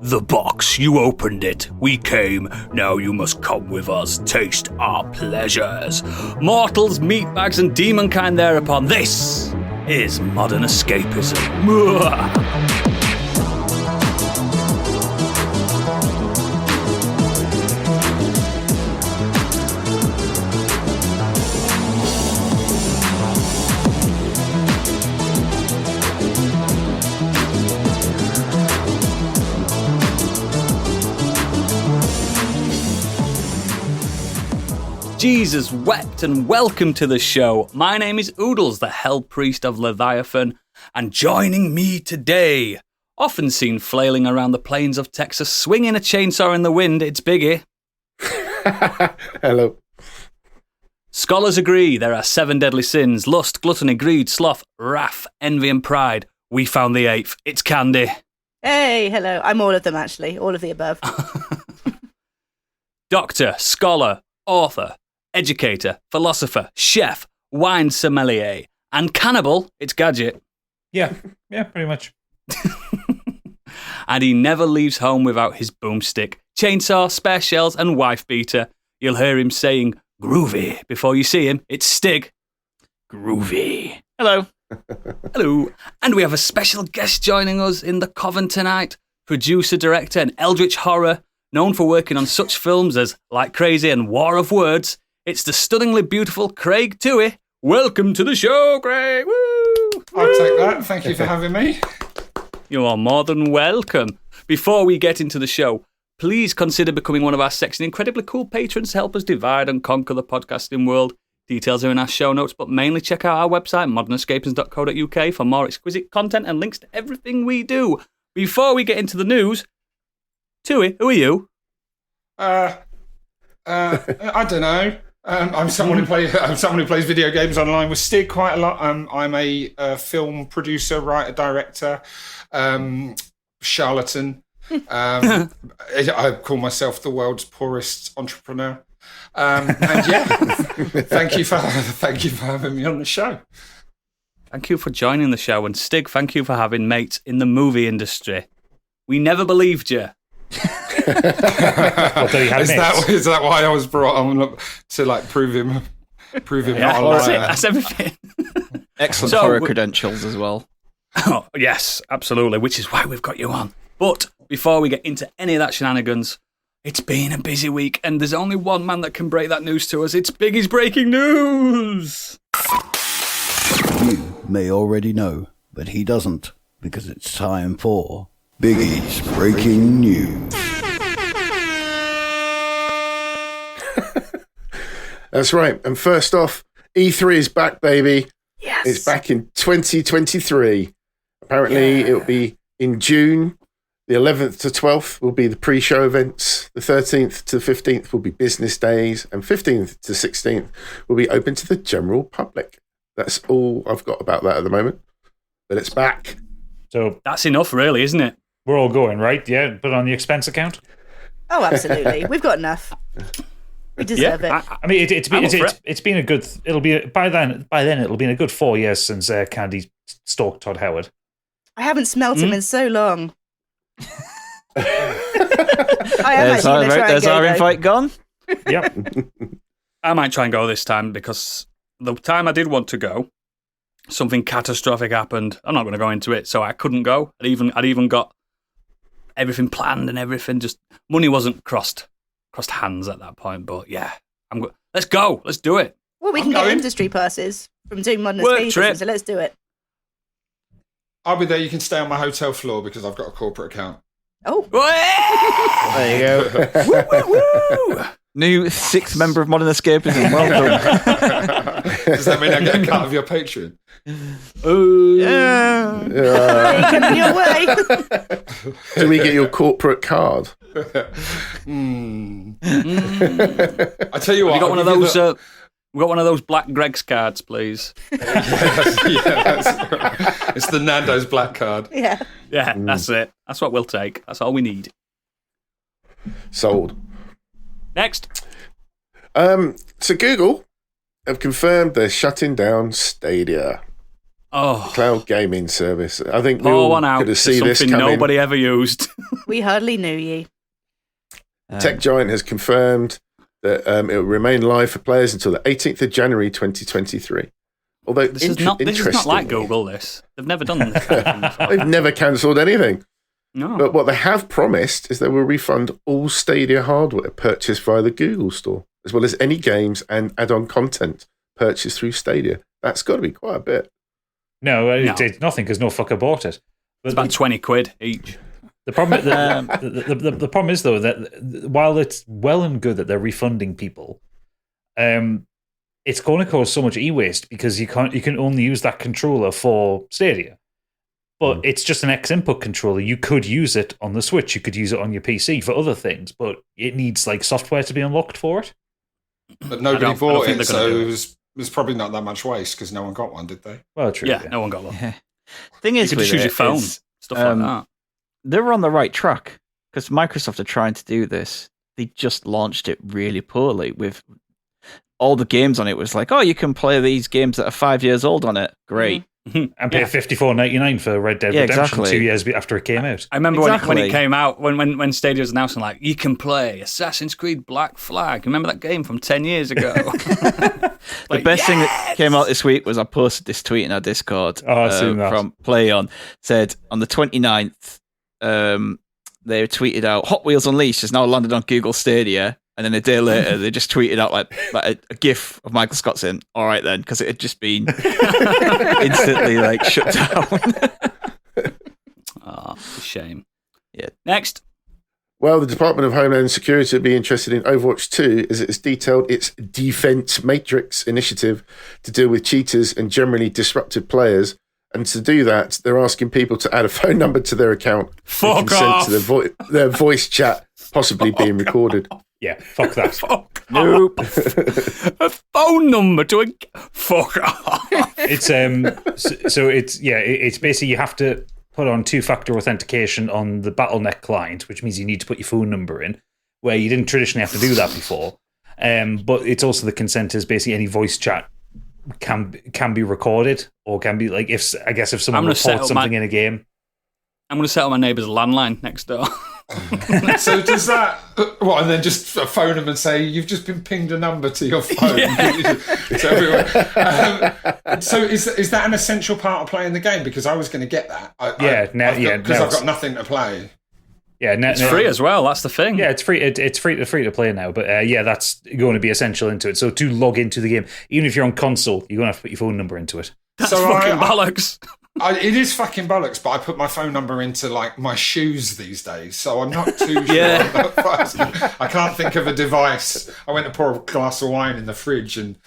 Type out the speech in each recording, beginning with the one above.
The box, you opened it. We came, now you must come with us. Taste our pleasures. Mortals, meatbags, and demonkind thereupon. This is modern escapism. Jesus wept and welcome to the show. My name is Oodles, the Hell Priest of Leviathan, and joining me today, often seen flailing around the plains of Texas, swinging a chainsaw in the wind, it's Biggie. Hello. Scholars agree there are 7 deadly sins: lust, gluttony, greed, sloth, wrath, envy and pride. We found the 8th. It's Candy. Hey, hello. I'm all of them, actually. All of the above. Doctor, scholar, author, educator, philosopher, chef, wine sommelier, and cannibal, it's Gadget. Yeah, pretty much. And he never leaves home without his boomstick, chainsaw, spare shells, and wife beater. You'll hear him saying groovy before you see him. It's Stig. Groovy. Hello. Hello. And we have a special guest joining us in the coven tonight. Producer, director, and eldritch horror, known for working on such films as Like Crazy and War of Words. It's the stunningly beautiful Craig Tuohy. Welcome to the show, Craig. Woo! I'll take that. Thank you for having me. You are more than welcome. Before we get into the show, please consider becoming one of our sexy and incredibly cool patrons to help us divide and conquer the podcasting world. Details are in our show notes, but mainly check out our website, modernescapism.co.uk, for more exquisite content and links to everything we do. Before we get into the news, Tuohy, who are you? I don't know. I'm someone who plays video games online with Stig quite a lot. I'm a film producer, writer, director, charlatan. I call myself the world's poorest entrepreneur. And yeah, thank you for having me on the show. Thank you for joining the show, and Stig, thank you for having mates in the movie industry. We never believed you. Is that why I was brought on to prove him not a liar? That's everything. Excellent horror credentials as well. Oh, yes, absolutely, which is why we've got you on. But before we get into any of that shenanigans, it's been a busy week, and there's only one man that can break that news to us. It's Biggie's breaking news. You may already know, but he doesn't, because it's time for Biggie's breaking news. That's right. And first off, E3 is back, baby. Yes. It's back in 2023. Apparently, It'll be in June. The 11th to 12th will be the pre-show events. The 13th to 15th will be business days. And 15th to 16th will be open to the general public. That's all I've got about that at the moment. But it's back. So that's enough, really, isn't it? We're all going, right? Yeah, put it on the expense account. Oh, absolutely. We've got enough. We deserve it. I mean, it's been a good. It'll be by then. It'll be a good 4 years since Candy stalked Todd Howard. I haven't smelt him in so long. There's our invite gone. Yep. I might try and go this time, because the time I did want to go, something catastrophic happened. I'm not going to go into it, so I couldn't go. I'd even got everything planned and everything. Just money wasn't crossed hands at that point. But yeah, let's go. Let's do it. Well, we can get industry passes from doing modern escapism, so let's do it. I'll be there. You can stay on my hotel floor because I've got a corporate account. Oh. There you go. Woo, woo, woo. New 6th member of Modern Escapism. Well done. Does that mean I get a cut of your Patreon? Yeah. Coming your way. Do we get your corporate card? I tell you what. We got one of those. We got one of those Black Greg's cards, please. It's the Nando's black card. Yeah. Yeah, that's it. That's what we'll take. That's all we need. Sold. Next. So Google have confirmed they're shutting down Stadia. Cloud gaming service. I think we Pour all one out. could have It's seen this something coming. nobody ever used. We hardly knew you. Tech Giant has confirmed that it will remain live for players until the 18th of January 2023. Although This is not like interestingly, Google. They've never done this kind of thing before. they've never cancelled anything. No. But what they have promised is they will refund all Stadia hardware purchased via the Google Store, as well as any games and add-on content purchased through Stadia. That's got to be quite a bit. No, it's nothing because no fucker bought it. It's about 20 quid each. The problem, the problem is though that while it's well and good that they're refunding people, it's going to cause so much e-waste because you can only use that controller for Stadia. But it's just an X-input controller. You could use it on the Switch. You could use it on your PC for other things, but it needs like software to be unlocked for it. But nobody bought it, so it was probably not that much waste because no one got one, did they? Well, true. Yeah, no one got one. Thing is, You could just use your phone, stuff like that. They were on the right track because Microsoft are trying to do this. They just launched it really poorly with all the games on it. Was like, oh, you can play these games that are 5 years old on it. Great. And pay $54.99 for Red Dead Redemption 2 years after it came out. I remember when it came out, when Stadia was announcing, like, you can play Assassin's Creed Black Flag. Remember that game from 10 years ago? The best thing that came out this week was I posted this tweet in our Discord from PlayOn. Said on the 29th, they tweeted out, Hot Wheels Unleashed has now landed on Google Stadia. And then a day later, they just tweeted out like a GIF of Michael Scott saying, all right then, because it had just been instantly like shut down. Oh, a shame. Yeah. Next. Well, the Department of Homeland Security would be interested in Overwatch 2 as it has detailed its Defense Matrix initiative to deal with cheaters and generally disruptive players. And to do that, they're asking people to add a phone number to their account and consent to their voice chat possibly being recorded. Yeah, fuck that. Nope. A phone number to a... Fuck off. It's it's basically you have to put on two-factor authentication on the Battle.net client, which means you need to put your phone number in, where you didn't traditionally have to do that before. But it's also the consent is basically any voice chat can be recorded or can be like if someone reports something in a game. I'm going to set up my neighbour's landline next door. So does that... What, and then just phone them and say, you've just been pinged a number to your phone. So is that an essential part of playing the game? Because I was going to get that. Because I've got nothing to play. Yeah, it's free as well. That's the thing. Yeah, it's free. It's free to play now. But that's going to be essential into it. So to log into the game, even if you're on console, you're going to have to put your phone number into it. That's fucking bollocks. It is fucking bollocks, but I put my phone number into like my shoes these days, so I'm not too sure. I can't think of a device. I went to pour a glass of wine in the fridge and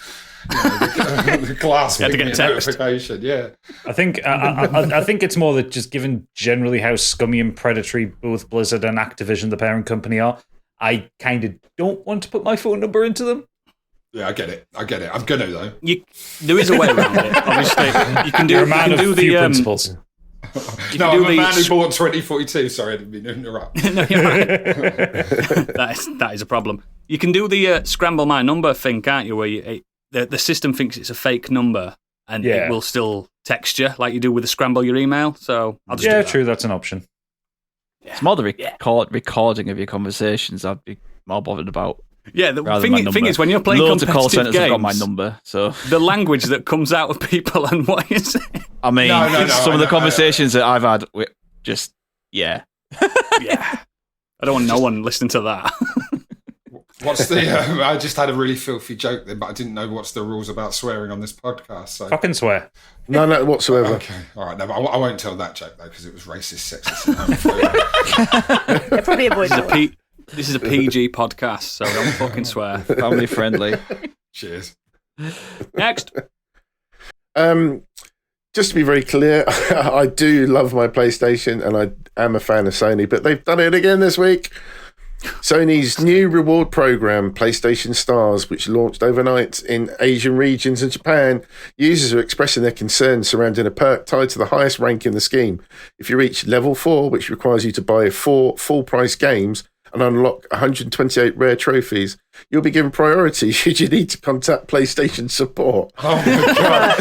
the glass gave me a notification. Yeah, I think it's more that just given generally how scummy and predatory both Blizzard and Activision, the parent company, are, I kind of don't want to put my phone number into them. Yeah, I get it. I'm gonna though. There is a way around it. Obviously, you can do. You're a man you can of do few the principles. No, I'm a man who bought 2042. Sorry, I didn't mean to interrupt. No, you're right. that is a problem. You can do the scramble my number thing, can't you? Where the system thinks it's a fake number and it will still text you like you do with the scramble your email. So I'll just do that. True. That's an option. Yeah. It's more the recording of your conversations I'd be more bothered about. Yeah, the thing is, when you're playing loads of call competitive centers games, have got my number, so the language that comes out of people and what you say. I mean, some of the conversations that I've had, just yeah. I don't want no one listening to that. What's the? I just had a really filthy joke then, but I didn't know what's the rules about swearing on this podcast. So fucking swear. No, whatsoever. Okay, all right. No, but I won't tell that joke though because it was racist, sexist. Probably avoid that. This is a PG podcast, so don't fucking swear. Family friendly. Cheers. Next. Just to be very clear, I do love my PlayStation and I am a fan of Sony, but they've done it again this week. Sony's new reward program, PlayStation Stars, which launched overnight in Asian regions and Japan, users are expressing their concerns surrounding a perk tied to the highest rank in the scheme. If you reach level 4, which requires you to buy 4 full-price games, and unlock 128 rare trophies. You'll be given priority should you need to contact PlayStation support. Oh my god.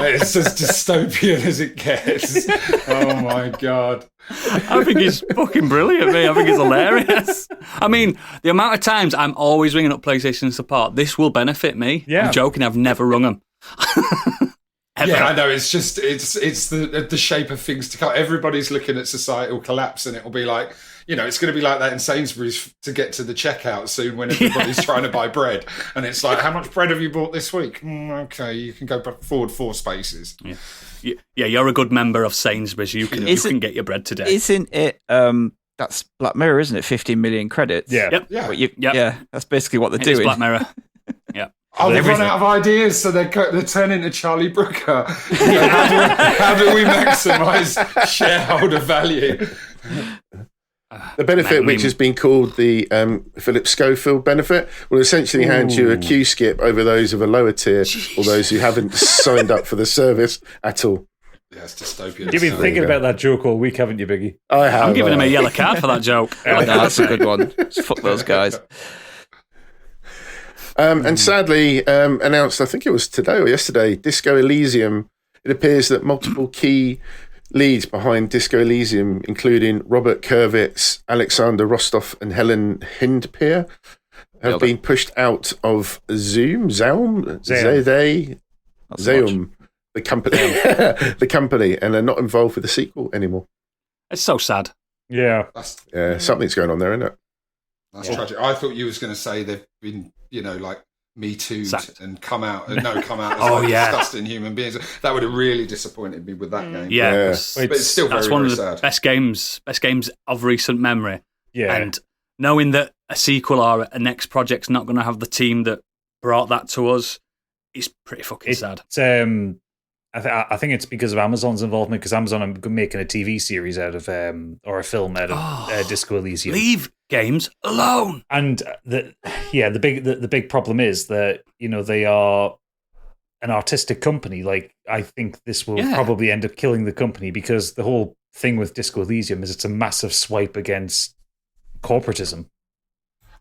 It's as dystopian as it gets. Oh my god. I think he's fucking brilliant, mate. I think he's hilarious. I mean, the amount of times I'm always ringing up PlayStation support, this will benefit me. Yeah. I'm joking, I've never rung them. Yeah, I know. It's just it's the shape of things to come. Everybody's looking at societal collapse, and it'll be like, it's going to be like that in Sainsbury's to get to the checkout soon when everybody's trying to buy bread, and it's like, how much bread have you bought this week? Okay, you can go forward 4 spaces. Yeah, you're a good member of Sainsbury's. You can get your bread today. Isn't it? That's Black Mirror, isn't it? 15 million credits. Yeah. Yep. Yeah, that's basically what they're doing. It's Black Mirror. Yeah. Oh, they've run out of ideas, so they're turning to Charlie Brooker. How do we maximise shareholder value? The benefit, which has been called the Philip Schofield benefit, will essentially hand you a queue skip over those of a lower tier or those who haven't signed up for the service at all. Yeah, it's dystopian. You've been thinking about that joke all week, haven't you, Biggie? I have. I'm giving him a yellow card for that joke. No, that's a good one. Fuck those guys. And sadly, announced, I think it was today or yesterday, Disco Elysium. It appears that multiple key leads behind Disco Elysium, including Robert Kurwitz, Alexander Rostov, and Helen Hindpeer, have been pushed out of Zaum, the company, and are not involved with the sequel anymore. It's so sad. Yeah. Something's going on there, isn't it? That's tragic. I thought you was going to say they've been, like, Me Too'd and come out as disgusting human beings. That would have really disappointed me with that game. Yeah. But it's still that's very, one very of the sad. best games of recent memory. Yeah. And knowing that a sequel or a next project's not going to have the team that brought that to us, it's pretty fucking sad. I think it's because of Amazon's involvement, because Amazon are making a TV series out of, or a film out of Disco Elysium. Leave games alone. And the big problem is that, they are an artistic company. Like, I think this will probably end up killing the company, because the whole thing with Disco Elysium is it's a massive swipe against corporatism.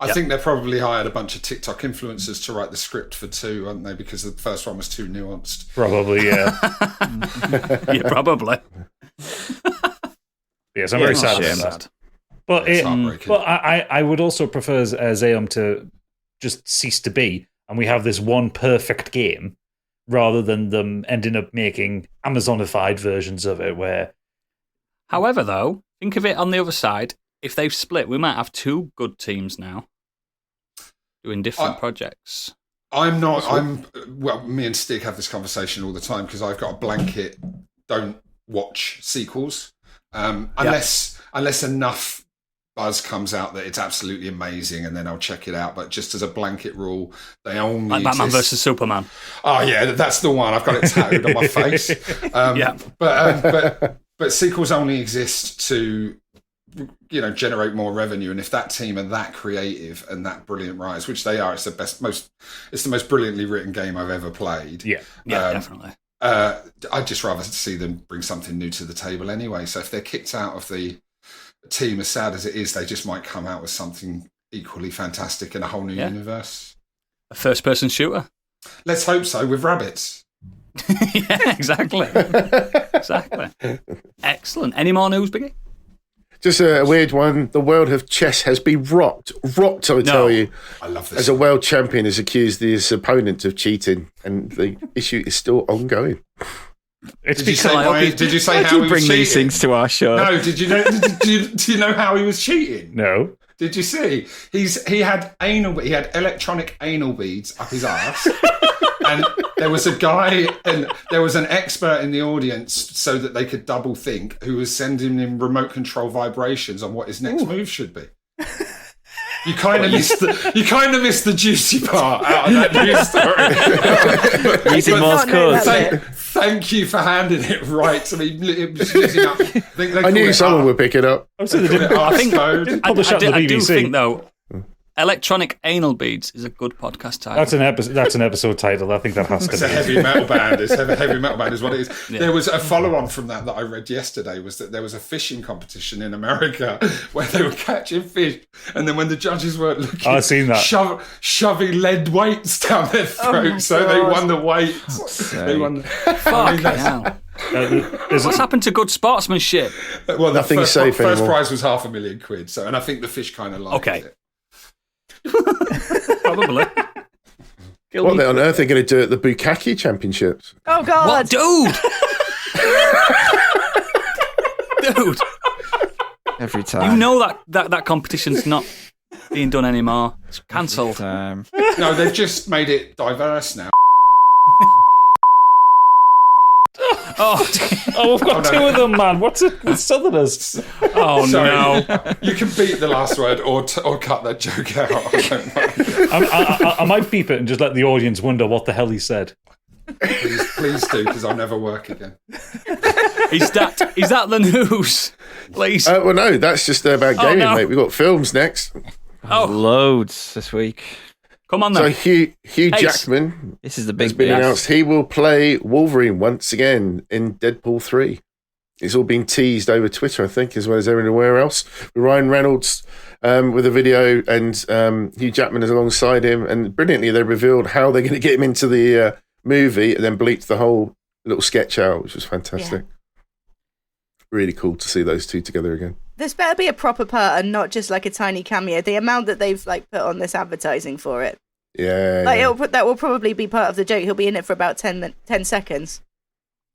I think they probably hired a bunch of TikTok influencers to write the script for 2, haven't they? Because the first one was too nuanced. Probably, yeah. Yeah, probably. Yes, I'm very sad about that. But I would also prefer Zaum to just cease to be, and we have this one perfect game, rather than them ending up making Amazonified versions of it. Where, however, though, think of it on the other side. If they've split, we might have 2 good teams now doing different projects. Well, me and Stig have this conversation all the time, because I've got a blanket don't watch sequels unless enough buzz comes out that it's absolutely amazing, and then I'll check it out. But just as a blanket rule, they only like Batman versus Superman. Oh yeah, that's the one. I've got it tattooed on my face. But sequels only exist to generate more revenue, and if that team are that creative and that brilliant writers, which they are, it's the most brilliantly written game I've ever played. Definitely. I'd just rather see them bring something new to the table anyway. So if they're kicked out of the team, as sad as it is, they just might come out with something equally fantastic in a whole new universe. A first-person shooter. Let's hope so, with rabbits. Yeah, exactly. Excellent. Any more news, Biggie? Just a weird one. The world of chess has been rocked, I tell you. I love this. As a world champion has accused his opponent of cheating, and the issue is still ongoing. It's did you say how he was bring cheating? These things to our show? No, did you know? Do you know how he was cheating? No. Did you see? He had electronic anal beads up his ass. And there was a guy, and there was an expert in the audience, so that they could double think, who was sending him remote control vibrations on what his next move should be. You kind of missed the juicy part out of that news story. Using Morse code. Thank you for handing it right to me. It was using up. I knew someone would pick it up. I do think, though, Electronic Anal Beads is a good podcast title. That's an episode title. I think that has to be. It's a heavy metal band. It's a heavy metal band is what it is. Yeah. There was a follow-on from that I read yesterday, was that there was a fishing competition in America where they were catching fish, and then when the judges weren't looking, I've seen that. Shoving lead weights down their throats, so they won the weights. They won. Fucking hell. What's happened to good sportsmanship? Well, the Nothing's safe anymore. First prize was £500,000 so, and I think the fish kind of liked it. Probably. What on earth are they going to do at the Bukkake Championships? Oh, God. What, dude? Dude. Every time. You know that competition's not being done anymore. It's cancelled. No, they've just made it diverse now. We've got two of them, man. What's Southerners? Oh, sorry. no. You can beat the last word or cut that joke out. I don't know. I might beep it and just let the audience wonder what the hell he said. Please do, because I'll never work again. Is that the news? Please. Well, no, that's just about gaming, mate. We've got films next. Loads this week. Come on, then. So Hugh Jackman, this is the big has been announced. He will play Wolverine once again in Deadpool 3. It's all been teased over Twitter, I think, as well as everywhere else. Ryan Reynolds with a video, and Hugh Jackman is alongside him. And brilliantly, they revealed how they're going to get him into the movie, and then bleeped the whole little sketch out, which was fantastic. Yeah. Really cool to see those two together again. This better be a proper part and not just like a tiny cameo. The amount that they've put on this advertising for it. Yeah. That will probably be part of the joke. He'll be in it for about 10 seconds.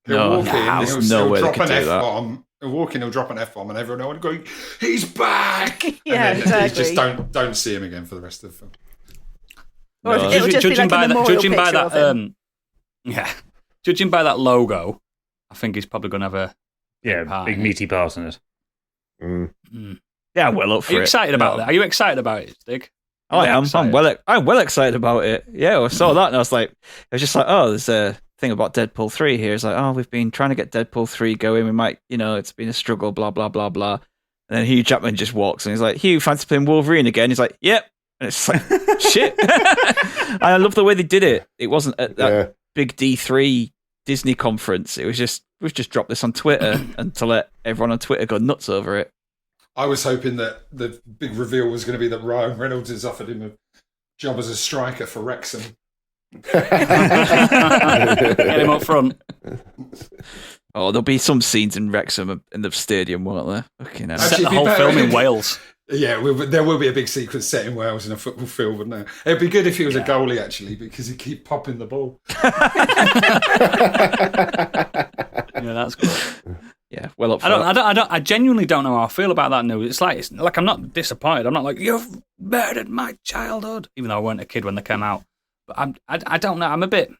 He'll walk in, he'll drop an F-bomb. He'll walk in, he'll drop an F-bomb, and everyone will go, "He's back!" Yeah, and then exactly. You just don't see him again for the rest of the film. Or it'll just be like a memorial picture of him. Judging by that logo, I think he's probably going to have a big meaty part in it. Yeah, I'm well up for it. Are you excited about that? Are you excited about it, Stig? I am. I'm well excited about it. Yeah, I saw that and I was just like, oh, there's a thing about Deadpool 3 here. It's like, oh, we've been trying to get Deadpool 3 going. We might, it's been a struggle, blah, blah, blah, blah. And then Hugh Jackman just walks and he's like, Hugh, fancy playing Wolverine again? He's like, yep. And it's like, shit. And I love the way they did it. It wasn't at that big D3 Disney conference. It was just, we've just dropped this on Twitter and to let everyone on Twitter go nuts over it. I was hoping that the big reveal was going to be that Ryan Reynolds has offered him a job as a striker for Wrexham. Get him up front. Oh, there'll be some scenes in Wrexham in the stadium, won't there? Okay, now. Set the whole film in Wales. Yeah, there will be a big sequence set in Wales in a football field, wouldn't there? It'd be good if he was a goalie, actually, because he'd keep popping the ball. Yeah, that's cool. Yeah, well up for I genuinely don't know how I feel about that news. It's like I'm not disappointed. I'm not like, you've murdered my childhood, even though I weren't a kid when they came out. But I don't know. I'm a bit.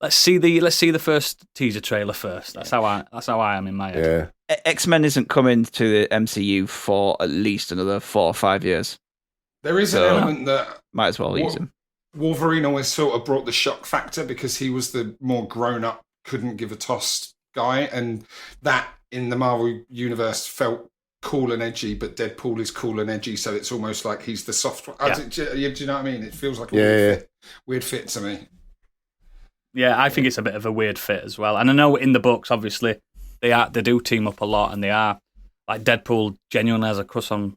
Let's see the first teaser trailer first. That's how I am in my head. Yeah. X-Men isn't coming to the MCU for at least another 4 or 5 years. There is an element that might as well use him. Wolverine always sort of brought the shock factor because he was the more grown-up, couldn't give a toss guy, and that in the Marvel universe felt cool and edgy, but Deadpool is cool and edgy, so it's almost like he's the soft one. Yeah. Do you know what I mean? It feels like a weird fit to me. Yeah, I think it's a bit of a weird fit as well. And I know in the books, obviously, they do team up a lot, and they are like Deadpool genuinely has a crush on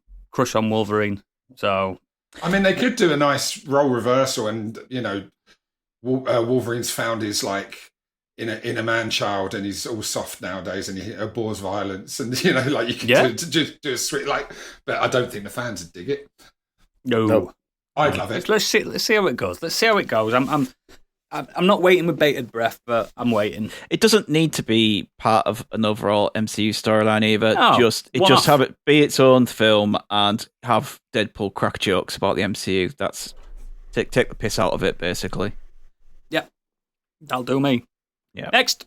Wolverine. So, I mean, they could do a nice role reversal, and Wolverine's found his like in a man child, and he's all soft nowadays, and he abhors violence, and you can do a sweet but I don't think the fans would dig it. No. I'd love it. Let's see how it goes. I'm not waiting with bated breath, but I'm waiting. It doesn't need to be part of an overall MCU storyline either. No, just have it be its own film and have Deadpool crack jokes about the MCU. That's take the piss out of it, basically. Yeah, that'll do me. Yeah. Next.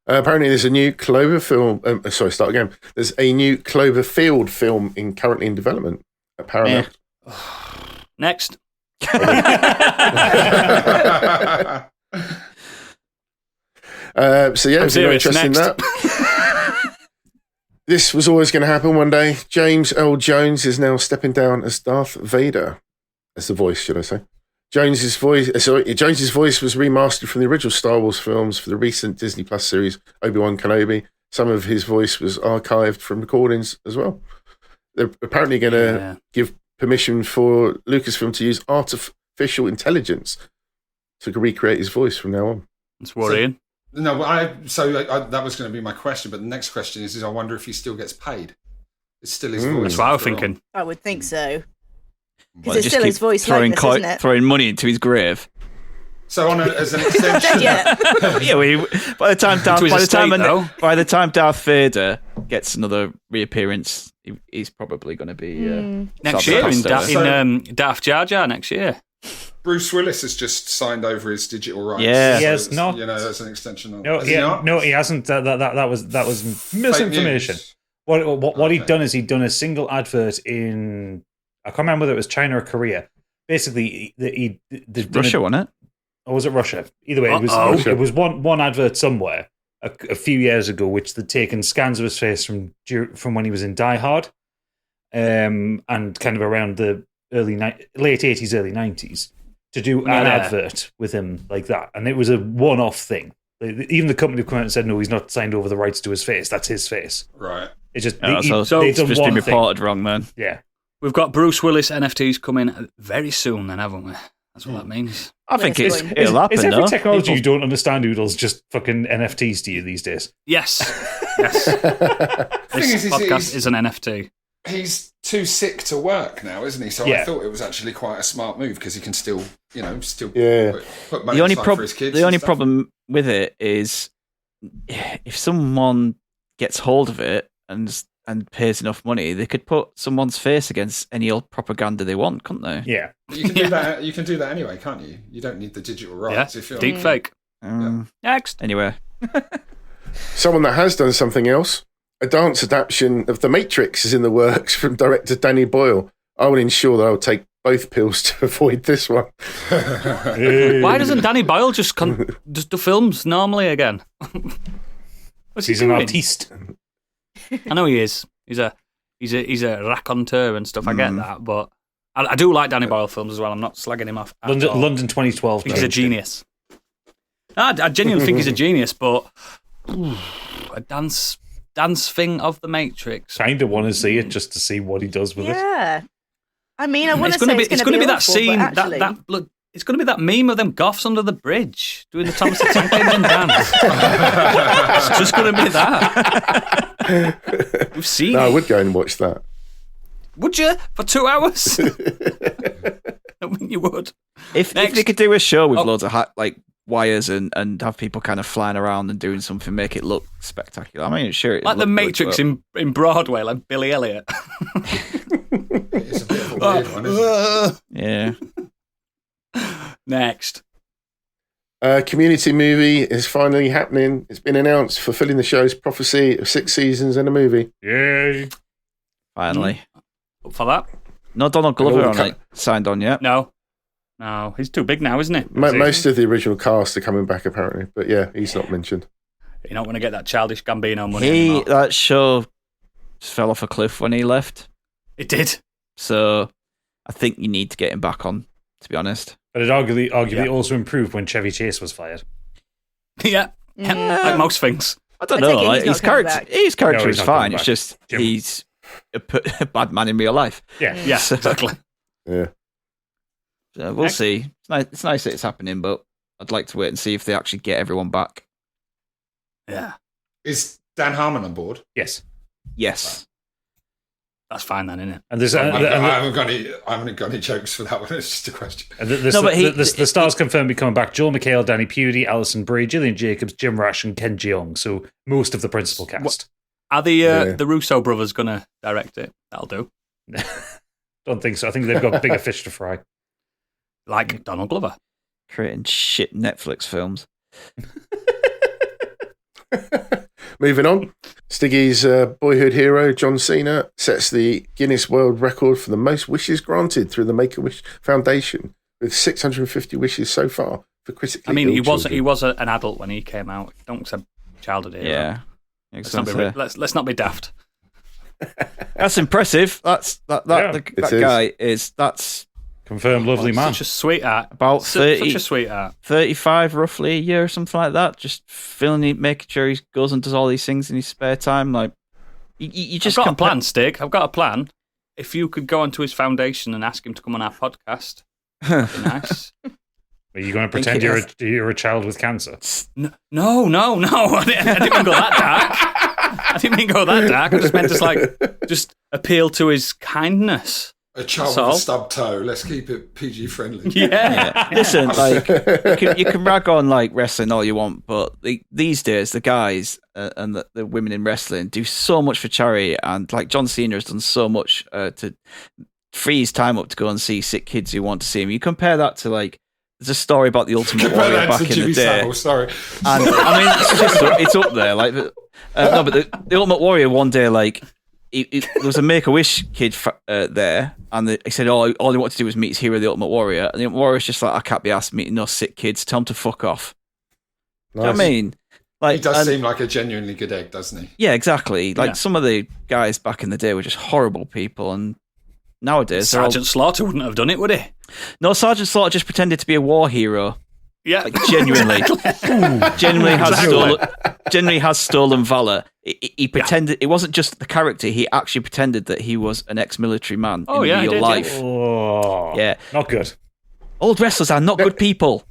Apparently, there's a new Cloverfield. Start again. There's a new Cloverfield film currently in development at Paramount. Next. So yeah, if you're interested in that. This was always going to happen one day. James Earl Jones is now stepping down as Darth Vader. As the voice, should I say. Jones's voice was remastered from the original Star Wars films for the recent Disney Plus series Obi-Wan Kenobi. Some of his voice was archived from recordings as well. They're apparently going to give permission for Lucasfilm to use artificial intelligence to recreate his voice from now on. It's worrying. That was going to be my question, but the next question is I wonder if he still gets paid. It's still his voice. That's what I was thinking. I would think so. Because it's still his voice likeness, isn't it? Throwing money into his grave. So as an extension, by the time Darth Vader gets another reappearance, he's probably going to be next year in Darth Jar Jar next year. Bruce Willis has just signed over his digital rights. Yeah, he has not. That's an extension. No, he hasn't. That was misinformation. What he'd done is he'd done a single advert in. I can't remember whether it was China or Korea. Basically, Russia, wasn't it? Or was it Russia? Either way, it was one advert somewhere a few years ago, which they'd taken scans of his face from when he was in Die Hard, and kind of around the late 80s, early 90s, to do an advert with him like that. And it was a one-off thing. Even the company came out and said, no, he's not signed over the rights to his face. That's his face. Right. It's just it's just been reported wrong, man. Yeah. We've got Bruce Willis NFTs coming very soon, then, haven't we? That's what that means. I think it'll happen. Is every technology you don't understand, Oodles, just fucking NFTs to you these days? Yes. This podcast is an NFT. He's too sick to work now, isn't he? So I thought it was actually quite a smart move because he can still put money aside for his kids. The only problem with it is if someone gets hold of it and pays enough money, they could put someone's face against any old propaganda they want, couldn't they? Yeah. But you can do that. You can do that anyway, can't you? You don't need the digital rights. Yeah. Deep fake. Next. Anyway. Someone that has done something else. A dance adaptation of The Matrix is in the works from director Danny Boyle. I will ensure that I will take both pills to avoid this one. Why doesn't Danny Boyle just do films normally again? He's an artiste. I know he is. He's a raconteur and stuff. I get that, but I do like Danny Boyle films as well. I'm not slagging him off. London 2012. He's a genius. I genuinely think he's a genius, but a dance thing of The Matrix. Kind of want to see it just to see what he does with it. Yeah. I mean, I want to say it's going to be that scene. It's going to be that meme of them goths under the bridge doing the Thomas the Tank Engine dance. It's just going to be that. We've seen it. I would go and watch that. Would you? For 2 hours? I mean, you would. If they could do a show with loads of wires and have people kind of flying around and doing something, make it look spectacular. I mean, sure. Like The Matrix in Broadway, like Billy Elliot. It's a bit of a weird one, isn't it? Yeah. Next. Community movie is finally happening. It's been announced, fulfilling the show's prophecy of 6 seasons and a movie. Yay. Finally. Up for that? No Donald Glover signed on yet. No, he's too big now, isn't he? Most of the original cast are coming back, apparently. But yeah, he's not mentioned. You're not going to get that childish Gambino money anymore. That show just fell off a cliff when he left. It did. So I think you need to get him back on, to be honest. But it arguably also improved when Chevy Chase was fired. Yeah. Like most things. I don't know. His character is fine. It's just Jim. He's a bad man in real life. Yeah. Yeah, exactly. Yeah. So we'll see. It's nice that it's happening, but I'd like to wait and see if they actually get everyone back. Yeah. Is Dan Harmon on board? Yes. Yes. That's fine then, isn't it? And there's I haven't got any jokes for that one. It's just a question. The stars confirmed be coming back: Joel McHale, Danny Pudi, Alison Brie, Gillian Jacobs, Jim Rash, and Ken Jeong. So most of the principal cast. Are the Russo brothers going to direct it? That'll do. Don't think so. I think they've got bigger fish to fry. Like Donald Glover. Creating shit Netflix films. Moving on. Stiggy's boyhood hero, John Cena, sets the Guinness World Record for the most wishes granted through the Make-A-Wish Foundation, with 650 wishes so far for critically ill children. He was an adult when he came out. Don't accept childhood hero. Yeah. Let's not be daft. That's impressive. That guy that's confirmed lovely man. Such a sweetheart. About 30, such a sweetheart. 35 roughly a year or something like that. Just making sure he goes and does all these things in his spare time. Like you just I've got a plan, Stig. I've got a plan. If you could go onto his foundation and ask him to come on our podcast, that'd be nice. Are you going to pretend you're a child with cancer? No. I didn't mean go that dark. I didn't mean go that dark. I just meant just appeal to his kindness. A child with a stub toe. Let's keep it PG friendly. Yeah. Listen, like you can rag on like wrestling all you want, but these days the guys and the women in wrestling do so much for charity, and like John Cena has done so much to free his time up to go and see sick kids who want to see him. You compare that to like there's a story about the Ultimate Warrior back in the day. Sorry, and I mean it's up there. Like no, but the Ultimate Warrior one day like. There was a Make-A-Wish kid there, and he said, all he wanted to do was meet his hero, the Ultimate Warrior. And the Ultimate Warrior's just like, I can't be asked meeting no sick kids. Tell him to fuck off. Nice. Do you know what I mean? Like, he does seem like a genuinely good egg, doesn't he? Yeah, exactly. Like, some of the guys back in the day were just horrible people, and nowadays... Sergeant Slaughter wouldn't have done it, would he? No, Sergeant Slaughter just pretended to be a war hero. Yeah. Like, genuinely. Genuinely has stolen valor. He pretended it wasn't just the character. He actually pretended that he was an ex-military man in real life. Yeah. Oh, yeah, not good. Old wrestlers are not good people.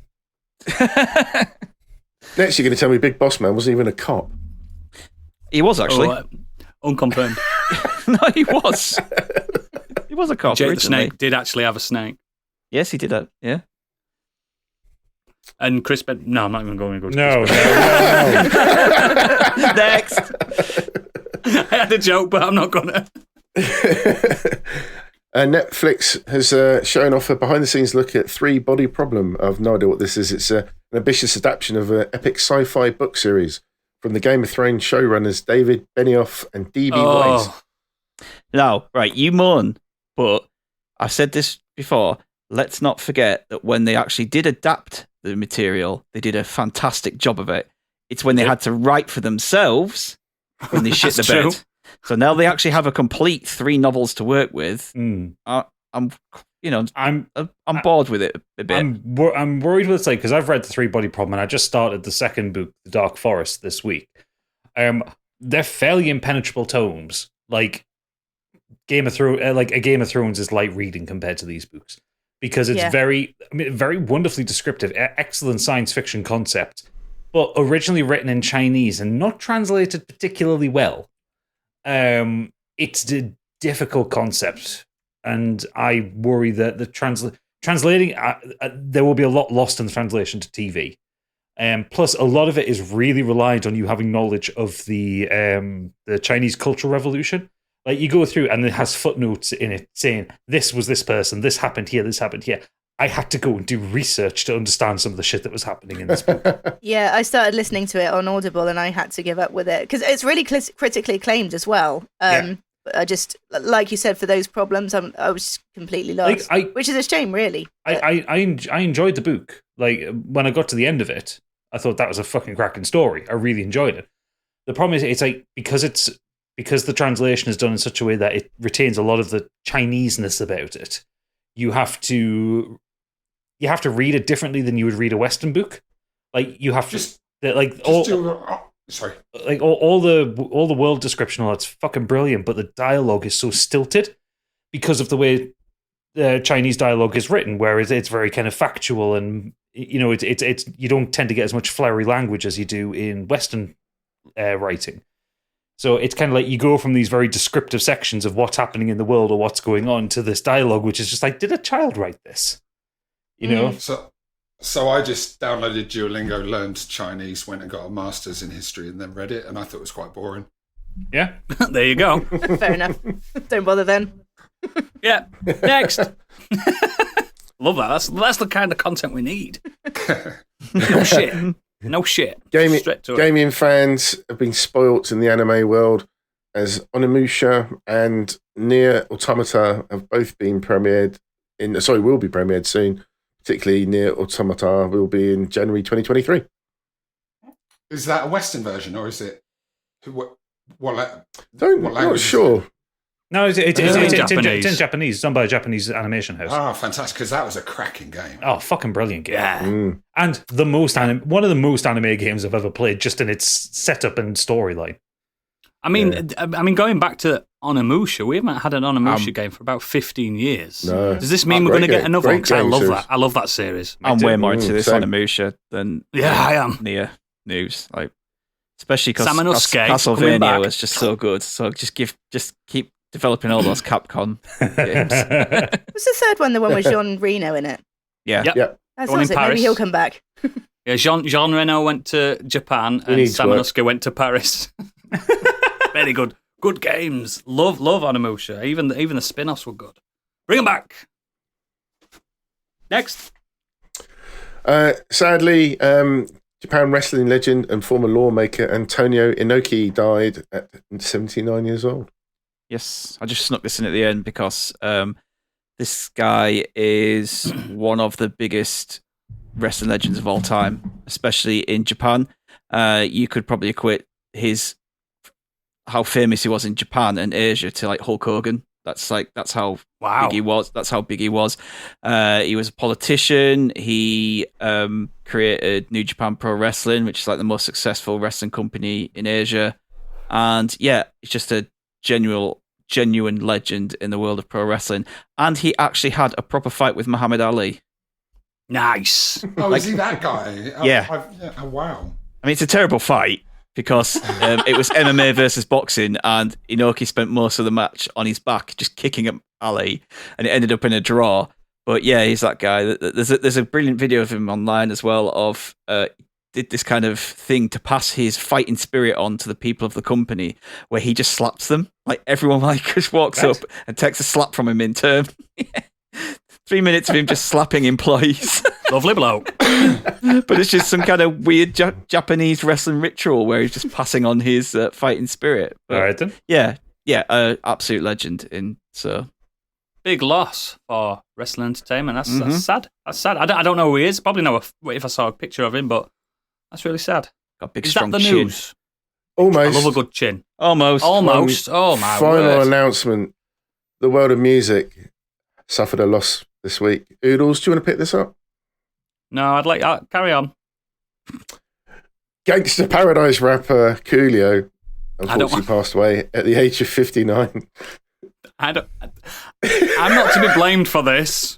Next, you're going to tell me Big Boss Man wasn't even a cop. He was actually unconfirmed. No, he was. He was a cop. Jake the Snake did actually have a snake. Yes, he did that. Yeah. And Chris Ben... No, I'm not even going to go to No. Next. I had a joke, but I'm not going to. Netflix has shown off a behind-the-scenes look at Three Body Problem. I've no idea what this is. It's an ambitious adaptation of an epic sci-fi book series from the Game of Thrones showrunners David Benioff and D.B. Weiss. Now, right, you moan, but I've said this before. Let's not forget that when they actually did adapt the material, they did a fantastic job of it. It's when they had to write for themselves when they shit the bed. So now they actually have a complete 3 novels to work with. I'm bored with it a bit. I'm worried with it because I've read the 3 Body Problem and I just started the second book, The Dark Forest, this week. They're fairly impenetrable tomes. Like a Game of Thrones is light reading compared to these books. Because it's very wonderfully descriptive, excellent science fiction concept, but originally written in Chinese and not translated particularly well. It's a difficult concept, and I worry that the translating there will be a lot lost in the translation to TV. Plus, a lot of it is really reliant on you having knowledge of the Chinese Cultural Revolution. Like, you go through and it has footnotes in it saying, this was this person, this happened here, this happened here. I had to go and do research to understand some of the shit that was happening in this book. Yeah, I started listening to it on Audible and I had to give up with it because it's really critically acclaimed as well. I just, like you said, for those problems, I was completely lost, which is a shame, really. I enjoyed the book. Like, when I got to the end of it, I thought that was a fucking cracking story. I really enjoyed it. The problem is, it's like, because the translation is done in such a way that it retains a lot of the Chineseness about it, you have to read it differently than you would read a Western book. Like, you have all the world description, that's fucking brilliant, but the dialogue is so stilted because of the way the Chinese dialogue is written, whereas it's very kind of factual and it's you don't tend to get as much flowery language as you do in Western writing. So it's kind of like you go from these very descriptive sections of what's happening in the world or what's going on to this dialogue, which is just like, did a child write this? You know? So I just downloaded Duolingo, learned Chinese, went and got a master's in history and then read it, and I thought it was quite boring. Yeah. There you go. Fair enough. Don't bother then. Yeah. Next. Love that. That's the kind of content we need. No shit. Gaming fans have been spoilt in the anime world as Onimusha and Nier Automata have both been premiered will be premiered soon. Particularly Nier Automata will be in January 2023. Is that a Western version or is it what not sure. No, it's in Japanese. It's done by a Japanese animation house. Oh, fantastic! Because that was a cracking game. Oh, fucking brilliant game! Yeah, and one of the most anime games I've ever played, just in its setup and storyline. I mean, going back to Onimusha, we haven't had an Onimusha game for about 15 years. No. Does this mean we're going to get another one? Because I love that. I love that series. I'm way more into this Onimusha than I am. Nier news, especially because Samanosuke Castlevania was just so good. So just keep developing all those Capcom games. Was the third one the one with Jean Reno in it? Yeah. Yep. That sounds like maybe he'll come back. Yeah, Jean Reno went to Japan and Samanosuke went to Paris. Very good. Good games. Love Onimusha. Even the spin-offs were good. Bring them back. Next. Sadly, Japan wrestling legend and former lawmaker Antonio Inoki died at 79 years old. Yes, I just snuck this in at the end because this guy is one of the biggest wrestling legends of all time, especially in Japan. You could probably equate how famous he was in Japan and Asia to like Hulk Hogan. That's how big he was. That's how big he was. He was a politician. He created New Japan Pro Wrestling, which is like the most successful wrestling company in Asia. And yeah, it's just a genuine legend in the world of pro wrestling. And he actually had a proper fight with Muhammad Ali. Nice. Oh, is he that guy? Yeah. Oh, wow. I mean, it's a terrible fight because it was MMA versus boxing, and Inoki spent most of the match on his back just kicking at Ali, and it ended up in a draw. But yeah, he's that guy. There's a brilliant video of him online as well of did this kind of thing to pass his fighting spirit on to the people of the company, where he just slaps them. Like everyone just walks up and takes a slap from him in turn. 3 minutes of him just slapping employees. Lovely bloke. But it's just some kind of weird Japanese wrestling ritual where he's just passing on his fighting spirit. But, all right then. Yeah, absolute legend. Big loss for wrestling entertainment. That's sad. That's sad. I don't know who he is. Probably know if I saw a picture of him, but that's really sad. Got a big, is strong that the chin. News? Almost. I love a good chin. Almost. Oh my Final word. announcement. The world of music suffered a loss this week. Oodles, do you want to pick this up? No, I'd like carry on. Gangsta Paradise rapper Coolio unfortunately passed away at the age of 59. I'm not to be blamed for this.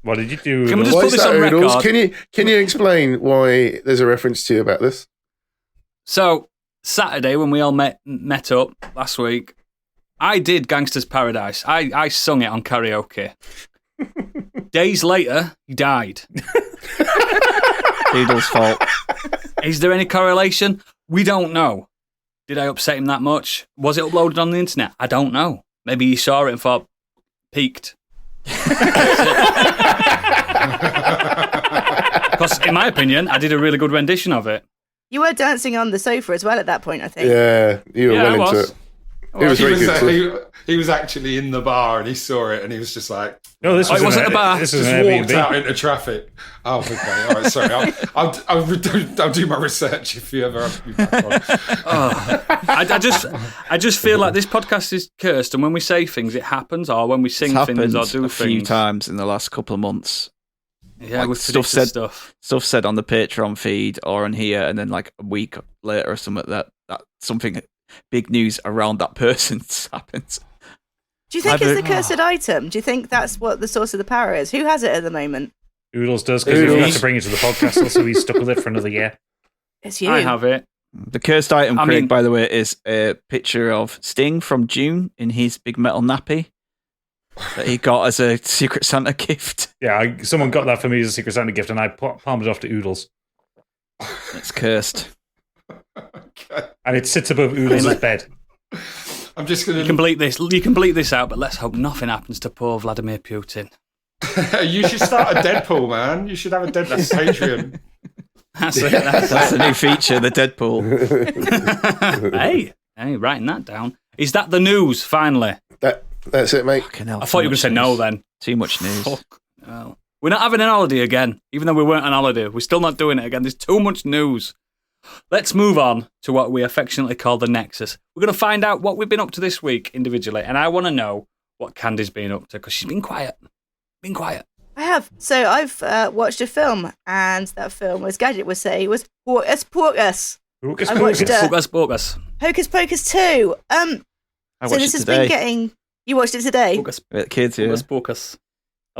What did you do? Can we just put this on Oodles? record? Can you explain why there's a reference to you about this? So Saturday when we all met up last week, I did Gangsta's Paradise. I sung it on karaoke. Days later, he died. Oodles' fault. Is there any correlation? We don't know. Did I upset him that much? Was it uploaded on the internet? I don't know. Maybe he saw it and thought, peaked. Because in my opinion, I did a really good rendition of it. You were dancing on the sofa as well at that point, I think. Yeah, you were well into it. He was actually in the bar and he saw it and he was just like, "No, this was wasn't a bar. This was just walked out into traffic." Oh, okay, all right, sorry. I'll do my research if you ever have me back on. I just feel like this podcast is cursed, and when we say things, it happens, or when we sing things or do a things. few times in the last couple of months. Yeah, like with stuff said on the Patreon feed or on here, and then like a week later or something that something big news around that person's happens. Do you think it's the cursed item? Do you think that's what the source of the power is? Who has it at the moment? Oodles does, because we have to bring it to the podcast, so he's stuck with it for another year. It's you. I have it. The cursed item, Craig, by the way, is a picture of Sting from June in his big metal nappy that he got as a Secret Santa gift. Yeah, someone got that for me as a Secret Santa gift, and I palmed it off to Oodles. It's cursed. Okay. And it sits above Oodles' bed. I'm just going to... You can bleep this out, but let's hope nothing happens to poor Vladimir Putin. You should start a Deadpool, man. You should have a Deadpool Patreon. That's the new feature, the Deadpool. Hey, writing that down. Is that the news, finally? That's it, mate. I thought you were going to say no then. Too much news. Fuck. No. We're not having an holiday again, even though we weren't on holiday. We're still not doing it again. There's too much news. Let's move on to what we affectionately call the Nexus. We're going to find out what we've been up to this week individually, and I want to know what Candy's been up to, because she's been quiet. I have. So I've watched a film, and that film, as Gadget would say, was Hocus Pocus. I watched Hocus Pocus. Hocus Pocus 2. I watched this it has today. been getting... You watched it today? Kids, yeah. Hocus Pocus.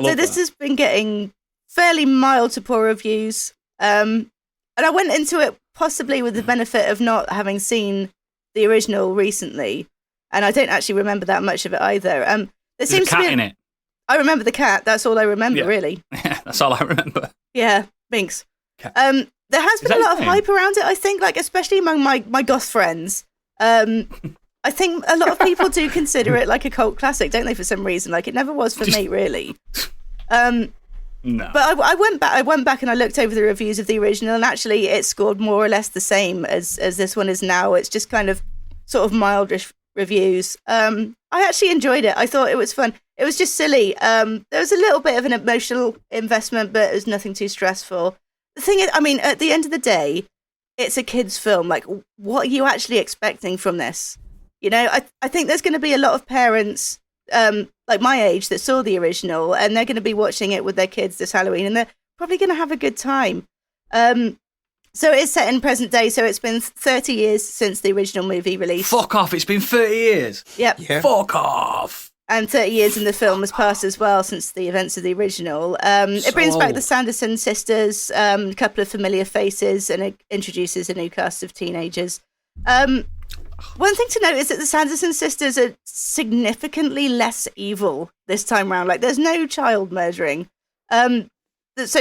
So this has been getting fairly mild to poor reviews. And I went into it possibly with the benefit of not having seen the original recently. And I don't actually remember that much of it either. There's a cat in it. I remember the cat. That's all I remember, really. Yeah, that's all I remember. Yeah, Binks. There has been a lot of hype around it, I think, like especially among my goth friends. I think a lot of people do consider it like a cult classic, don't they, for some reason? Like, it never was for me, really. No. But I went back and I looked over the reviews of the original, and actually it scored more or less the same as this one is now. It's just kind of sort of mildish reviews. I actually enjoyed it. I thought it was fun. It was just silly. There was a little bit of an emotional investment, but it was nothing too stressful. The thing is, I mean, at the end of the day, it's a kid's film. Like, what are you actually expecting from this? You know, I think there's going to be a lot of parents like my age that saw the original, and they're going to be watching it with their kids this Halloween, and they're probably going to have a good time. So it's set in present day, so it's been 30 years since the original movie released. Fuck off, it's been 30 years. Yep. Yeah. Fuck off. And 30 years in the film has passed as well since the events of the original. It brings back the Sanderson sisters, a couple of familiar faces, and it introduces a new cast of teenagers. One thing to note is that the Sanderson sisters are significantly less evil this time round. Like, there's no child murdering. So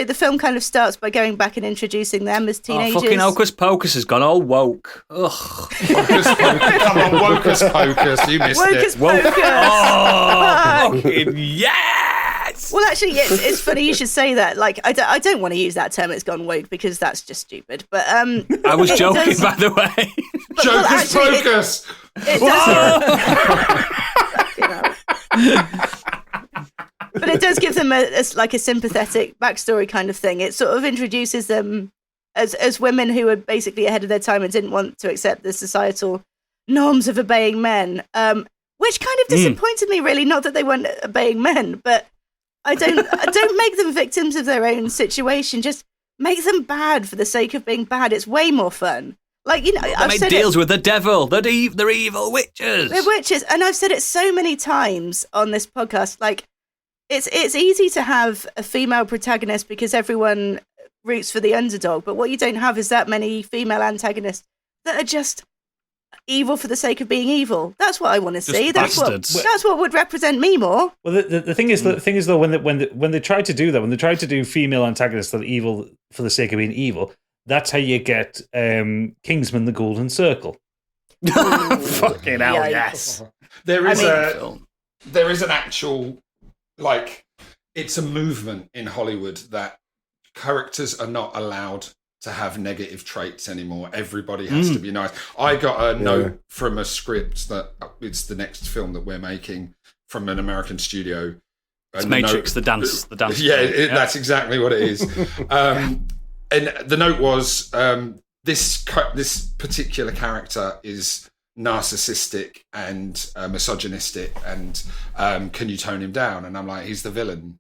the film kind of starts by going back and introducing them as teenagers. Fucking Hocus Pocus has gone all woke. Ugh. Hocus Pocus. Come on, Hocus Pocus. You missed Hocus it. Pocus. Oh, fucking yes! Well, actually, it's funny you should say that. Like, I don't want to use that term, it's gone woke, because that's just stupid. But I was joking, by the way. Hocus Pocus! It does. But it does give them a sympathetic backstory kind of thing. It sort of introduces them as women who were basically ahead of their time and didn't want to accept the societal norms of obeying men, which kind of disappointed me, really. Not that they weren't obeying men, but I don't make them victims of their own situation. Just make them bad for the sake of being bad. It's way more fun. Like, you know, They made deals with the devil. They're evil witches. They're witches, and I've said it so many times on this podcast. Like, it's easy to have a female protagonist because everyone roots for the underdog, but what you don't have is that many female antagonists that are just evil for the sake of being evil. That's what I want to see. That's what would represent me more. Well, the thing is though, when they try to do that, when they try to do female antagonists that are evil for the sake of being evil, that's how you get Kingsman: The Golden Circle. Fucking hell, yes. There is an actual, like, it's a movement in Hollywood that characters are not allowed to have negative traits anymore. Everybody has to be nice. I got a note from a script that it's the next film that we're making from an American studio. It's Matrix, the dance. Yeah, that's exactly what it is. And the note was, this particular character is narcissistic and misogynistic, and can you tone him down? And I'm like, he's the villain.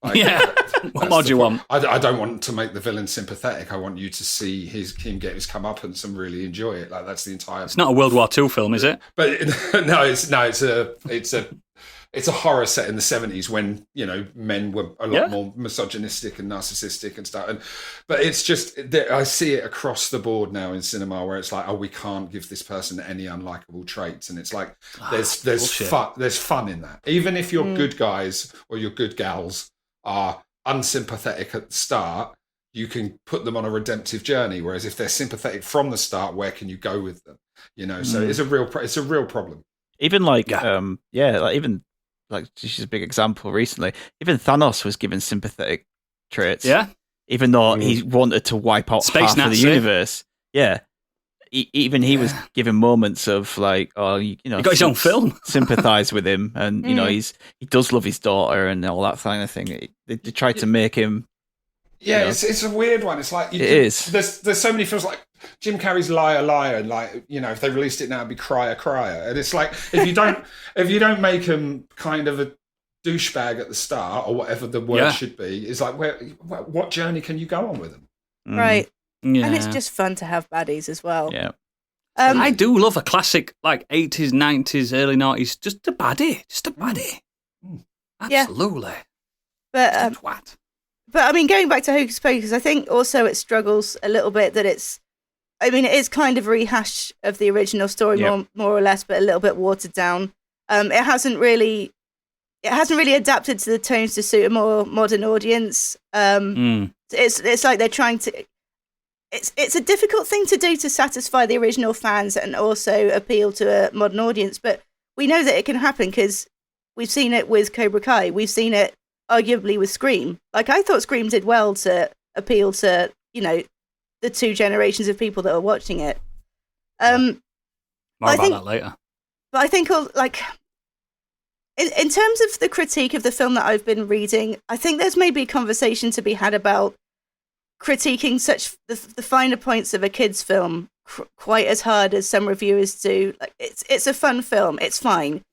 Like, what more do you want? I don't want to make the villain sympathetic. I want you to see him get his comeuppance and really enjoy it. Like, that's the entire. It's not a World War II film, is it? But it's a horror set in the 70s when, you know, men were a lot more misogynistic and narcissistic and stuff. But it's just, I see it across the board now in cinema where it's like, oh, we can't give this person any unlikable traits. And it's like, there's fun in that. Even if your good guys or your good gals are unsympathetic at the start, you can put them on a redemptive journey. Whereas if they're sympathetic from the start, where can you go with them? You know, so it's a real problem. Even she's a big example recently. Even Thanos was given sympathetic traits. Yeah. Even though he wanted to wipe out Space half of the universe. Yeah. Even he was given moments of like, he got his own film. Sympathize with him, and you know he does love his daughter and all that kind of thing. They tried to make him. Yeah, it's a weird one. It's like is. There's so many films like Jim Carrey's Liar Liar, like, you know, if they released it now, it'd be Crier Crier. And it's like, if you don't make him kind of a douchebag at the start, or whatever the word should be, it's like, what journey can you go on with them? Right. Yeah. And it's just fun to have baddies as well. Yeah. I do love a classic, like 80s, 90s, early 90s, just a baddie. Absolutely. Yeah. But I mean, going back to Hocus Pocus, I think also it struggles a little bit that it is kind of a rehash of the original story, more or less, but a little bit watered down. It hasn't really adapted to the tones to suit a more modern audience. It's like they're trying to. It's a difficult thing to do to satisfy the original fans and also appeal to a modern audience, but we know that it can happen because we've seen it with Cobra Kai. We've seen it arguably with Scream. Like, I thought Scream did well to appeal to, you know, the two generations of people that are watching it. More about that later. But I think, like, in terms of the critique of the film that I've been reading, I think there's maybe a conversation to be had about critiquing the finer points of a kid's film quite as hard as some reviewers do. Like, it's a fun film. It's fine.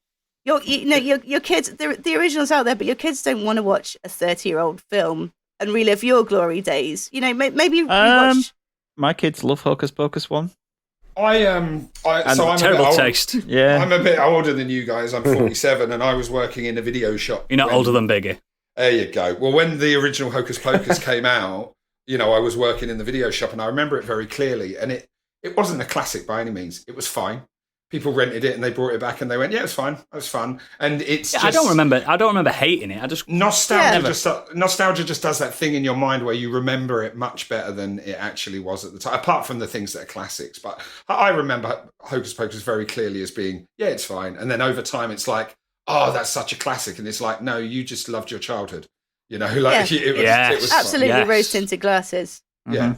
Your kids, the original's out there, but your kids don't want to watch a 30-year-old film and relive your glory days. You know, maybe watch. My kids love Hocus Pocus 1. I'm terrible taste. Yeah, I'm a bit older than you guys. I'm 47, and I was working in a video shop. You're not older than Biggie. There you go. Well, when the original Hocus Pocus came out, you know, I was working in the video shop, and I remember it very clearly. And it wasn't a classic by any means. It was fine. People rented it and they brought it back and they went, yeah, it was fine. It was fun. And it's just, I don't remember hating it. I just nostalgia just does that thing in your mind where you remember it much better than it actually was at the time, apart from the things that are classics. But I remember Hocus Pocus very clearly as being, yeah, it's fine. And then over time it's like, oh, that's such a classic. And it's like, no, you just loved your childhood. You know, like it was absolutely rose tinted glasses. Yeah.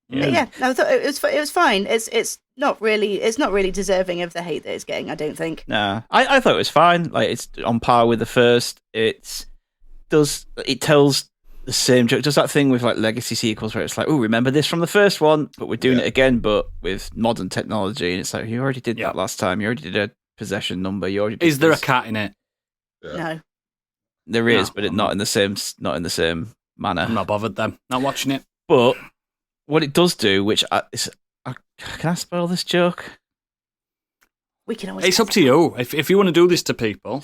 Yeah, no, I thought it was fine. It's not really deserving of the hate that it's getting, I don't think. Nah, I thought it was fine. Like, it's on par with the first. It tells the same joke. Does that thing with like legacy sequels where it's like, oh, remember this from the first one, but we're doing it again, but with modern technology. And it's like, you already did that last time. You already did a possession number. You already did Is there a cat in it? Yeah. No. There is, but not in the same manner. I'm not bothered then. Not watching it. But what it does do, which can I spoil this joke? We can always. It's up to you. If you want to do this to people,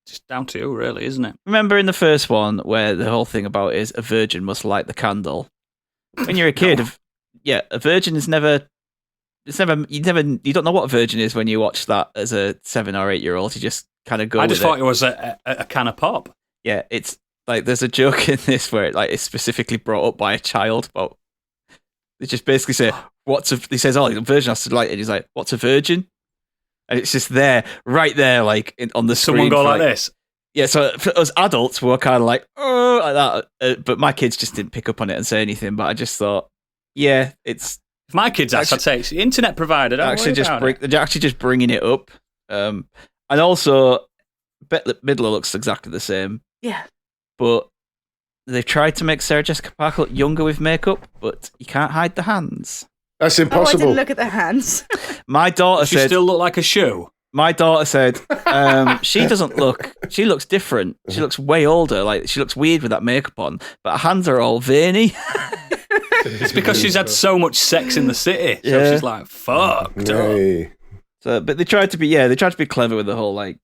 it's down to you, really, isn't it? Remember in the first one where the whole thing about is a virgin must light the candle. When you're a kid, a virgin is never. You don't know what a virgin is when you watch that as a 7 or 8 year old. You just kind of go. I just thought it was a can of pop. Yeah, it's like there's a joke in this where it's specifically brought up by a child, but they just basically say, he says, oh, the virgin has to light it. He's like, what's a virgin? And it's just there, right there, like on the screen. Someone go like this. Yeah, so for us adults, we were kind of like, oh, like that. But my kids just didn't pick up on it and say anything. But I just thought, yeah, it's. If my kids asked, I'd say it's the internet provider. They're actually just bringing it up. And also, Midler looks exactly the same. Yeah. But they've tried to make Sarah Jessica Parker look younger with makeup, but you can't hide the hands. That's impossible. Oh, I didn't look at the hands. My daughter said... She still look like a shoe. My daughter said, she doesn't look... She looks different. She looks way older. Like, she looks weird with that makeup on, but her hands are all veiny. It's because she's had so much sex in the city. So she's like, fucked up. So, but they tried to be clever with the whole, like,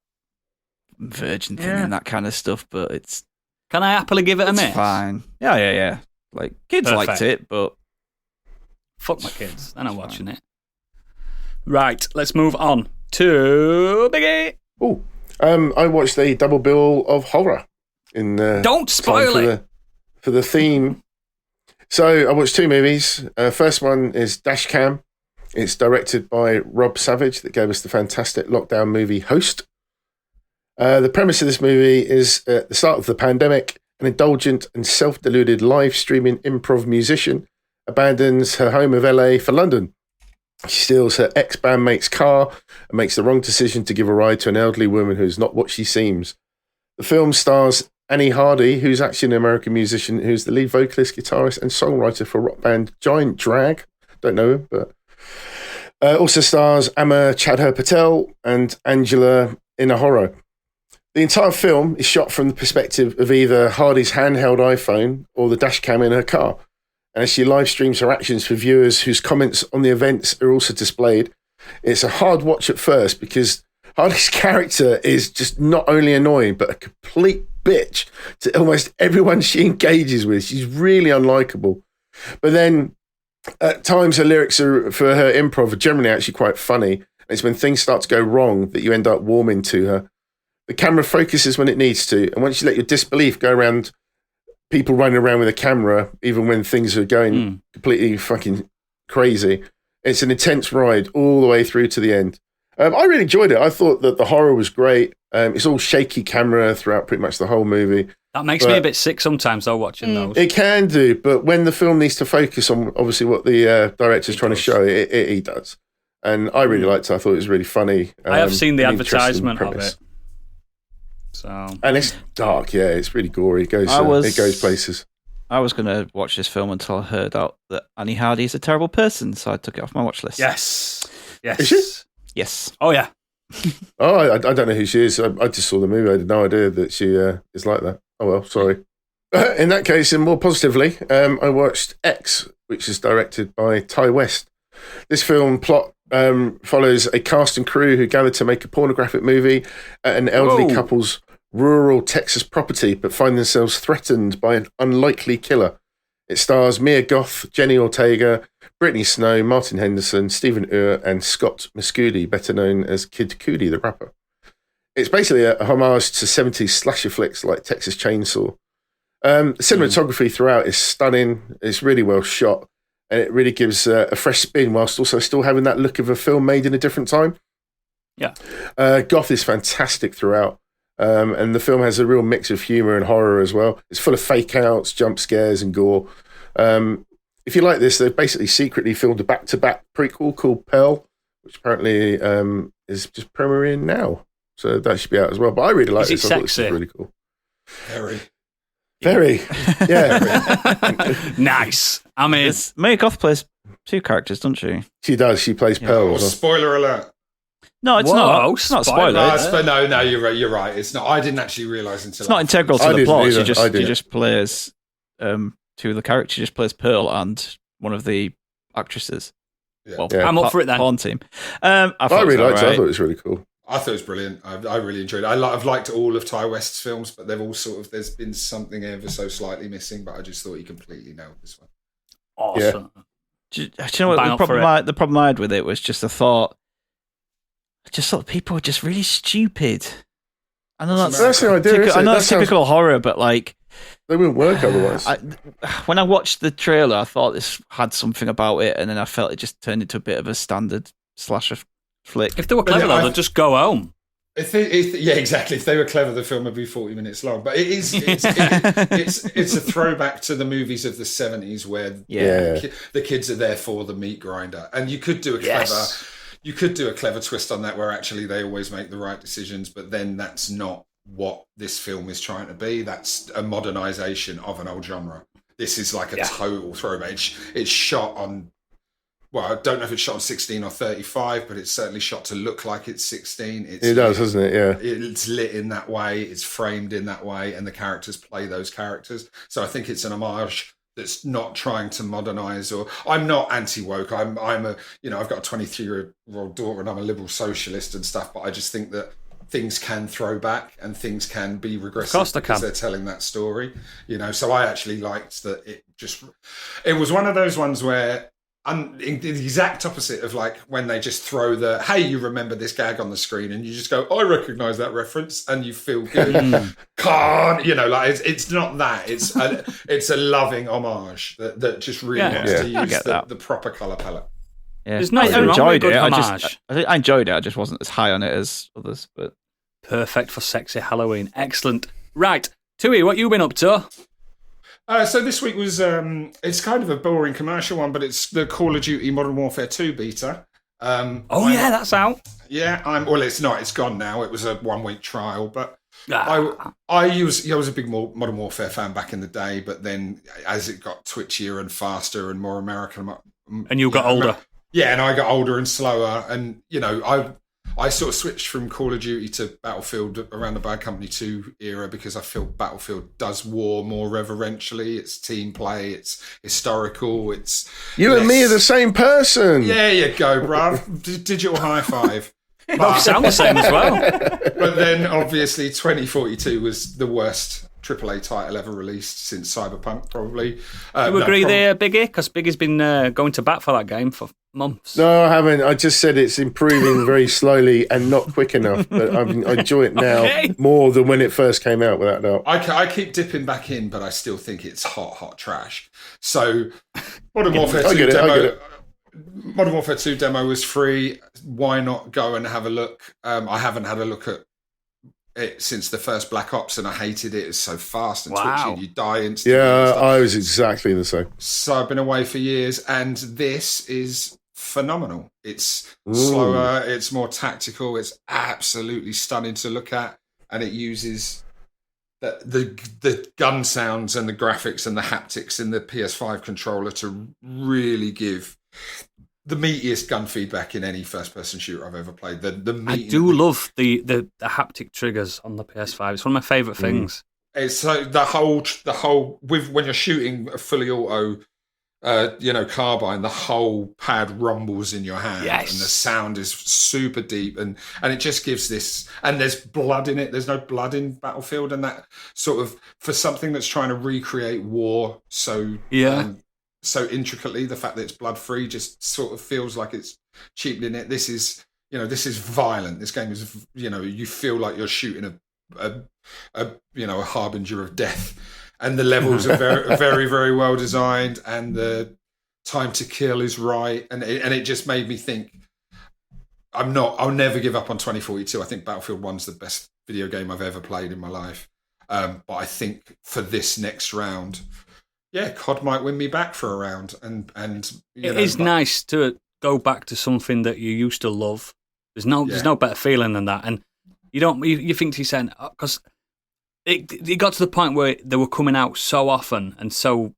virgin thing and that kind of stuff, but it's... Can I happily give it a miss? Fine. Yeah. Like, kids liked it, but... Fuck my kids. They're not watching it. Right, let's move on to Biggie. Oh, I watched a double bill of horror. Don't spoil it! For the theme. So, I watched two movies. First one is Dashcam. It's directed by Rob Savage, that gave us the fantastic lockdown movie Host. The premise of this movie is at the start of the pandemic, an indulgent and self-deluded live streaming improv musician abandons her home of LA for London. She steals her ex-bandmate's car and makes the wrong decision to give a ride to an elderly woman who's not what she seems. The film stars Annie Hardy, who's actually an American musician, who's the lead vocalist, guitarist and songwriter for rock band Giant Drag. Don't know him, but also stars Amma Chadha Patel and Angela Inahoro. The entire film is shot from the perspective of either Hardy's handheld iPhone or the dash cam in her car. And as she live streams her actions for viewers whose comments on the events are also displayed, it's a hard watch at first because Hardy's character is just not only annoying, but a complete bitch to almost everyone she engages with. She's really unlikable. But then at times her lyrics for her improv are generally actually quite funny. And it's when things start to go wrong that you end up warming to her. The camera focuses when it needs to. And once you let your disbelief go around people running around with a camera, even when things are going completely fucking crazy, it's an intense ride all the way through to the end. I really enjoyed it. I thought that the horror was great. It's all shaky camera throughout pretty much the whole movie. That makes me a bit sick sometimes, though, watching those. It can do, but when the film needs to focus on, obviously, what the director's trying to show, he does. And I really liked it. I thought it was really funny. I have seen the advertisement of it. So. And it's dark, yeah. It's really gory. It goes places. I was going to watch this film until I heard out that Annie Hardy is a terrible person, so I took it off my watch list. Yes. Is she? Yes. Oh, yeah. I don't know who she is. I just saw the movie. I had no idea that she is like that. Oh, well, sorry. In that case, and more positively, I watched X, which is directed by Ty West. This film plot follows a cast and crew who gather to make a pornographic movie at an elderly couple's rural Texas property, but find themselves threatened by an unlikely killer. It stars Mia Goth, Jenny Ortega, Brittany Snow, Martin Henderson, Stephen Ure, and Scott Mescudi, better known as Kid Cudi, the rapper. It's basically a homage to 70s slasher flicks like Texas Chainsaw. The cinematography throughout is stunning. It's really well shot, and it really gives a fresh spin whilst also still having that look of a film made in a different time. Yeah. Goth is fantastic throughout. And the film has a real mix of humour and horror as well. It's full of fake outs, jump scares, and gore. If you like this, they've basically secretly filmed a back-to-back prequel called Pearl, which apparently is just premiering now. So that should be out as well. But I really like this. I thought this was really cool. Very. Yeah. Nice. I mean, Mia Goth plays two characters, doesn't she? She does. She plays Pearl. Oh, spoiler alert. No, it's not. It's not spoiler. No, you're right. It's not. I didn't actually realise until it's not integral to the plot. She just plays two of the characters. She just plays Pearl and one of the actresses. Yeah. Well, I'm up for it then. Porn team. I really liked it. I thought it was really cool. I thought it was brilliant. I really enjoyed it. I've liked all of Ty West's films, but they've all there's been something ever so slightly missing, but I just thought he completely nailed this one. Awesome. Yeah. Do you know what the problem I had with it was just I just thought people were just really stupid. I know that's typical horror, but like they wouldn't work otherwise. When I watched the trailer, I thought this had something about it, and then I felt it just turned into a bit of a standard slasher flick. If they were clever, they'd just go home. Yeah, exactly. If they were clever, the film would be 40 minutes long. But it's a throwback to the movies of the 70s where the kids are there for the meat grinder, and you could do a clever twist on that where actually they always make the right decisions, but then that's not what this film is trying to be. That's a modernization of an old genre. This is like a total throwback. It's shot on, well, I don't know if it's shot on 16 or 35, but it's certainly shot to look like it's 16. It does, doesn't it? Yeah. It's lit in that way. It's framed in that way, and the characters play those characters. So I think it's an homage that's not trying to modernize. Or I'm not anti-woke. I'm a, I've got a 23-year-old daughter, and I'm a liberal socialist and stuff. But I just think that things can throw back and things can be regressive because they're telling that story. So I actually liked that. It was one of those ones where. And the exact opposite of like when they just throw hey, you remember this gag on the screen, and you just go, I recognise that reference, and you feel good. It's not that. It's a loving homage that just really wants to use the proper colour palette. Yeah. There's nothing wrong with good homage. I enjoyed it. I just wasn't as high on it as others. But perfect for sexy Halloween. Excellent. Right, Tuohy, what you been up to? So this week was, it's kind of a boring commercial one, but it's the Call of Duty Modern Warfare 2 beta. That's out. Yeah, it's not. It's gone now. It was a 1-week trial, but I was a big Modern Warfare fan back in the day, but then as it got twitchier and faster and more American, And you got older. Yeah, and I got older and slower. And, you know, I sort of switched from Call of Duty to Battlefield around the Bad Company 2 era because I feel Battlefield does war more reverentially. It's team play. It's historical. It's you and me are the same person. There you go, bruv. Digital high five. Both sound the same as well. But then, obviously, 2042 was the worst AAA title ever released since Cyberpunk, probably. Do you agree there, Biggie? Because Biggie's been going to bat for that game for months. No, I haven't. I just said it's improving very slowly and not quick enough. But I enjoy it now more than when it first came out, without doubt. I keep dipping back in, but I still think it's hot trash. So, Modern Warfare 2 demo. Modern Warfare 2 demo was free. Why not go and have a look? I haven't had a look at it since the first Black Ops, and I hated it. It's so fast and twitchy. You die instantly. Yeah, I was exactly the same. So I've been away for years, and this is phenomenal. It's slower. It's more tactical. It's absolutely stunning to look at, and it uses the gun sounds and the graphics and the haptics in the PS5 controller to really give the meatiest gun feedback in any first-person shooter I've ever played. I do love the haptic triggers on the PS5. It's one of my favourite things. It's so the whole with when you're shooting a fully auto, carbine, the whole pad rumbles in your hand, and the sound is super deep, and it just gives this. And there's blood in it. There's no blood in Battlefield, and that sort of for something that's trying to recreate war. So so intricately, the fact that it's blood free just sort of feels like it's cheapening it. This is violent. This game is, you feel like you're shooting a harbinger of death, and the levels are very, very, very well designed, and the time to kill is right, and it just made me think. I'll never give up on 2042. I think Battlefield 1's the best video game I've ever played in my life. But I think for this next round, COD might win me back for a round, and it is nice to go back to something that you used to love. There's no better feeling than that, and you think to yourself, because it got to the point where they were coming out so often, and so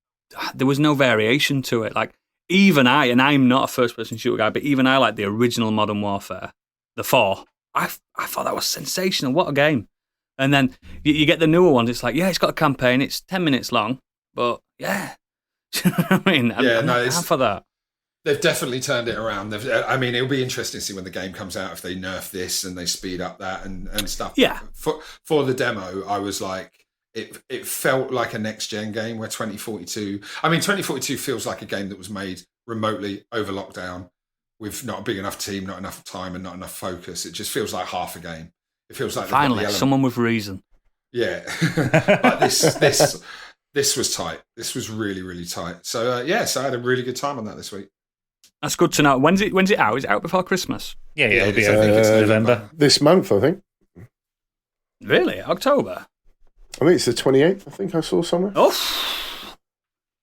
there was no variation to it. Like even I'm not a first-person shooter guy, but even I like the original Modern Warfare, the 4. I thought that was sensational. What a game! And then you get the newer ones. It's like, it's got a campaign. It's 10 minutes long. But I mean, I'm for that. They've definitely turned it around. It'll be interesting to see when the game comes out if they nerf this and they speed up that and stuff. Yeah. For the demo, I was like, it felt like a next gen game where 2042. 2042 feels like a game that was made remotely over lockdown with not a big enough team, not enough time, and not enough focus. It just feels like half a game. It feels like finally someone with reason. Yeah, but this was tight. This was really, really tight. So, so I had a really good time on that this week. That's good to know. When's it out? Is it out before Christmas? Yeah, it'll be. I think it's November. This month, I think. Really? October? I think it's the 28th. I think I saw somewhere. Oh,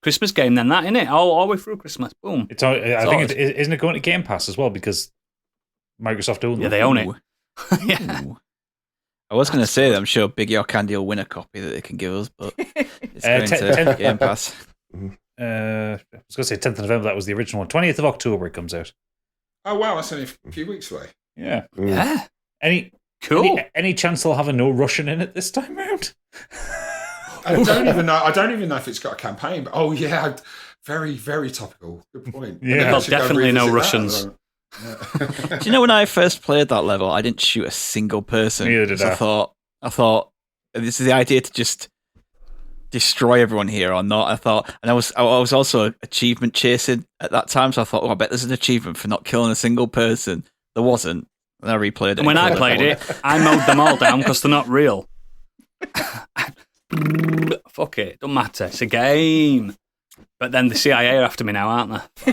Christmas game then, that, innit? All the way through Christmas. Boom. Isn't it going to Game Pass as well? Because Microsoft own it. Yeah, they own it. Yeah. I was going to say that I'm sure Big York Candy will win a copy that they can give us, but it's going to Game Pass. I was going to say 10th of November, that was the original one. 20th of October it comes out. Oh, wow, that's only a few weeks away. Yeah. Yeah. Any chance they'll have a no Russian in it this time round? I don't even know if it's got a campaign, but very, very topical. Good point. Yeah, well, definitely no Russians. Do you know when I first played that level, I didn't shoot a single person. Neither did I. I thought this is the idea to just destroy everyone here or not. I thought, and I was also achievement chasing at that time, so I thought, I bet there's an achievement for not killing a single person. There wasn't. And I replayed it. And when I played it, I mowed them all down because they're not real. Fuck it, don't matter. It's a game. But then the CIA are after me now, aren't they?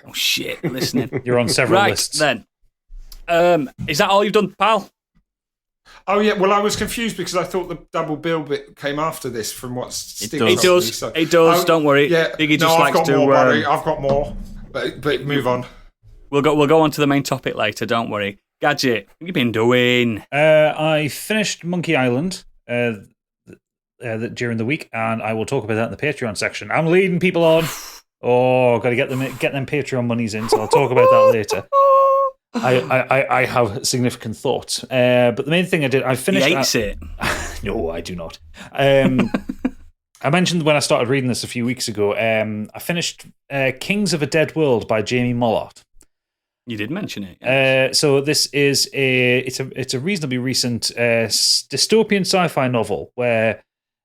Oh shit, listening. You're on several lists. Then, is that all you've done, pal? Oh yeah. Well, I was confused because I thought the double bill bit came after this. From what Stig it does. It does. Don't worry. Yeah. Biggie just likes to. I've got more. But move on. We'll go on to the main topic later. Don't worry. Gadget, what have you been doing? I finished Monkey Island during the week, and I will talk about that in the Patreon section. I'm leading people on. Oh, got to get them Patreon monies in, so I'll talk about that later. I have significant thoughts. But the main thing I finished... He hates it. No, I do not. I mentioned when I started reading this a few weeks ago, I finished Kings of a Dead World by Jamie Mollart. You did mention it. Yes. So this is it's a reasonably recent dystopian sci-fi novel where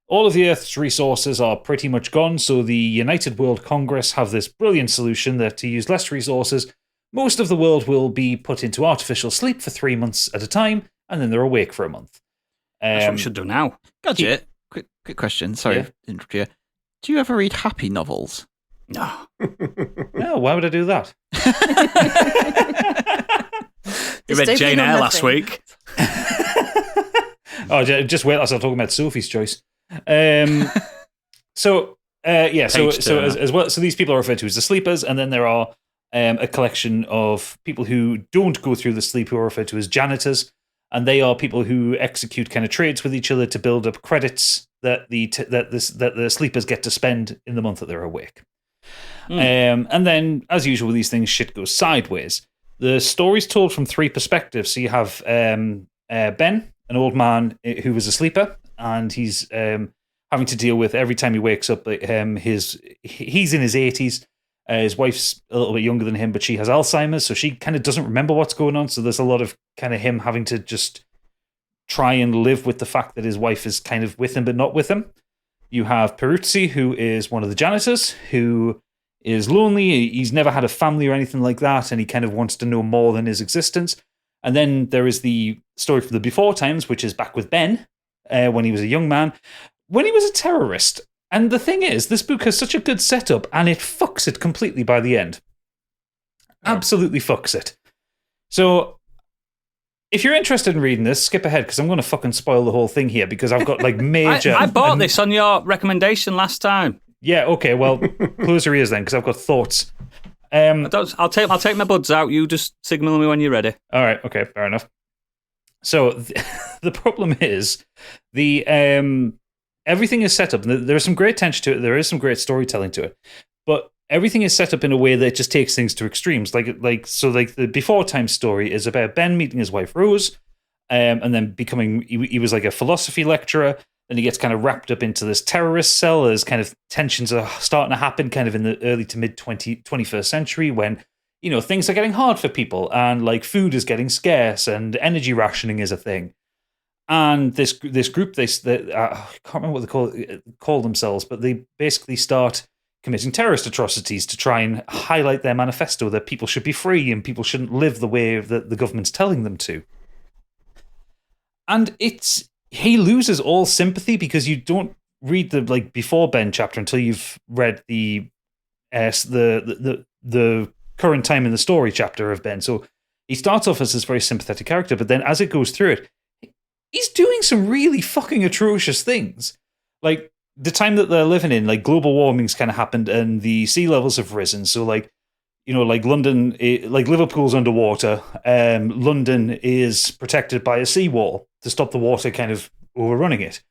all of the Earth's resources are pretty much gone, so the United World Congress have this brilliant solution that to use less resources, most of the world will be put into artificial sleep for 3 months at a time, and then they're awake for a month. That's what we should do now. Gadget, quick question. Sorry to interrupt you. Do you ever read happy novels? No. No, why would I do that? You read Jane Eyre last week. Oh, just wait. I'll start talking about Sophie's Choice. So as well. So these people are referred to as the sleepers, and then there are a collection of people who don't go through the sleep who are referred to as janitors, and they are people who execute kind of trades with each other to build up credits that the sleepers get to spend in the month that they're awake. And then, as usual with these things, shit goes sideways. The story's told from 3 perspectives. So you have Ben, an old man who was a sleeper, and he's having to deal with every time he wakes up. He's in his 80s. His wife's a little bit younger than him, but she has Alzheimer's, so she kind of doesn't remember what's going on. So there's a lot of kind of him having to just try and live with the fact that his wife is kind of with him, but not with him. You have Peruzzi, who is one of the janitors, who is lonely. He's never had a family or anything like that, and he kind of wants to know more than his existence. And then there is the story from the before times, which is back with Ben, when he was a young man, when he was a terrorist. And the thing is, this book has such a good setup, and it fucks it completely by the end. Absolutely fucks it. So, if you're interested in reading this, skip ahead, because I'm going to fucking spoil the whole thing here, because I've got like major... I bought this on your recommendation last time. Yeah, okay, well, close your ears then, because I've got thoughts. I'll take my buds out. You just signal me when you're ready. All right, okay, fair enough. So, the problem is, everything is set up. There's some great tension to it. There is some great storytelling to it. But everything is set up in a way that just takes things to extremes. Like the before time story is about Ben meeting his wife Rose, and then becoming he was like a philosophy lecturer. Then he gets kind of wrapped up into this terrorist cell as kind of tensions are starting to happen kind of in the early to mid 21st century when, you know, things are getting hard for people and like food is getting scarce and energy rationing is a thing. And this group, I can't remember what they call themselves, but they basically start committing terrorist atrocities to try and highlight their manifesto that people should be free and people shouldn't live the way that the government's telling them to. And he loses all sympathy because you don't read the like before Ben chapter until you've read the current time in the story chapter of Ben. So he starts off as this very sympathetic character, but then as it goes through it, he's doing some really fucking atrocious things. Like, the time that they're living in, like, global warming's kind of happened and the sea levels have risen. So, like, you know, like London, like Liverpool's underwater. London is protected by a seawall to stop the water kind of overrunning it.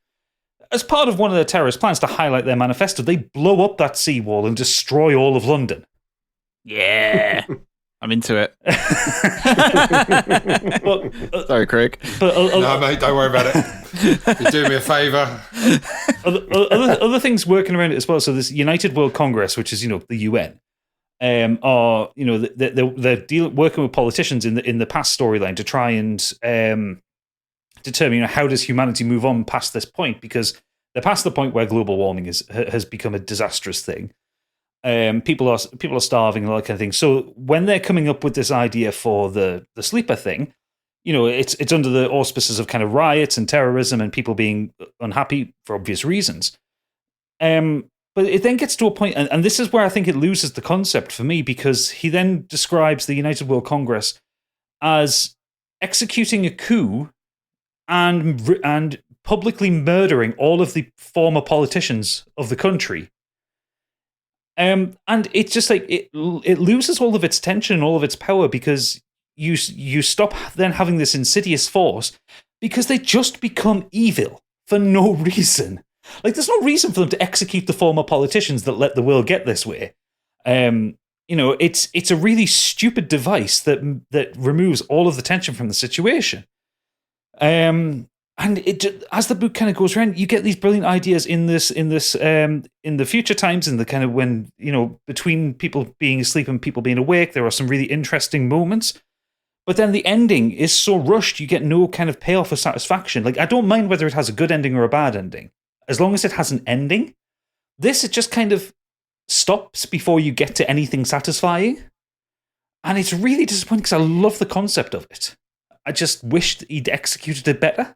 As part of one of their terrorist plans to highlight their manifesto, they blow up that seawall and destroy all of London. Yeah. I'm into it. But, sorry, Craig. But, no, mate, don't worry about it. You do me a favour. Other things working around it as well. So this United World Congress, which is, you know, the UN, are, you know, they're working with politicians in the past storyline to try and determine, you know, how does humanity move on past this point, because they're past the point where global warming has become a disastrous thing. People are starving and all that kind of thing. So when they're coming up with this idea for the sleeper thing, you know, it's under the auspices of kind of riots and terrorism and people being unhappy for obvious reasons. But it then gets to a point, and this is where I think it loses the concept for me, because he then describes the United World Congress as executing a coup and publicly murdering all of the former politicians of the country. And it's just like it loses all of its tension and all of its power, because you stop then having this insidious force because they just become evil for no reason. Like, there's no reason for them to execute the former politicians that let the world get this way. It's a really stupid device that removes all of the tension from the situation. And as the book kind of goes around, you get these brilliant ideas in the future times, in the kind of when, between people being asleep and people being awake, there are some really interesting moments. But then the ending is so rushed, you get no kind of payoff or satisfaction. Like, I don't mind whether it has a good ending or a bad ending, as long as it has an ending. This, it just kind of stops before you get to anything satisfying. And it's really disappointing because I love the concept of it. I just wish that he'd executed it better.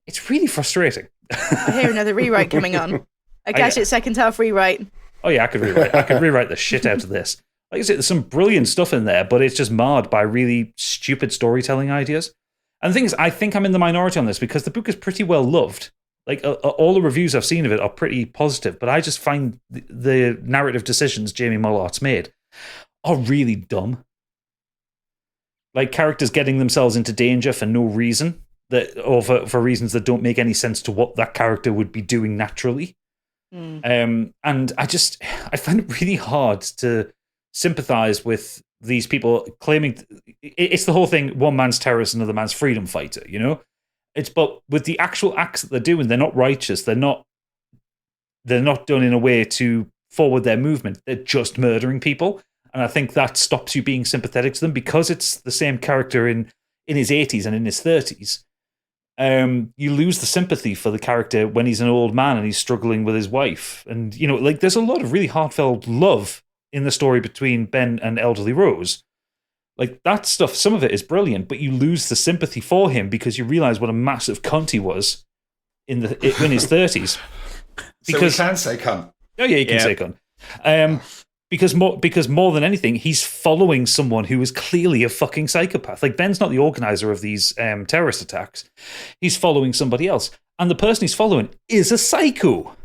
It's really frustrating. I hear another rewrite coming on. A Gadget second half rewrite. Oh yeah, I could rewrite the shit out of this. Like I said, there's some brilliant stuff in there, but it's just marred by really stupid storytelling ideas. And the thing is, I think I'm in the minority on this because the book is pretty well loved. Like, all the reviews I've seen of it are pretty positive, but I just find the narrative decisions Jamie Mullart's made are really dumb. Like, characters getting themselves into danger for no reason, or for reasons that don't make any sense to what that character would be doing naturally. And I find it really hard to sympathize with these people claiming it's the whole thing, one man's terrorist, another man's freedom fighter, but with the actual acts that they're doing, they're not righteous, they're not done in a way to forward their movement, they're just murdering people. And I think that stops you being sympathetic to them because it's the same character in his 80s and in his 30s. You lose the sympathy for the character when he's an old man and he's struggling with his wife. And, there's a lot of really heartfelt love in the story between Ben and elderly Rose. Like, that stuff, some of it is brilliant, but you lose the sympathy for him because you realize what a massive cunt he was in his 30s. Because, so we can say cunt. Oh, yeah, you can say cunt. Because more than anything, he's following someone who is clearly a fucking psychopath. Like, Ben's not the organizer of these terrorist attacks. He's following somebody else. And the person he's following is a psycho.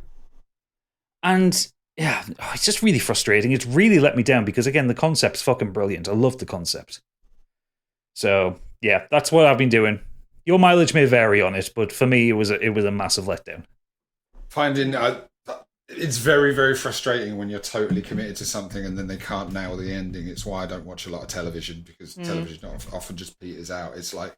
And yeah, it's just really frustrating. It's really let me down because, again, the concept's fucking brilliant. I love the concept. So, yeah, that's what I've been doing. Your mileage may vary on it, but for me, it was a massive letdown. Finding... it's very, very frustrating when you're totally committed to something and then they can't nail the ending. It's why I don't watch a lot of television, because television often just peters out. It's like,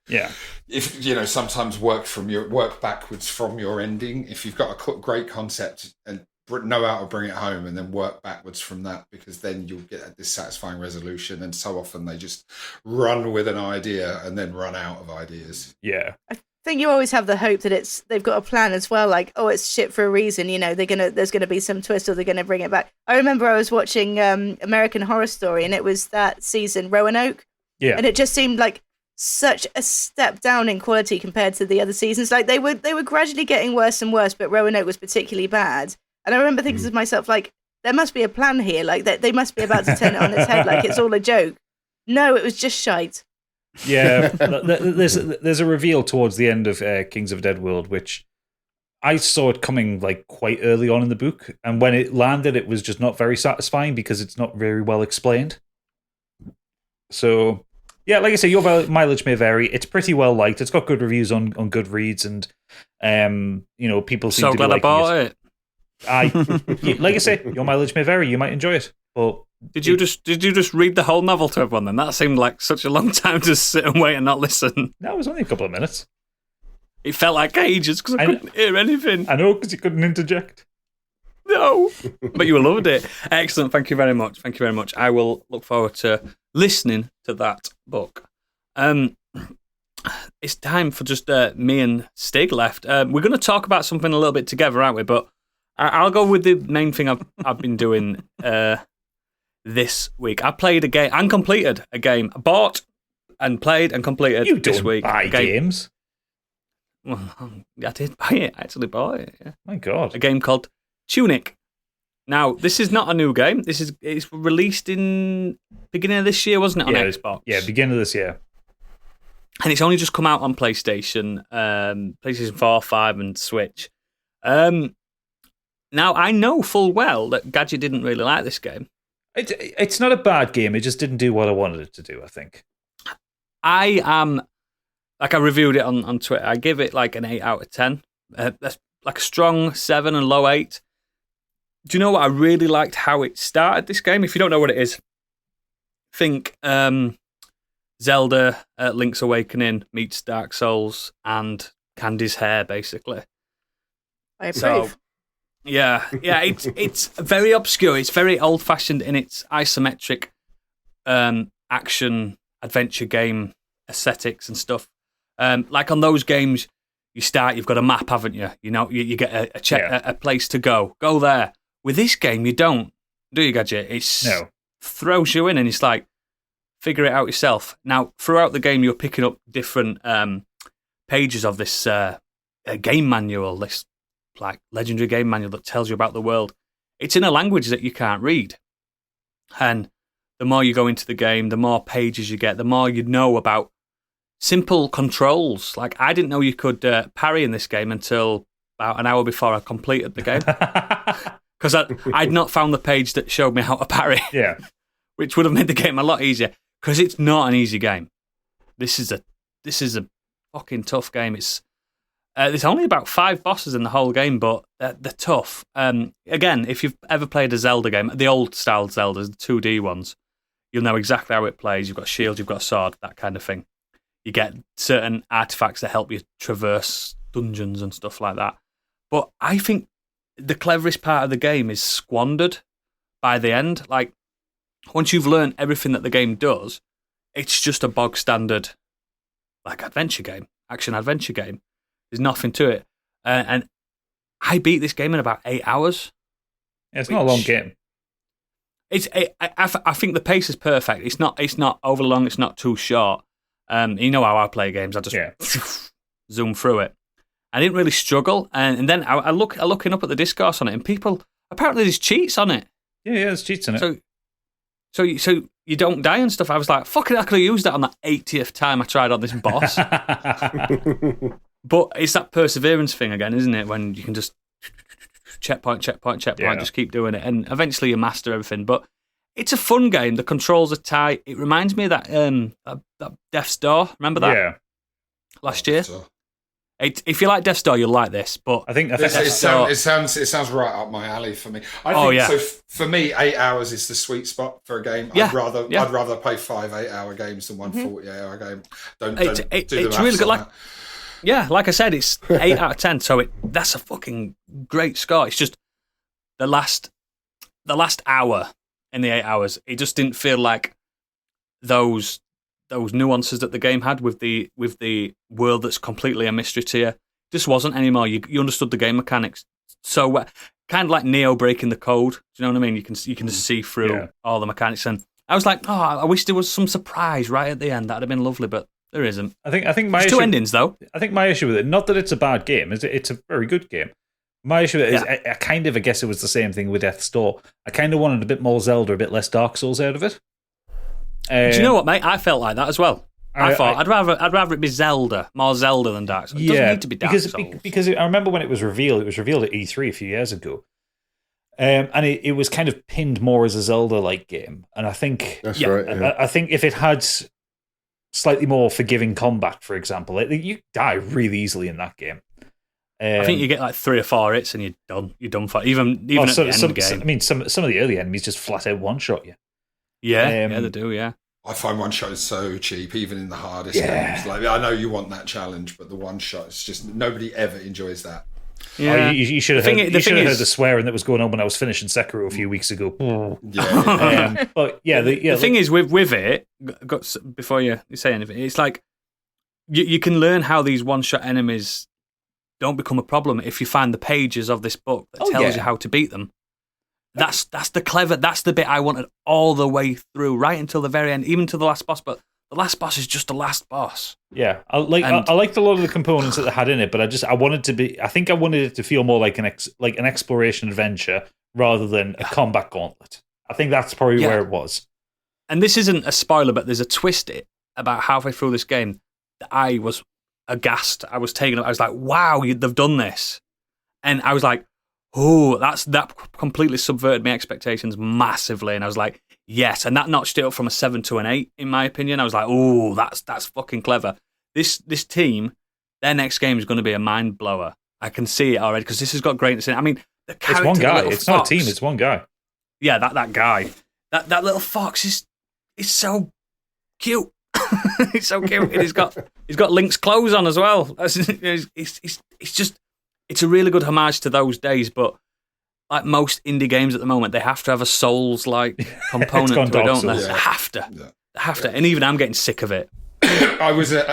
if sometimes work backwards from your ending. If you've got a great concept and know how to bring it home, and then work backwards from that, because then you'll get a dissatisfying resolution. And so often they just run with an idea and then run out of ideas. Yeah. I think you always have the hope that they've got a plan as well. Like, oh, it's shit for a reason. There's gonna be some twist, or they're gonna bring it back. I remember I was watching American Horror Story, and it was that season Roanoke. Yeah. And it just seemed like such a step down in quality compared to the other seasons. Like, they were gradually getting worse and worse, but Roanoke was particularly bad. And I remember thinking to myself, like, there must be a plan here. Like, they must be about to turn it on its head, like it's all a joke. No, it was just shite. Yeah, there's a reveal towards the end of Kings of Dead World, which I saw it coming like quite early on in the book, and when it landed, it was just not very satisfying because it's not very well explained. So, yeah, like I say, your mileage may vary. It's pretty well liked. It's got good reviews on Goodreads, and people seem to be liking it. Like I say, your mileage may vary. You might enjoy it, but did you just read the whole novel to everyone? Then that seemed like such a long time to sit and wait and not listen. No, it was only a couple of minutes. It felt like ages because I couldn't hear anything. I know, because you couldn't interject. No, but you loved it. Excellent. Thank you very much. Thank you very much. I will look forward to listening to that book. It's time for just me and Stig left. We're going to talk about something a little bit together, aren't we? But I'll go with the main thing I've been doing this week. I played a game and completed a game. I bought and played and completed this week. You don't buy games? Well, I did buy it. I actually bought it. Yeah. My God. A game called Tunic. Now, this is not a new game. It's released in beginning of this year, wasn't it, on Xbox? Yeah, beginning of this year. And it's only just come out on PlayStation, PlayStation 4, 5, and Switch. Now, I know full well that Gadget didn't really like this game. It's not a bad game. It just didn't do what I wanted it to do, I think. I am, like I reviewed it on Twitter, I give it like an 8 out of 10. That's like a strong 7 and low 8. Do you know what? I really liked how it started, this game. If you don't know what it is, think Zelda Link's Awakening meets Dark Souls and Candy's hair, basically. I approve. So, yeah, it's very obscure. It's very old-fashioned in its isometric action adventure game aesthetics and stuff. Like on those games, you start, you've got a map, haven't you? You know, you get a place to go. Go there. With this game, you don't, do you, Gadget? It's throws you in, and it's like, figure it out yourself. Now, throughout the game, you're picking up different pages of this game manual, this like legendary game manual that tells you about the world. It's in a language that you can't read, and the more you go into the game, the more pages you get, the more you know about simple controls. Like, I didn't know you could parry in this game until about an hour before I completed the game. Because I'd not found the page that showed me how to parry. Yeah. Which would have made the game a lot easier. Because it's not an easy game. This is a fucking tough game. It's there's only about 5 bosses in the whole game, but they're tough. Again, if you've ever played a Zelda game, the old style Zeldas, the 2D ones, you'll know exactly how it plays. You've got a shield, you've got a sword, that kind of thing. You get certain artifacts that help you traverse dungeons and stuff like that. But I think the cleverest part of the game is squandered by the end. Like, once you've learned everything that the game does, it's just a bog standard, like, adventure game, action adventure game. There's nothing to it. And I beat this game in about 8 hours. Yeah, it's not a long game. I think the pace is perfect. It's not over long. It's not too short. You know how I play games. I just zoom through it. I didn't really struggle, and then I looking up at the discourse on it, and people, apparently there's cheats on it. Yeah, there's cheats on it. So you don't die and stuff. I was like, fuck it, I could have used that on that 80th time I tried on this boss. But it's that perseverance thing again, isn't it? When you can just checkpoint, just keep doing it, and eventually you master everything. But it's a fun game. The controls are tight. It reminds me of that Death's Door. Remember that? Yeah. Last year. If you like Death's Door, you'll like this. But I think it sounds right up my alley for me. So. For me, 8 hours is the sweet spot for a game. Yeah. I'd rather play 5 8-hour games than one 48-hour game. Don't do the it's maths really good. on that. Yeah, like I said, it's 8 out of 10. So that's a fucking great score. It's just the last hour in the 8 hours, it just didn't feel like those nuances that the game had with the world that's completely a mystery to you. Just wasn't anymore. You understood the game mechanics so well. Kind of like Neo breaking the code. Do you know what I mean? You can just see through all the mechanics. And I was like, I wish there was some surprise right at the end. That'd have been lovely, but there isn't. I think my There's issue, 2 endings though. I think my issue with it, not that it's a bad game, it's a very good game. My issue with it is I guess it was the same thing with Death's Door. I kind of wanted a bit more Zelda, a bit less Dark Souls out of it. Do you know what, mate? I felt like that as well. I thought I'd rather it be Zelda, more Zelda than Dark Souls. It doesn't need to be Dark Souls. Because I remember when it was revealed at E3 a few years ago. And it was kind of pinned more as a Zelda-like game. And I think that's right. Yeah. I think if it had slightly more forgiving combat, for example, you die really easily in that game. I think you get like 3 or 4 hits and you're done. You're done for even at the end game. I mean, some of the early enemies just flat out one-shot you. Yeah, they do. Yeah. I find one shot is so cheap, even in the hardest games. Like, I know you want that challenge, but the one shot is just nobody ever enjoys that. Yeah, you should have heard the swearing that was going on when I was finishing Sekiro a few weeks ago. But the thing is with it, before you say anything, it's like you can learn how these one-shot enemies don't become a problem if you find the pages of this book that tells you how to beat them. That's the bit I wanted all the way through, right until the very end, even to the last boss. But the last boss is just the last boss. Yeah, I liked a lot of the components that they had in it, but I wanted it to feel more like an exploration adventure rather than a combat gauntlet. I think that's probably where it was. And this isn't a spoiler, but there's a twist about halfway through this game that I was aghast. I was taken up. I was like, wow, they've done this. And I was like, oh, that completely subverted my expectations massively. And I was like, yes. And that notched it up from a 7 to an 8, in my opinion. I was like, oh, that's fucking clever. This team, their next game is going to be a mind blower. I can see it already because this has got greatness in it. I mean, It's one guy. It's not a team. It's one guy. Yeah, that guy. That little fox is so cute. He's so cute. And he's got Link's clothes on as well. It's a really good homage to those days, but like most indie games at the moment, they have to have a Souls-like component to it, don't they? Yeah. They have to. Yeah. They have to. And even I'm getting sick of it. I was at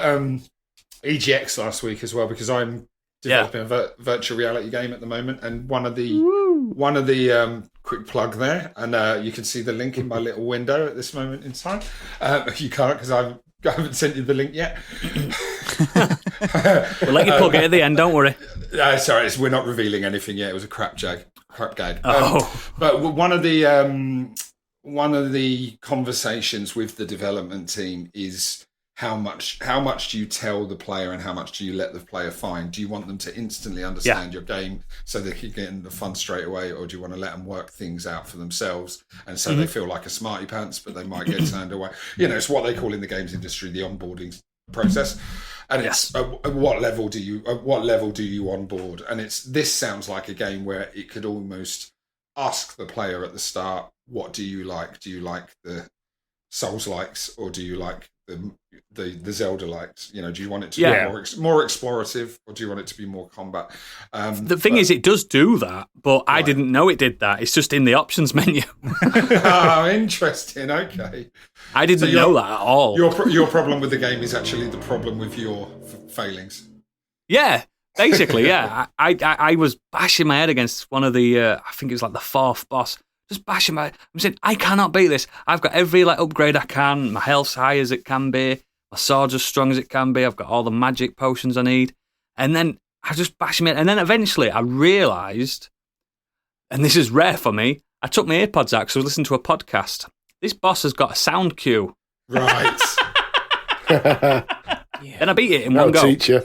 EGX last week as well because I'm developing a virtual reality game at the moment, and one of the quick plug there, and you can see the link in my little window at this moment in time. You can't because I haven't sent you the link yet. We'll let you plug it at the end, don't worry. Sorry, we're not revealing anything yet. It was a crap gag. Oh. But one of the conversations with the development team is how much do you tell the player and how much do you let the player find? Do you want them to instantly understand your game so they can get in the fun straight away, or do you want to let them work things out for themselves and so they feel like a smarty pants but they might get turned away? It's what they call in the games industry the onboarding process. And it's at what level do you onboard? And this sounds like a game where it could almost ask the player at the start, what do you like? Do you like the Souls likes, or do you like the Zelda likes? Do you want it to be more explorative, or do you want it to be more combat? The thing is, it does do that, but I didn't know it did that. It's just in the options menu. Oh, interesting. Okay, I didn't know that at all. Your problem with the game is actually the problem with your failings. Yeah, basically, yeah. I was bashing my head against one of the, I think it was like the fourth boss. Just bashing I'm saying, I cannot beat this. I've got every upgrade I can. My health's high as it can be. My sword's as strong as it can be. I've got all the magic potions I need. And then I just bashed my head. And then eventually I realised, and this is rare for me, I took my earpods out because I was listening to a podcast. This boss has got a sound cue. Right. And I beat it in one go. Teacher.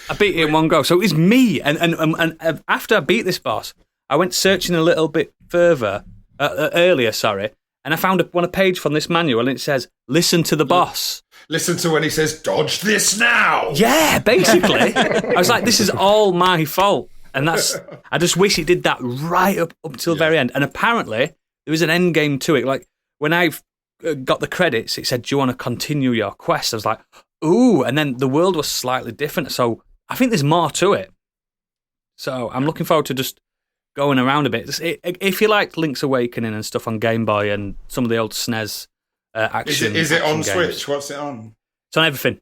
I beat it in one go. So it was me. And after I beat this boss, I went searching a little bit further, earlier, and I found a page from this manual, and it says, listen to the boss. Listen to when he says, dodge this now. Yeah, basically. I was like, this is all my fault. And I just wish it did that right up until the very end. And apparently, there was an end game to it. Like, when I got the credits, it said, do you want to continue your quest? I was like, ooh. And then the world was slightly different. So I think there's more to it. So I'm looking forward to just going around a bit. If you like Link's Awakening and stuff on Game Boy and some of the old SNES action, is it on games. Switch? What's it on? It's on everything.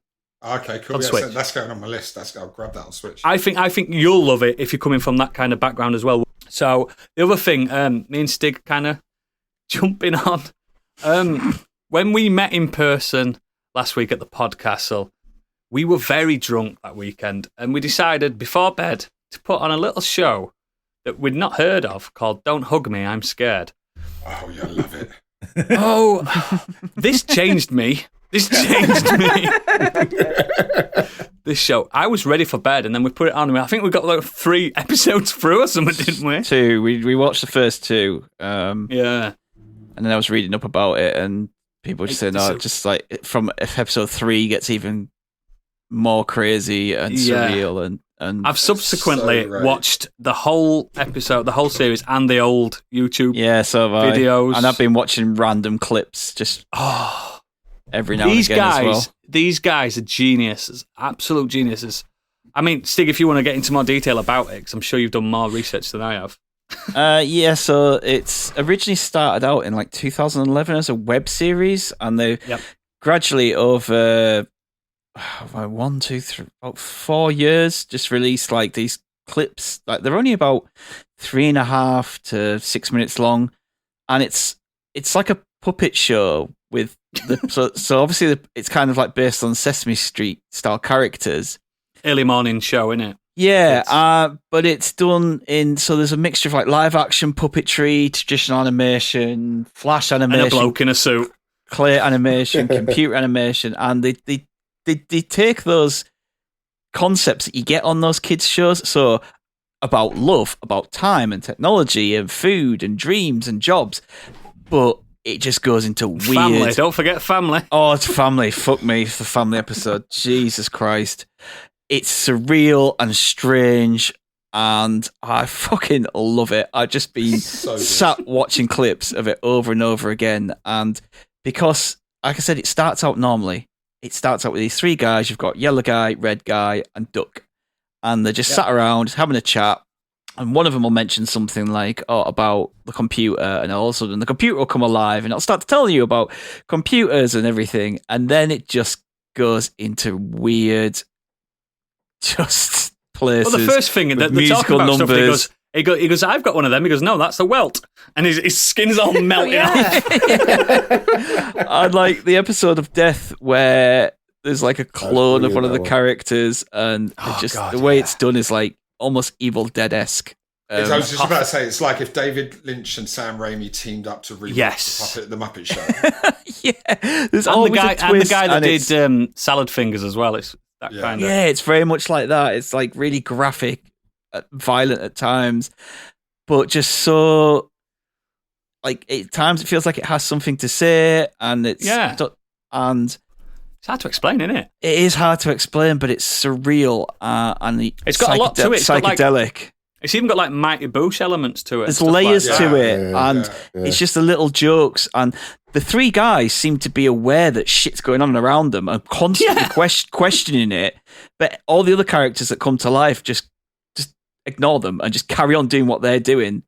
Okay, cool. Yeah, that's going on my list. I'll grab that on Switch. I think you'll love it if you're coming from that kind of background as well. So the other thing, me and Stig kind of jumping on. When we met in person last week at the Podcastle, we were very drunk that weekend, and we decided before bed to put on a little show that we'd not heard of called Don't Hug Me, I'm Scared. Oh, yeah, I love it. Oh, this changed me. This show. I was ready for bed, and then we put it on. I think we got 3 episodes through or something, didn't we? 2. We watched the first 2. Yeah. And then I was reading up about it, and people just saying, just like from episode 3 gets even more crazy and surreal and I've subsequently watched the whole episode, the whole series, and the old YouTube videos. And I've been watching random clips just every now and again as well. These guys are geniuses, absolute geniuses. I mean, Stig, if you want to get into more detail about it, because I'm sure you've done more research than I have. So it's originally started out in 2011 as a web series, and they gradually over 1, 2, 3, about 4 years just released these clips. They're only about 3.5 to 6 minutes long, and it's like a puppet show with so obviously it's kind of based on Sesame Street style characters. Early morning show, innit? Yeah, but it's done so there's a mixture of live action puppetry, traditional animation, flash animation, and a bloke in a suit, clay animation, computer animation, and they take those concepts that you get on those kids shows, so about love, about time and technology and food and dreams and jobs, but it just goes into weird... Family, don't forget family. Oh, it's family. Fuck me for the family episode. Jesus Christ. It's surreal and strange and I fucking love it. I've just been sat watching clips of it over and over again, and because, like I said, it starts out normally. It starts out with these three guys. You've got yellow guy, red guy, and duck, and they're just sat around having a chat. And one of them will mention something like, about the computer, and all of a sudden the computer will come alive, and it'll start to tell you about computers and everything, and then it just goes into weird, just places. Well, the first thing that they're talking about numbers. Stuff, he goes, I've got one of them. He goes, no, that's a welt, and his skin's all melting off. I like the episode of Death where there's like a clone of one of the characters, and the way it's done is like almost Evil Dead-esque. I was just about to say, it's like if David Lynch and Sam Raimi teamed up to reboot the Muppet Show. There's and always the guy that did Salad Fingers as well. It's that kind of. Yeah, it's very much like that. It's like really graphic, violent at times, but just so like at times it feels like it has something to say, and it's and. It's hard to explain, isn't it? It is hard to explain, but it's surreal and it's got a lot to it. It's psychedelic. It's even got like Mighty Boosh elements to it. There's layers to it, and it's just the little jokes. And the three guys seem to be aware that shit's going on around them and constantly questioning it. But all the other characters that come to life just ignore them and just carry on doing what they're doing.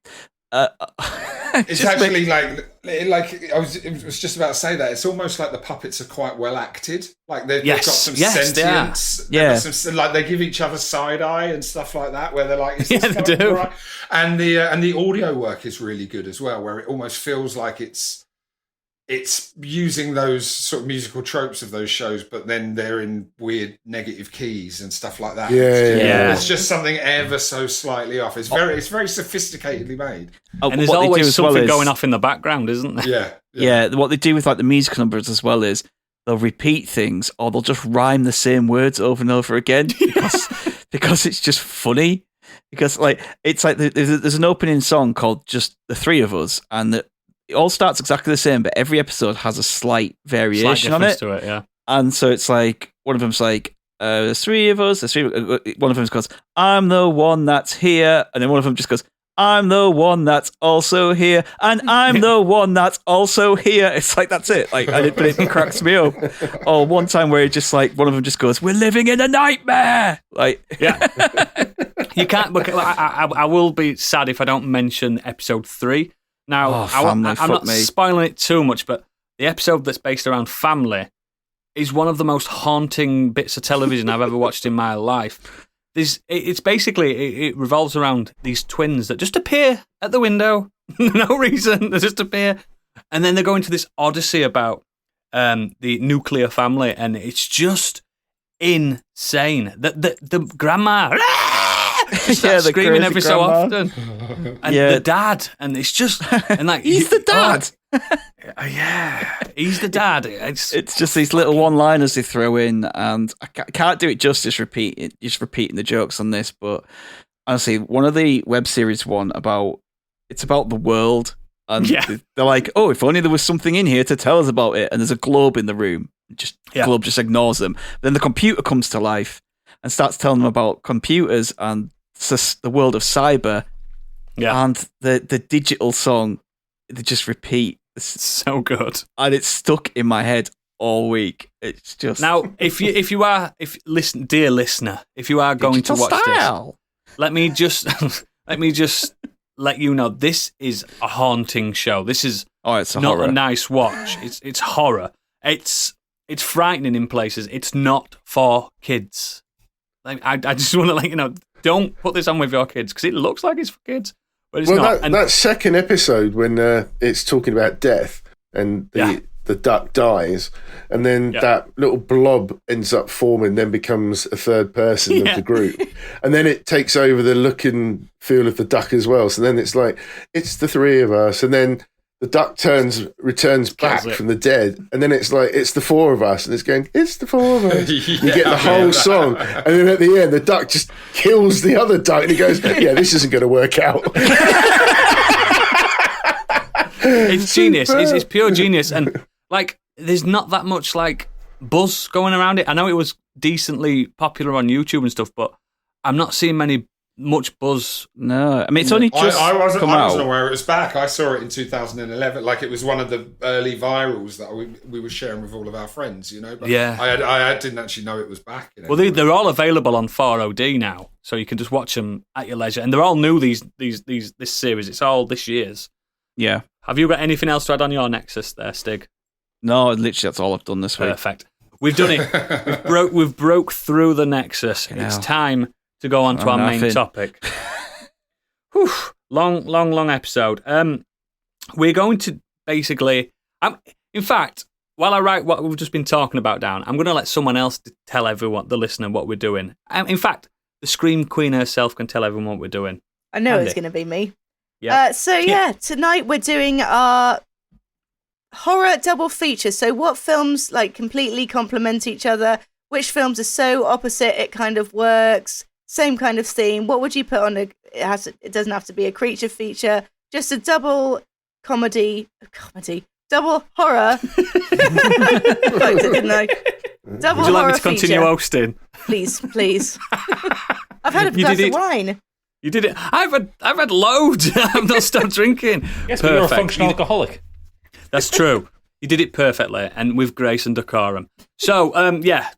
It's actually like I was just about to say that it's almost like the puppets are quite well acted. Like they've got some sentience. Like they give each other side eye and stuff like that. Where they're like, they do. Right? And the audio work is really good as well. Where it almost feels like it's using those sort of musical tropes of those shows, but then they're in weird negative keys and stuff like that. It's just something ever so slightly off. It's very sophisticatedly made. And there's always something going off in the background, isn't there? Yeah. What they do with like the music numbers as well is they'll repeat things, or they'll just rhyme the same words over and over again because it's just funny. Because like it's like there's an opening song called "Just the Three of Us," and it all starts exactly the same, but every episode has a slight variation on it. To it, yeah. And so it's like, one of them's like, there's three of us, one of them goes, I'm the one that's here. And then one of them just goes, I'm the one that's also here. And I'm the one that's also here. It's like, that's it. Like, but it cracks me up. Or one time where it just like, one of them just goes, we're living in a nightmare. Like, You can't, I will be sad if I don't mention episode 3. Now, I'm not spoiling it too much, but the episode that's based around family is one of the most haunting bits of television I've ever watched in my life. It's basically, it revolves around these twins that just appear at the window, no reason, they just appear, and then they go into this odyssey about the nuclear family, and it's just insane. The grandma... just screaming every so often, and the dad, and it's just, and like he's the dad. He's the dad. It's just these little one-liners they throw in, and I can't do it justice repeating the jokes on this. But honestly, one of the web series about the world, and they're like, oh, if only there was something in here to tell us about it. And there's a globe in the room. The globe just ignores them. Then the computer comes to life and starts telling them about computers and the world of cyber, and the digital song. They just repeat. It's so good, and it's stuck in my head all week. It's just now. If dear listener, if you are going to watch this, let me just let you know this is a haunting show. This is it's not horror. A nice watch. It's horror. It's frightening in places. It's not for kids. I just want to let you know, don't put this on with your kids because it looks like it's for kids, but it's not. That second episode when it's talking about death and the duck dies, and then that little blob ends up forming, then becomes a third person of the group, and then it takes over the look and feel of the duck as well. So then it's like, it's the three of us, and then the duck returns back from the dead, and then it's like, it's the four of us, and it's going, it's the four of us. You get the whole song, and then at the end, the duck just kills the other duck, and he goes, this isn't going to work out. It's genius. It's pure genius, and like, there's not that much like buzz going around it. I know it was decently popular on YouTube and stuff, but I'm not seeing many much buzz. No, I mean it's only just I wasn't out. aware it was back. I saw it in 2011. Like it was one of the early virals that we were sharing with all of our friends, you know. But yeah, I didn't actually know it was back. Well, they're all available on 4OD now, so you can just watch them at your leisure. And they're all new. This series, it's all this year's. Yeah. Have you got anything else to add on your Nexus there, Stig? No, literally that's all I've done this week. Perfect. We've done it. We've broke through the Nexus. It's time to go on to our main topic. Whew, long episode. We're going to basically... in fact, while I write what we've just been talking about down, I'm going to let someone else tell everyone, the listener, what we're doing. In fact, the Scream Queen herself can tell everyone what we're doing. I know it's going to be me. Yeah. Tonight we're doing our horror double feature. So what films like completely complement each other? Which films are so opposite it kind of works? Same kind of theme. What would you put on it doesn't have to be a creature feature, just a double comedy, double horror. Liked it, didn't I? Double would you like horror me to continue feature. hosting? Please. I've had a glass of wine. You did it. I've had loads. I've not stopped drinking. Yes, but you're a functional alcoholic. That's true. You did it perfectly and with grace and decorum. So,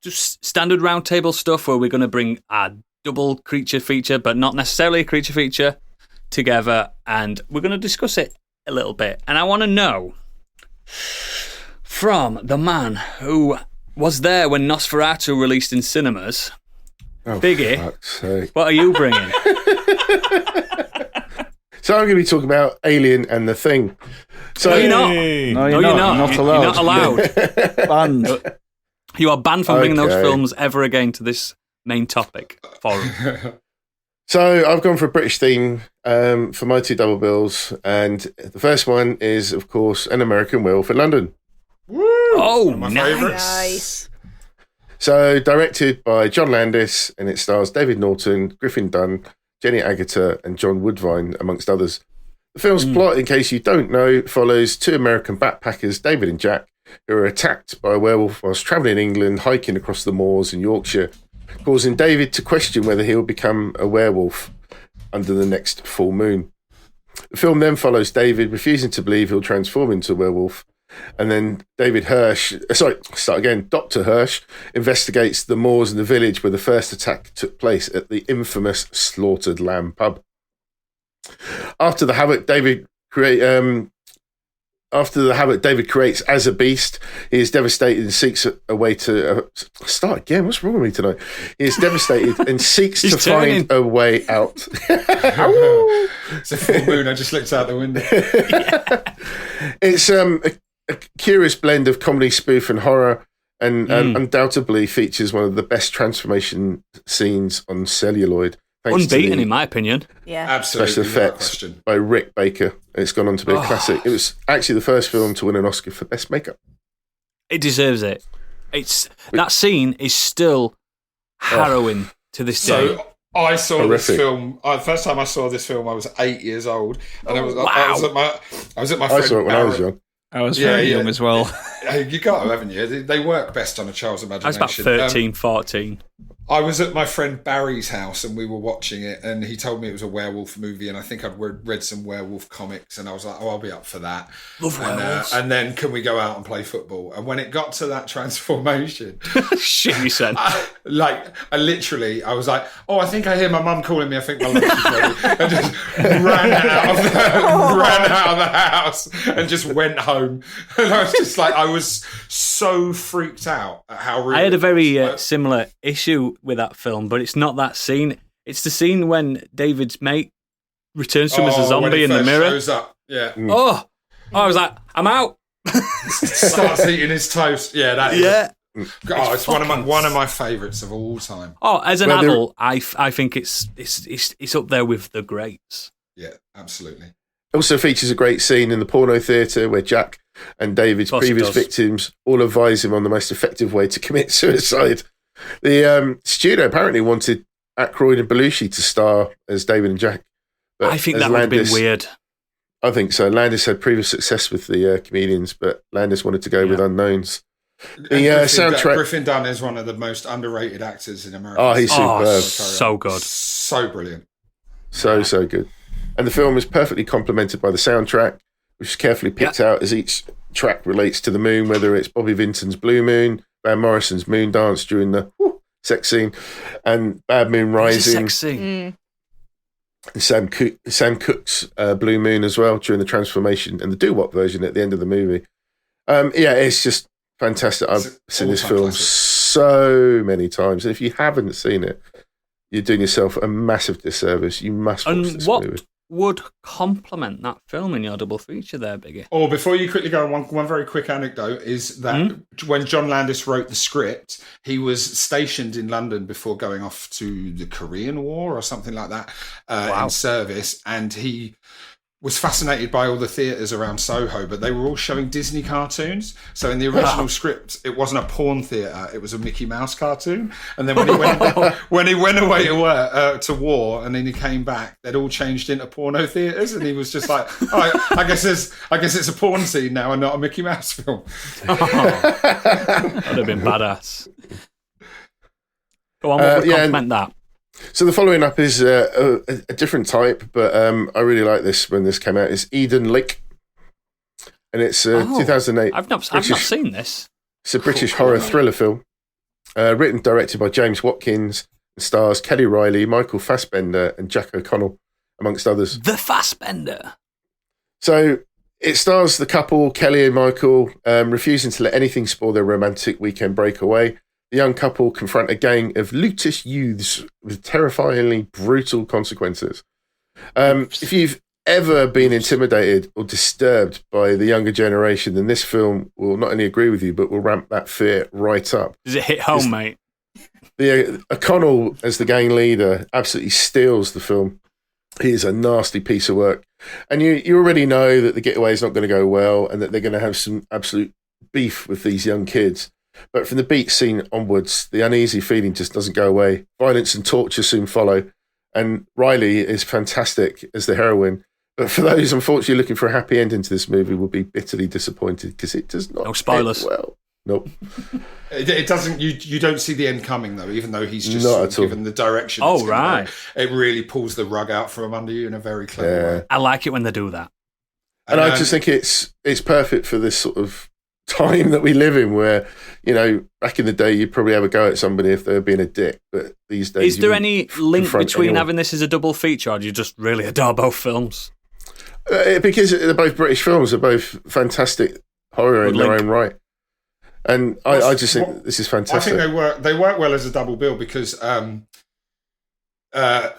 just standard roundtable stuff where we're going to bring a double creature feature, but not necessarily a creature feature, together, and we're going to discuss it a little bit. And I want to know from the man who was there when Nosferatu released in cinemas, Biggie, what are you bringing? So I'm going to be talking about Alien and The Thing. So no, you're not. No, you're not. Not allowed. You're not allowed. Banned. You are banned from bringing those films ever again to this main topic forum. So I've gone for a British theme for my two double bills, and the first one is, of course, An American Werewolf in London. Woo! Oh, my Nice. So directed by John Landis, and it stars David Norton, Griffin Dunn, Jenny Agutter, and John Woodvine, amongst others. The film's plot, in case you don't know, follows two American backpackers, David and Jack, who are attacked by a werewolf whilst travelling in England, hiking across the moors in Yorkshire, causing David to question whether he'll become a werewolf under the next full moon. The film then follows David refusing to believe he'll transform into a werewolf, and then Dr. Hirsch investigates the moors in the village where the first attack took place at the infamous Slaughtered Lamb pub. After the havoc David creates as a beast, he is devastated and seeks a way to start again. What's wrong with me tonight? He is devastated and seeks to find a way out. It's a full moon. I just looked out the window. It's a curious blend of comedy, spoof, and horror, and undoubtedly features one of the best transformation scenes on celluloid. Unbeaten, in my opinion. Yeah, absolutely. Special effects by Rick Baker. It's gone on to be a classic. It was actually the first film to win an Oscar for Best Makeup. It deserves it. That scene is still harrowing to this day. So I saw this film. First time I saw this film, I was 8 years old, and I was at my friend. I saw it when I was young. I was very young as well. You got to, haven't you? They work best on a child's imagination. I was about 13, 14. I was at my friend Barry's house and we were watching it, and he told me it was a werewolf movie, and I think I'd read some werewolf comics, and I was like, oh, I'll be up for that. Love werewolves. And then can we go out and play football? And when it got to that transformation... Shit, you said. I was like, oh, I think I hear my mum calling me, I think my lunch is ready. And just ran out of the house and just went home. And I was just like, I was so freaked out at how real I had a very similar issue with that film, but it's not that scene. It's the scene when David's mate returns to him as a zombie in the mirror. Shows up. Yeah. Oh, I was like, I'm out. Starts eating his toast. Yeah, that is. Yeah. God, it's one of my favourites of all time. Oh, as an adult, I think it's up there with the greats. Yeah, absolutely. Also features a great scene in the porno theatre where Jack and David's previous victims all advise him on the most effective way to commit suicide. The studio apparently wanted Aykroyd and Belushi to star as David and Jack. But I think that would have been weird. I think so. Landis had previous success with the comedians, but Landis wanted to go with unknowns. Griffin Dunn is one of the most underrated actors in America. Oh, he's superb. So good. So brilliant. So good. And the film is perfectly complemented by the soundtrack, which is carefully picked out as each track relates to the moon, whether it's Bobby Vinton's Blue Moon, Van Morrison's Moon Dance during the sex scene, and Bad Moon Rising. Sex scene. And Sam Cooke's Blue Moon as well during the transformation, and the doo-wop version at the end of the movie. It's just fantastic. I've seen this film so many times, and if you haven't seen it, you're doing yourself a massive disservice. You must watch this movie. Would complement that film in your double feature there, Biggie? Or before you quickly go, one very quick anecdote is that when John Landis wrote the script, he was stationed in London before going off to the Korean War or something like that in service, and he was fascinated by all the theatres around Soho, but they were all showing Disney cartoons. So in the original script, it wasn't a porn theatre; it was a Mickey Mouse cartoon. And then when he went away to war, and then he came back, they'd all changed into porno theatres, and he was just like, I guess it's a porn scene now, and not a Mickey Mouse film." That'd have been badass. Go on, what would complement that? So the following up is a different type, but I really like this when this came out. It's Eden Lake, and it's 2008. I've not seen this. It's a British horror thriller film, written and directed by James Watkins, and stars Kelly Riley, Michael Fassbender, and Jack O'Connell, amongst others. The Fassbender. So it stars the couple, Kelly and Michael, refusing to let anything spoil their romantic weekend breakaway. The young couple confront a gang of looters youths with terrifyingly brutal consequences. If you've ever been intimidated or disturbed by the younger generation, then this film will not only agree with you, but will ramp that fear right up. Does it hit home, mate? O'Connell, as the gang leader, absolutely steals the film. He is a nasty piece of work. And you already know that the getaway is not going to go well and that they're going to have some absolute beef with these young kids. But from the beach scene onwards, the uneasy feeling just doesn't go away. Violence and torture soon follow. And Riley is fantastic as the heroine. But for those, unfortunately, looking for a happy ending to this movie will be bitterly disappointed because it does not end well. Nope. It doesn't. You don't see the end coming, though, even though he's just not given the direction. Oh, right. It really pulls the rug out from under you in a very clever way. I like it when they do that. And I just think it's perfect for this sort of time that we live in where, back in the day, you'd probably have a go at somebody if they were being a dick. But these days... Is there any link between having this as a double feature, or do you just really adore both films? Because they're both British films. They're both fantastic horror in their own right. And I just think this is fantastic. I think they work well as a double bill because... they're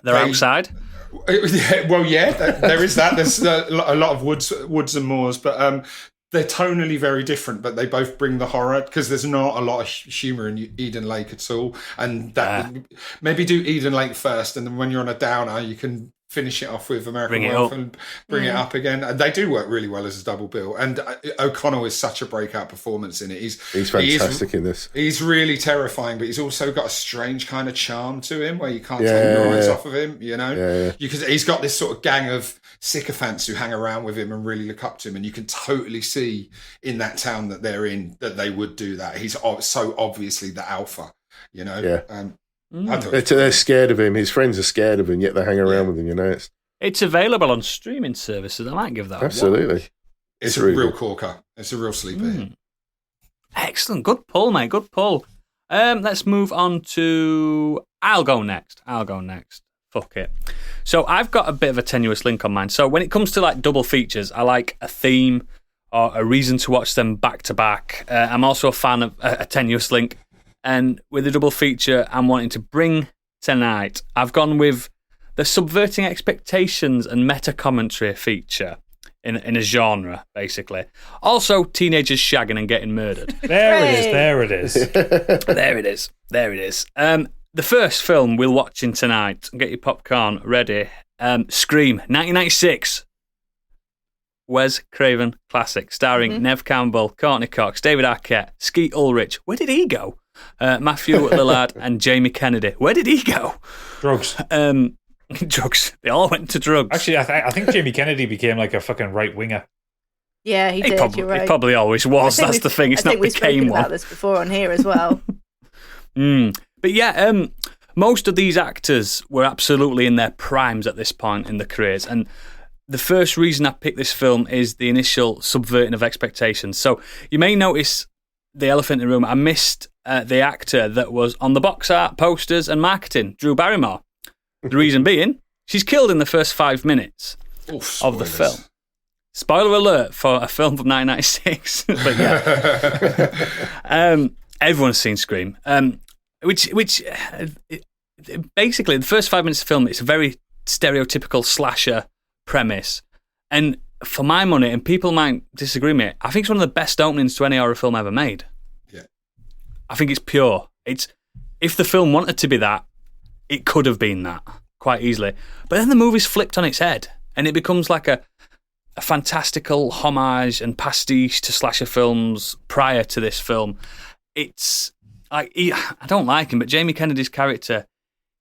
outside? Well, yeah, there is that. There's a lot of woods and moors, but... they're tonally very different, but they both bring the horror because there's not a lot of humour in Eden Lake at all. And that maybe do Eden Lake first, and then when you're on a downer, you can finish it off with American Werewolf and bring it up again. And they do work really well as a double bill. And O'Connell is such a breakout performance in it. He's fantastic in this. He's really terrifying, but he's also got a strange kind of charm to him where you can't take your eyes off of him. Because he's got this sort of gang of sycophants who hang around with him and really look up to him, and you can totally see in that town that they're in that they would do that. He's so obviously the alpha, They're scared of him. His friends are scared of him, yet they hang around with him. It's available on streaming services. I might give that absolutely. It's a real corker. It's a real sleeper hit. Excellent, good pull, mate. Good pull. Let's move on to. I'll go next. Fuck it. So I've got a bit of a tenuous link on mine. So when it comes to like double features, I like a theme or a reason to watch them back to back. I'm also a fan of a tenuous link. And with a double feature I'm wanting to bring tonight, I've gone with the subverting expectations and meta-commentary feature in a genre, basically. Also, teenagers shagging and getting murdered. There it is. The first film we're watching tonight, get your popcorn ready, Scream, 1996. Wes Craven classic, starring Neve Campbell, Courtney Cox, David Arquette, Skeet Ulrich. Where did he go? Matthew Lillard and Jamie Kennedy. Where did he go? Drugs. Drugs. They all went to drugs. Actually, I think Jamie Kennedy became like a fucking right winger. Yeah, he did. You're right. He probably always was. That's the thing. It's not became one. We've spoken about this before on here as well. But yeah, most of these actors were absolutely in their primes at this point in their careers. And the first reason I picked this film is the initial subverting of expectations. So you may notice the elephant in the room. I missed the actor that was on the box art, posters and marketing, Drew Barrymore. The reason being, she's killed in the first 5 minutes of the film. Spoiler alert for a film from 1996. But yeah. Everyone's seen Scream. Which basically, the first 5 minutes of the film, it's a very stereotypical slasher premise. And for my money, and people might disagree with me, I think it's one of the best openings to any horror film ever made. Yeah. I think it's pure. If the film wanted to be that, it could have been that quite easily. But then the movie's flipped on its head, and it becomes like a fantastical homage and pastiche to slasher films prior to this film. It's like, I don't like him, but Jamie Kennedy's character,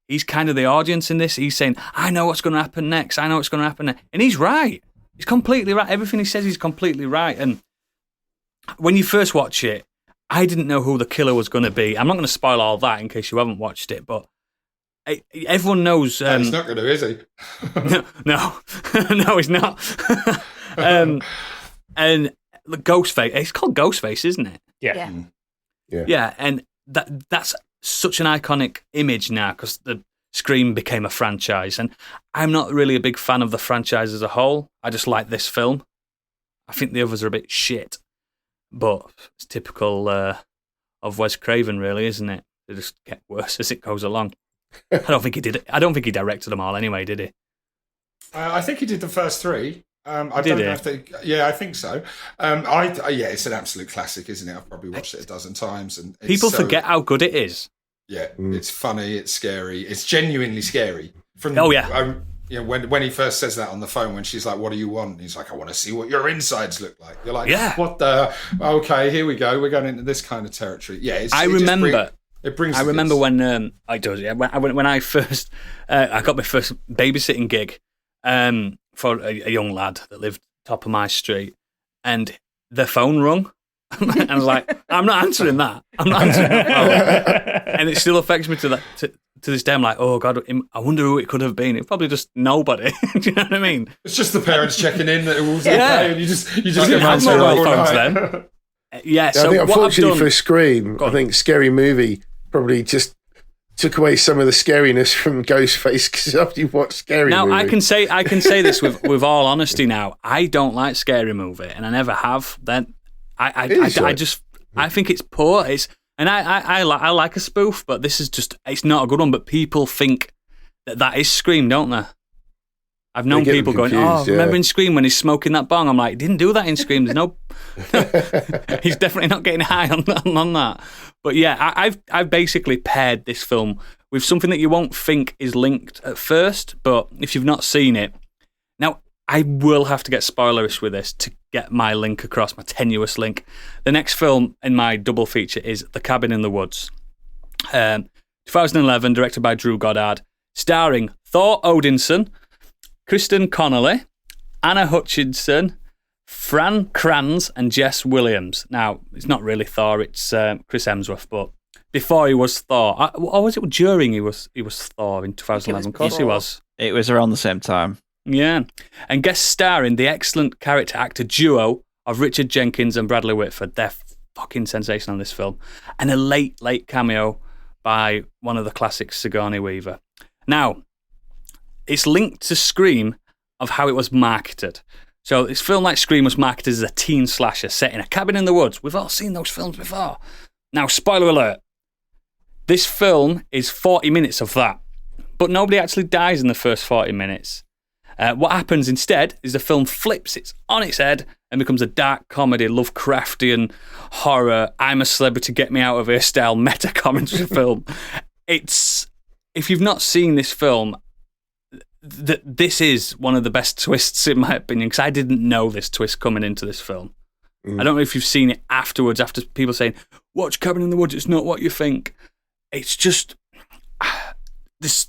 he's kind of the audience in this. He's saying, I know what's going to happen next. I know what's going to happen next. And he's right. He's completely right. Everything he says, he's completely right. And when you first watch it, I didn't know who the killer was going to be. I'm not going to spoil all that in case you haven't watched it, but everyone knows. He's not going to, is he? No, he's not. And the Ghostface, it's called Ghostface, isn't it? Yeah. Yeah, and that's such an iconic image now because the Scream became a franchise, and I'm not really a big fan of the franchise as a whole. I just like this film. I think the others are a bit shit, but it's typical of Wes Craven, really, isn't it? They just get worse as it goes along. I don't think he did it. I don't think he directed them all anyway, did he? I think he did the first three. I did don't know if they. Yeah, I think so. It's an absolute classic, isn't it? I've probably watched it a dozen times, and people forget how good it is. Yeah, it's funny, it's scary, it's genuinely scary. When he first says that on the phone, when she's like, "What do you want?" And he's like, "I want to see what your insides look like." You're like, "Yeah, what the? Okay, here we go. We're going into this kind of territory." Yeah, I remember when I did. Yeah, when I first I got my first babysitting gig for a young lad that lived top of my street, and the phone rung. And I was like, I'm not answering that. I'm not answering that phone. And it still affects me to this day. I'm like, oh God, I wonder who it could have been. It's probably just nobody. Do you know what I mean? It's just the parents checking in that it was okay, and you just get have mobile phones then. Yeah. So I think unfortunately for Scream, I think Scary Movie probably just took away some of the scariness from Ghostface because after you watch Scary Movie. Now I can say this with all honesty. Now I don't like Scary Movie, and I never have. Then. I think it's poor. I like a spoof, but this is it's not a good one. But people think that is Scream, don't they? I've known people going, remember in Scream when he's smoking that bong? I'm like, he didn't do that in Scream. There's no, he's definitely not getting high on that. But yeah, I've basically paired this film with something that you won't think is linked at first, but if you've not seen it, now I will have to get spoilerish with this to get my link across, my tenuous link. The next film in my double feature is The Cabin in the Woods. 2011, directed by Drew Goddard, starring Thor Odinson, Kristen Connolly, Anna Hutchinson, Fran Kranz, and Jess Williams. Now, it's not really Thor, it's Chris Hemsworth, but before he was Thor, or was it during he was Thor in 2011? Of course he was. It was around the same time. Yeah, and guest starring the excellent character actor duo of Richard Jenkins and Bradley Whitford. They're fucking sensational in this film. And a late cameo by one of the classics, Sigourney Weaver. Now, it's linked to Scream of how it was marketed. So this film like Scream was marketed as a teen slasher set in a cabin in the woods. We've all seen those films before. Now, spoiler alert. This film is 40 minutes of that. But nobody actually dies in the first 40 minutes. What happens instead is the film flips it on its head and becomes a dark comedy, Lovecraftian horror, I'm a celebrity, get me out of here style meta commentary film. If you've not seen this film, this is one of the best twists in my opinion, because I didn't know this twist coming into this film. I don't know if you've seen it afterwards, after people saying, watch Cabin in the Woods, it's not what you think. It's just, there's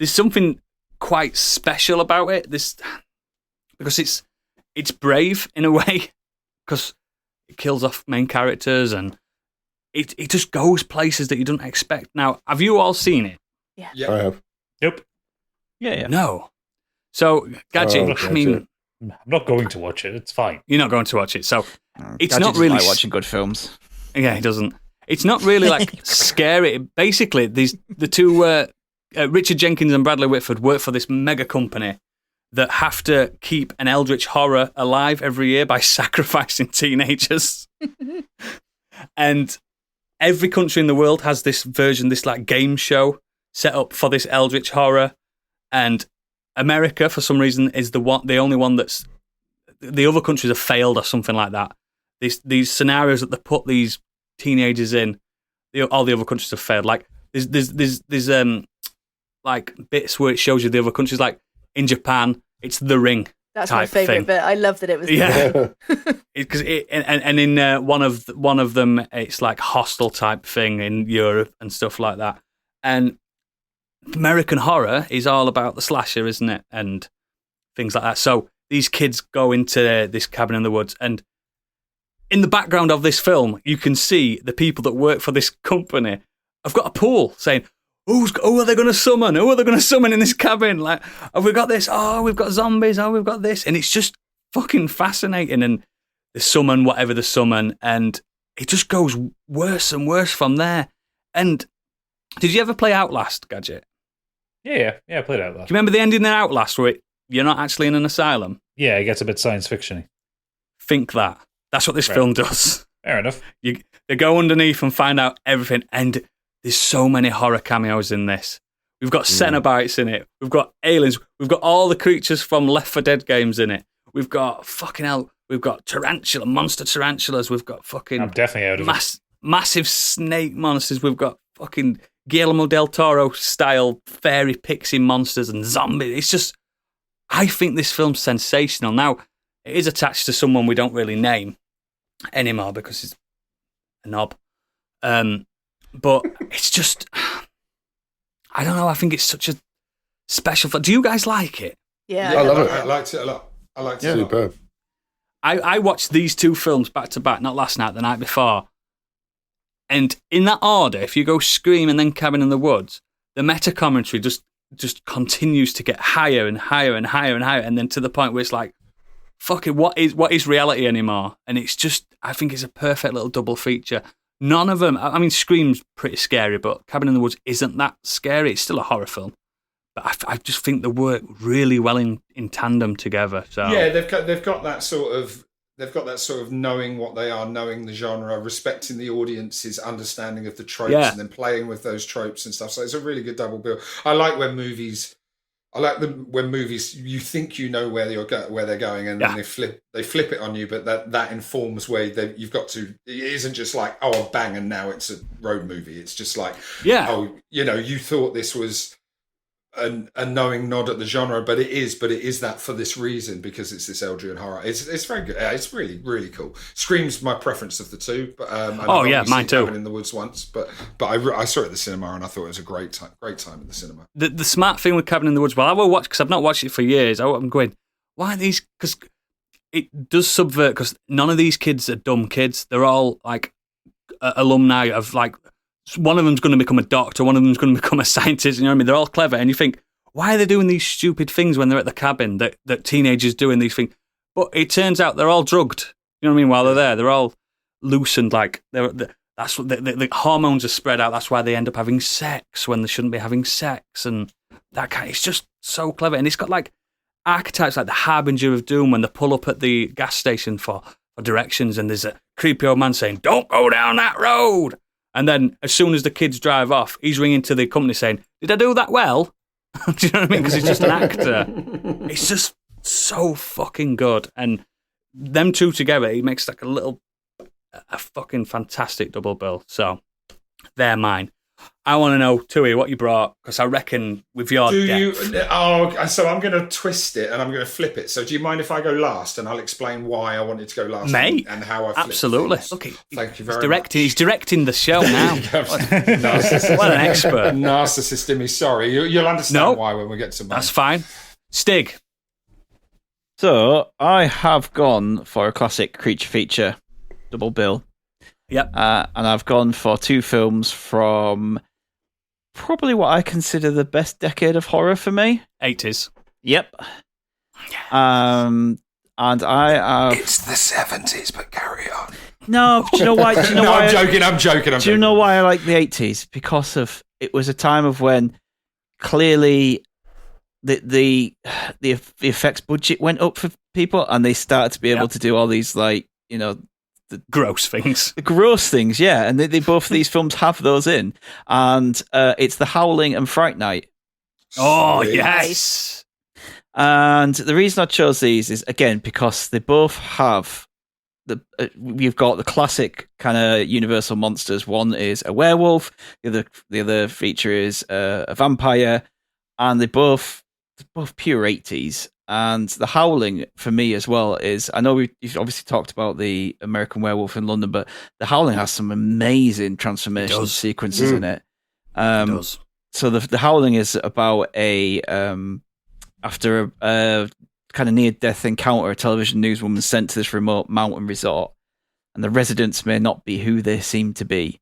something quite special about it, because it's brave in a way, because it kills off main characters and it just goes places that you don't expect. Now, have you all seen it? Yeah. I have. Nope. Yeah. No. So, Gadget, I mean... I'm not going to watch it. It's fine. You're not going to watch it. So, it's Gadget not really... like watching good films. Yeah, he doesn't. It's not really, like, scary. Basically, the two... Richard Jenkins and Bradley Whitford work for this mega company that have to keep an eldritch horror alive every year by sacrificing teenagers. And every country in the world has this version, this like game show set up for this eldritch horror. And America, for some reason, is the only one that's... The other countries have failed or something like that. These scenarios that they put these teenagers in, all the other countries have failed. Like, there's like bits where it shows you the other countries, like in Japan, it's The Ring. That's my favourite bit. I love that it was. Yeah, because and in one of them, it's like Hostel type thing in Europe and stuff like that. And American horror is all about the slasher, isn't it? And things like that. So these kids go into this cabin in the woods, and in the background of this film, you can see the people that work for this company have got a pool saying, who are they going to summon? Who are they going to summon in this cabin? Like, have we got this? Oh, we've got zombies. Oh, we've got this. And it's just fucking fascinating. And they summon whatever they summon. And it just goes worse and worse from there. And did you ever play Outlast, Gadget? Yeah, I played Outlast. Do you remember the ending of Outlast where you're not actually in an asylum? Yeah, it gets a bit science fiction-y. Think that. That's what this film does. Fair enough. They go underneath and find out everything. And there's so many horror cameos in this. We've got Cenobites in it. We've got aliens. We've got all the creatures from Left 4 Dead games in it. We've got fucking hell. We've got monster tarantulas. We've got fucking... I'm definitely out of it. Massive snake monsters. We've got fucking Guillermo del Toro style fairy pixie monsters and zombies. It's just... I think this film's sensational. Now, it is attached to someone we don't really name anymore because he's a knob. But it's just, I don't know. I think it's such a special film. Do you guys like it? Yeah, I love it. I liked it a lot. I liked it a lot. Superb. I watched these two films back to back, not last night, the night before. And in that order, if you go Scream and then Cabin in the Woods, the meta commentary just continues to get higher and higher and higher and higher, and then to the point where it's like, fuck it, what is reality anymore? And it's just, I think it's a perfect little double feature. None of them, I mean, Scream's pretty scary, but Cabin in the Woods isn't that scary. It's still a horror film. But I just think they work really well in tandem together. So yeah, they've got that sort of knowing what they are, knowing the genre, respecting the audience's understanding of the tropes, and then playing with those tropes and stuff. So it's a really good double bill. I like when movies you think you know where they're going, and then they flip it on you. But that informs where you've got to. It isn't just like, oh, bang, and now it's a road movie. It's just like, oh, you thought this was a knowing nod at the genre, but it is that for this reason, because it's this Eldritch horror. It's very good. It's really, really cool. Scream's my preference of the two, but mine too. Cabin in the Woods once, but I saw it at the cinema and I thought it was a great time at the cinema. The smart thing with Cabin in the Woods, well, I will watch because I've not watched it for years. I'm going, why are these? Because it does subvert. Because none of these kids are dumb kids. They're all like alumni of like. One of them's going to become a doctor, one of them's going to become a scientist, you know what I mean? They're all clever, and you think, why are they doing these stupid things when they're at the cabin that teenagers doing these things? But it turns out they're all drugged, you know what I mean, while they're there. They're all loosened, like, that's what the hormones are spread out, that's why they end up having sex when they shouldn't be having sex, and that kind of, it's just so clever. And it's got, like, archetypes like the Harbinger of Doom when they pull up at the gas station for directions, and there's a creepy old man saying, don't go down that road! And then, as soon as the kids drive off, he's ringing to the company saying, did I do that well? Do you know what I mean? Because he's just an actor. It's just so fucking good. And them two together, it makes like a fucking fantastic double bill. So, they're mine. I want to know, Tuohy, what you brought, because I reckon with your so I'm going to twist it and I'm going to flip it. So do you mind if I go last and I'll explain why I wanted to go last and how I flipped absolutely. things. Look, thank you very much. He's directing the show now. What an expert. Narcissist in me, sorry. You'll understand why when we get to mine. That's fine. Stig. So I have gone for a classic creature feature double bill. Yep. And I've gone for two films from probably what I consider the best decade of horror for me. 80s. Yep. And I have... It's the 70s, but carry on. No, do you know why? I'm joking. Do you know why I like the 80s? Because it was a time of when clearly the effects budget went up for people, and they started to be able to do all these, like, you know, the gross things. The gross things, yeah. And they both of these films have those in. And it's The Howling and Fright Night. Oh, yes. And the reason I chose these is, again, because they both have you've got the classic kind of universal monsters. One is a werewolf, the other feature is a vampire, and they're both pure 80s. And The Howling, for me as well, is, I know you've obviously talked about the American Werewolf in London, but The Howling has some amazing transformation sequences in it. It does. So the Howling is about after a kind of near-death encounter, a television newswoman sent to this remote mountain resort, and the residents may not be who they seem to be.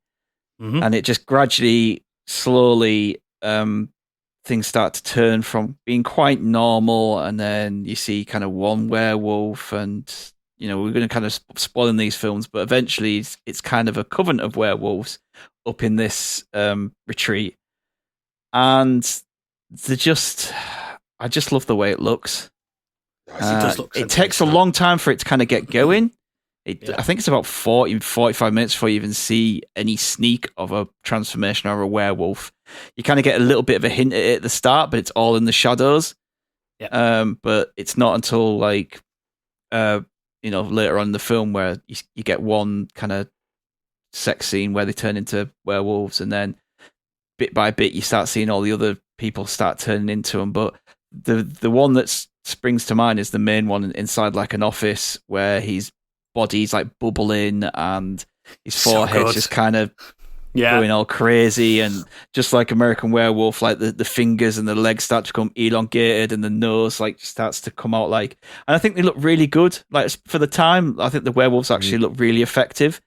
Mm-hmm. And it just gradually, slowly, things start to turn from being quite normal, and then you see kind of one werewolf, and, you know, we're going to kind of spoiling these films, but eventually it's kind of a coven of werewolves up in this retreat. And I just love the way it looks. It takes a long time for it to kind of get going. I think it's about 40-45 minutes before you even see any sneak of a transformation or a werewolf. You kind of get a little bit of a hint at it at the start, but it's all in the shadows. Yeah. But it's not until, like, later on in the film where you get one kind of sex scene where they turn into werewolves, and then bit by bit you start seeing all the other people start turning into them. But the one that springs to mind is the main one inside, like, an office where his body's like bubbling and his forehead's just kind of going all crazy, and just like American Werewolf, like the fingers and the legs start to become elongated, and the nose like starts to come out, like, and I think they look really good. Like, for the time, I think the werewolves actually look really effective.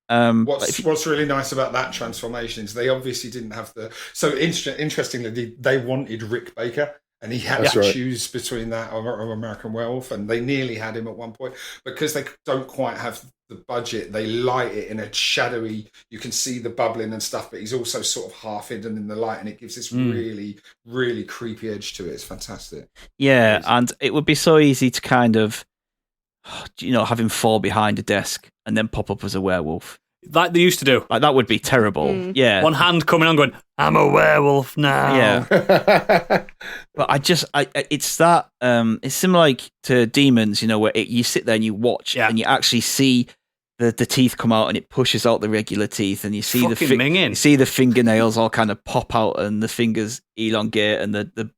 What's really nice about that transformation is they obviously didn't have interestingly, they wanted Rick Baker, and he had to choose between that or American Werewolf, and they nearly had him at one point. Because they don't quite have the budget, they light it in a shadowy, you can see the bubbling and stuff, but he's also sort of half hidden in the light, and it gives this really, really creepy edge to it. It's fantastic. Yeah, and it would be so easy to kind of, have him fall behind a desk and then pop up as a werewolf. Like they used to do. Like, that would be terrible. Yeah. One hand coming on going, I'm a werewolf now. Yeah. But it's that, it's similar like to Demons, where you sit there and you watch and you actually see the teeth come out, and it pushes out the regular teeth, and you see you see the fingernails all kind of pop out, and the fingers elongate, and the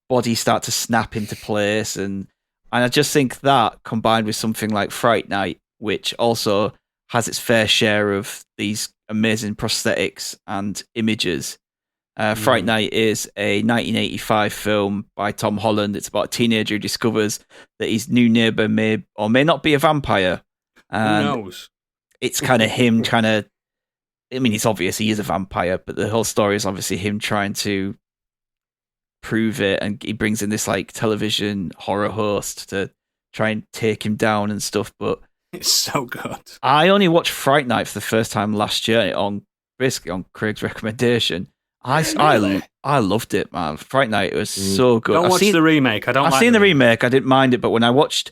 body start to snap into place. And I just think that, combined with something like Fright Night, which also has its fair share of these amazing prosthetics and images. Fright Night is a 1985 film by Tom Holland. It's about a teenager who discovers that his new neighbor may or may not be a vampire. And who knows? It's kind of him trying to... I mean, it's obvious he is a vampire, but the whole story is obviously him trying to prove it, and he brings in this, like, television horror host to try and take him down and stuff, but it's so good. I only watched Fright Night for the first time last year on Craig's recommendation. I loved it, man. Fright Night was so good. Don't watch the remake. I've seen the remake. I didn't mind it, but when I was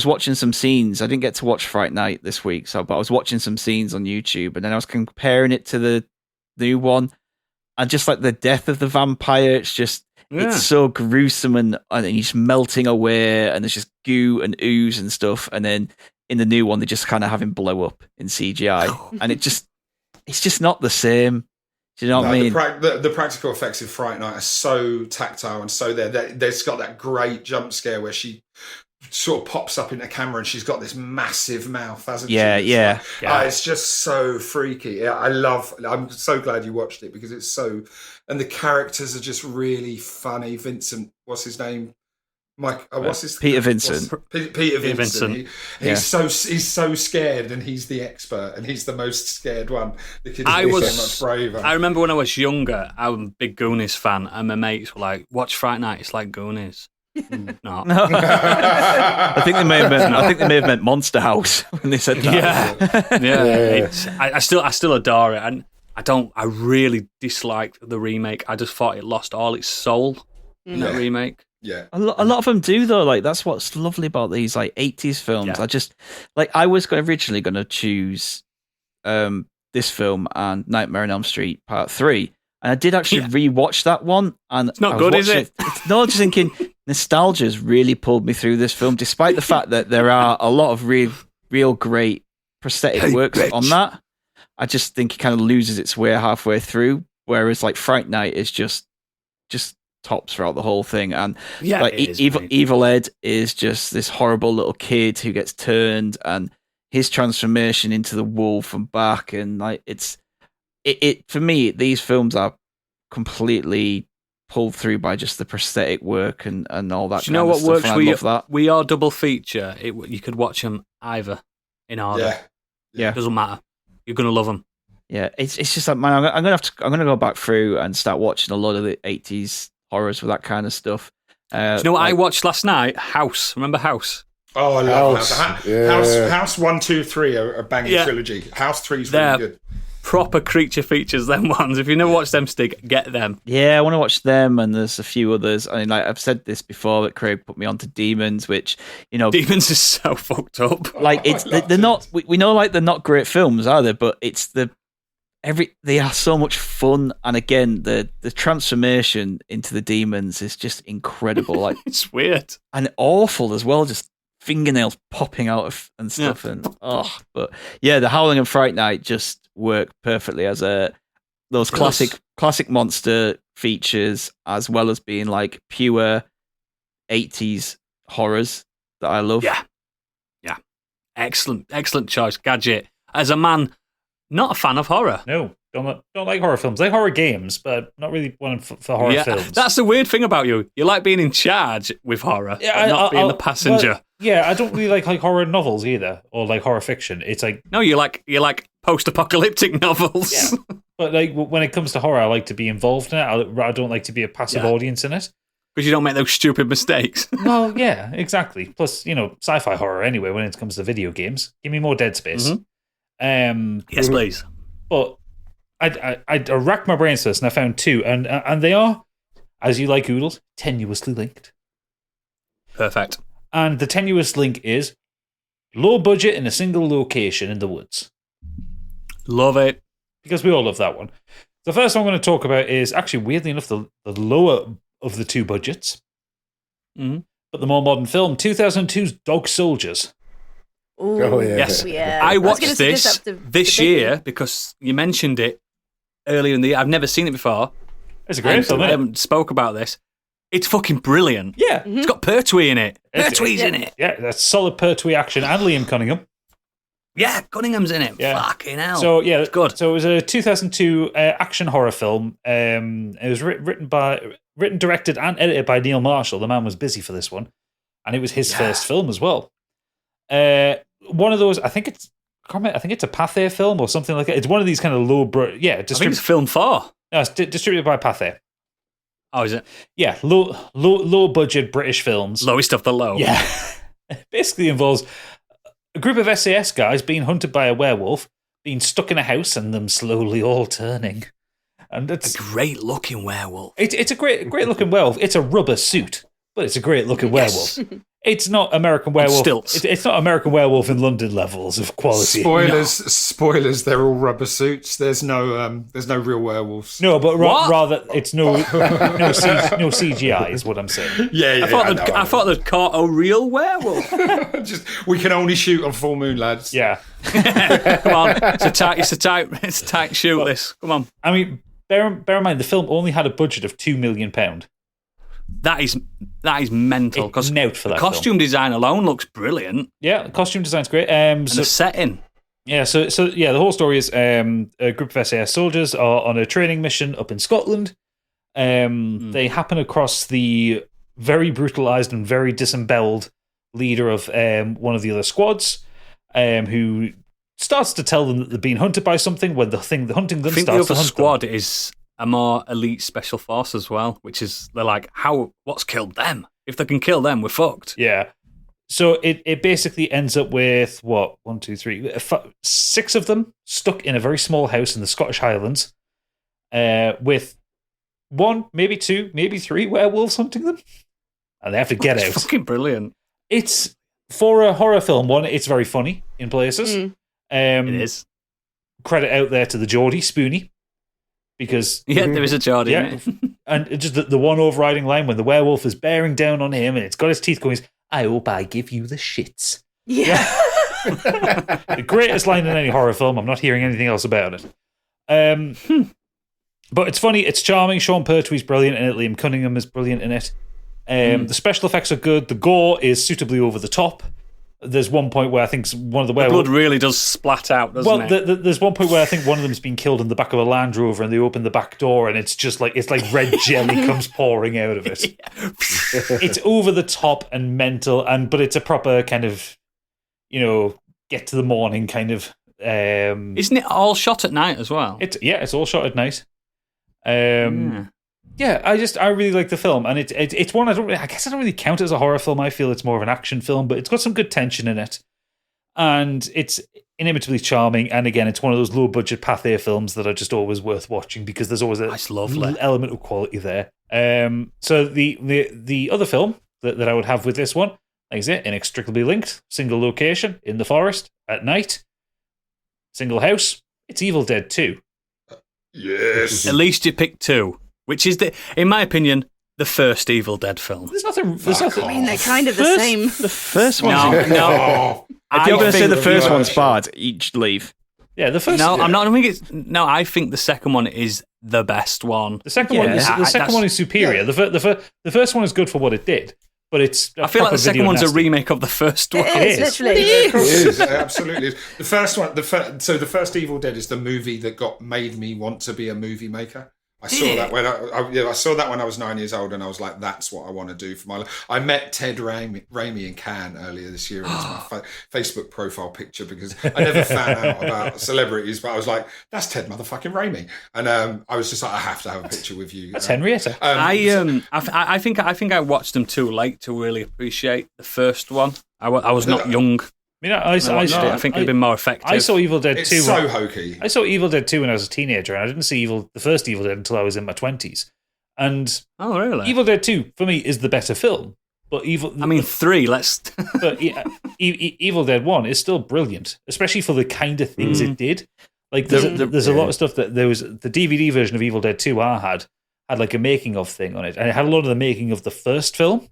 watching some scenes. I didn't get to watch Fright Night this week, but I was watching some scenes on YouTube, and then I was comparing it to the new one, and just like the death of the vampire, it's so gruesome, and he's melting away, and there's just goo and ooze and stuff, and then in the new one, they just kind of have him blow up in CGI, and it's just not the same. Do you know what I mean? The practical effects of Fright Night are so tactile and so there's got that great jump scare where she sort of pops up in the camera and she's got this massive mouth, hasn't she? Yeah. It's just so freaky. I'm so glad you watched it, because and the characters are just really funny. Vincent, what's his name? Mike, what's his Peter Vincent. Peter Vincent. He's so scared, and he's the expert, and he's the most scared one. The kid is so much braver. I remember when I was younger, I was a big Goonies fan, and my mates were like, "Watch Fright Night. It's like Goonies." No. I think they may have meant Monster House when they said that. Yeah. I still adore it, and I really disliked the remake. I just thought it lost all its soul in that remake. Yeah, a lot of them do though. Like that's what's lovely about these like 80s films. Yeah. I was originally going to choose this film and Nightmare on Elm Street Part 3, and I did actually rewatch that one. And it's not good, is it? No, just thinking nostalgia's really pulled me through this film, despite the fact that there are a lot of real great prosthetic works on that. I just think it kind of loses its way halfway through, whereas like Fright Night is just tops throughout the whole thing. And Evil Ed is just this horrible little kid who gets turned, and his transformation into the wolf and back, and like it for me, these films are completely pulled through by just the prosthetic work and all that. Do you know what works? We are double feature. You could watch them either in order. Yeah. It doesn't matter. You're gonna love them. Yeah, it's just like, man, I'm gonna go back through and start watching a lot of the 80s horrors with that kind of stuff. Do you know what I watched last night? House. Remember House? Oh, I love House. House 1, 2, 3 are a banging trilogy. House 3 is really good. Proper creature features, them ones. If you never watched them, Stig, get them. Yeah, I want to watch them, and there's a few others. I mean, like I've said this before, that Craig put me onto Demons, which, Demons is so fucked up. Like they're not. We know like they're not great films, are they? But it's they are so much fun, and again, the transformation into the demons is just incredible. Like it's weird and awful as well, just fingernails popping out of and stuff. Yeah. But yeah, the Howling and Fright Night just work perfectly as those classic monster features, as well as being like pure 80s horrors that I love. Yeah, excellent choice, Gadget. As a man, not a fan of horror. No, don't like horror films. I like horror games, but not really one for horror films. That's the weird thing about you. You like being in charge with horror, not being the passenger. Well, I don't really like horror novels either, or like horror fiction. It's like no, you like post-apocalyptic novels. Yeah. But like when it comes to horror, I like to be involved in it. I don't like to be a passive audience in it. Because you don't make those stupid mistakes. Well, yeah, exactly. Plus, sci-fi horror anyway. When it comes to video games, give me more Dead Space. Mm-hmm. Yes, please. But I racked my brains for this, and I found two, and they are, as you like oodles, tenuously linked. Perfect. And the tenuous link is low budget in a single location in the woods. Love it. Because we all love that one. The first one I'm going to talk about is actually, weirdly enough, the lower of the two budgets. Mm-hmm. But the more modern film, 2002's Dog Soldiers. Ooh, oh, yeah. Yes. Yeah. I watched this year because you mentioned it earlier in the year. I've never seen it before. It's a great film. I haven't spoke about this. It's fucking brilliant. Yeah. It's got Pertwee in it. Pertwee's in it. Yeah, that's solid Pertwee action, and Liam Cunningham. Yeah, Cunningham's in it. Yeah. Fucking hell. So yeah, it's good. So it was a 2002 action horror film. It was written, directed, and edited by Neil Marshall. The man was busy for this one, and it was his first film as well. One of those, I think it's a Pathé film or something like that. It's one of these kind of low, I think it's film 4. No, it's distributed by Pathé. Oh, is it? Yeah, low budget British films. Lowest of the low. Yeah, it basically involves a group of SAS guys being hunted by a werewolf, being stuck in a house, and them slowly all turning. And it's a great looking werewolf. It's a great looking werewolf. It's a rubber suit, but it's a great looking werewolf. It's not American Werewolf. It's not American Werewolf in London levels of quality. Spoilers. They're all rubber suits. There's no real werewolves. No, but rather it's no CGI is what I'm saying. Yeah. I thought they'd caught a real werewolf. We can only shoot on full moon, lads. Yeah. Come on, it's a tight shoot. This. Come on. I mean, bear in mind the film only had a budget of £2 million. That is mental. Because the costume design alone looks brilliant. Yeah, the costume design's great. And the setting. Yeah, so the whole story is a group of SAS soldiers are on a training mission up in Scotland. They happen across the very brutalized and very disemboweled leader of one of the other squads, who starts to tell them that they're being hunted by something when the hunting them starts to hunt them. I think the other squad is a more elite special force as well, which is, they're like, what's killed them? If they can kill them, we're fucked. Yeah. So it basically ends up with, 6 of them stuck in a very small house in the Scottish Highlands, with 1, maybe 2, maybe 3 werewolves hunting them. And they have to get out. It's fucking brilliant. It's, for a horror film, it's very funny in places. It is. Credit out there to the Geordie, Spoonie. Because there is a Geordie. Yeah. And just the one overriding line when the werewolf is bearing down on him and it's got its teeth going, I hope I give you the shits. Yeah. The greatest line in any horror film. I'm not hearing anything else about it. But it's funny. It's charming. Sean Pertwee's brilliant in it. Liam Cunningham is brilliant in it. The special effects are good. The gore is suitably over the top. There's one point where I think one of the werewolves... blood really does splat out, doesn't it? There's one point where I think one of them's been killed in the back of a Land Rover and they open the back door and it's just like red jelly comes pouring out of it. Yeah. It's over the top and mental, but it's a proper kind of, get to the morning kind of... Isn't it all shot at night as well? It's all shot at night. Yeah, I really like the film, and it's one I guess I don't really count it as a horror film. I feel it's more of an action film, but it's got some good tension in it, and it's inimitably charming. And again, it's one of those low budget Pathé films that are just always worth watching because there's always a element of quality there. So the other film that I would have with this one, like I say, inextricably linked, single location in the forest at night, single house. It's Evil Dead 2. Yes. At least you picked 2. Which is, in my opinion, the first Evil Dead film. There's nothing. I mean, they're kind of the same. The first one. No. If you're going to say the first one's bad, each leave. Yeah, the first. No, I'm not. I think it's. No, I think the second one is the best one. The second one. The second one is superior. Yeah. The first one is good for what it did, but it's. I feel like the second one's a remake of the first one. It is literally. It is. It absolutely is. The first one. So the first Evil Dead is the movie that made me want to be a movie maker. I saw that when I saw that when I was 9 years old, and I was like, "That's what I want to do for my life." I met Ted Raimi in Cannes earlier this year, and it's my Facebook profile picture because I never found out about celebrities, but I was like, "That's Ted motherfucking Raimi," and I was just like, "I have to have a picture with you." That's Henrietta. I think I watched them too late to really appreciate the first one. I was not young. I think it'd been more effective. I saw Evil Dead 2. It's so hokey. I saw Evil Dead 2 when I was a teenager, and I didn't see the first Evil Dead until I was in my 20s. And really? Evil Dead 2 for me is the better film. But 3. Let's. But Evil Dead 1 is still brilliant, especially for the kind of things it did. Like there's a lot of stuff that there was. The DVD version of Evil Dead 2 I had like a making of thing on it, and it had a lot of the making of the first film.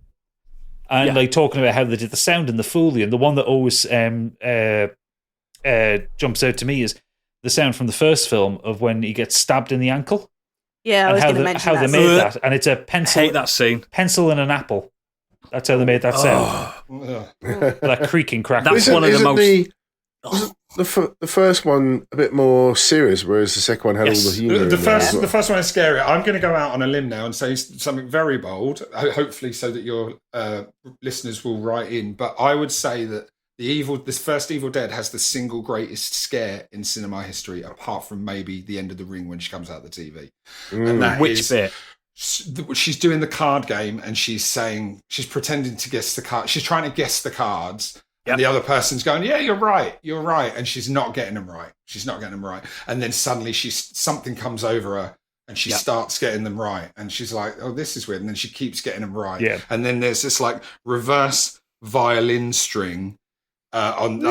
And like talking about how they did the sound and the Foley, and the one that always jumps out to me is the sound from the first film of when he gets stabbed in the ankle. Yeah, I was going to mention how they made that, and it's a pencil. I hate that scene. Pencil and an apple. That's how they made that sound. That creaking crack. That's one of the most. The first one a bit more serious, whereas the second one had all the humour. The first one is scary. I'm going to go out on a limb now and say something very bold, hopefully so that your listeners will write in. But I would say that this first Evil Dead has the single greatest scare in cinema history, apart from maybe the end of the ring when she comes out of the TV. And that Which bit? She's doing the card game and she's pretending to guess the card. She's trying to guess the cards. And the other person's going, yeah, you're right. And she's not getting them right. And then suddenly something comes over her and she starts getting them right. And she's like, oh, this is weird. And then she keeps getting them right. Yeah. And then there's this like reverse violin string on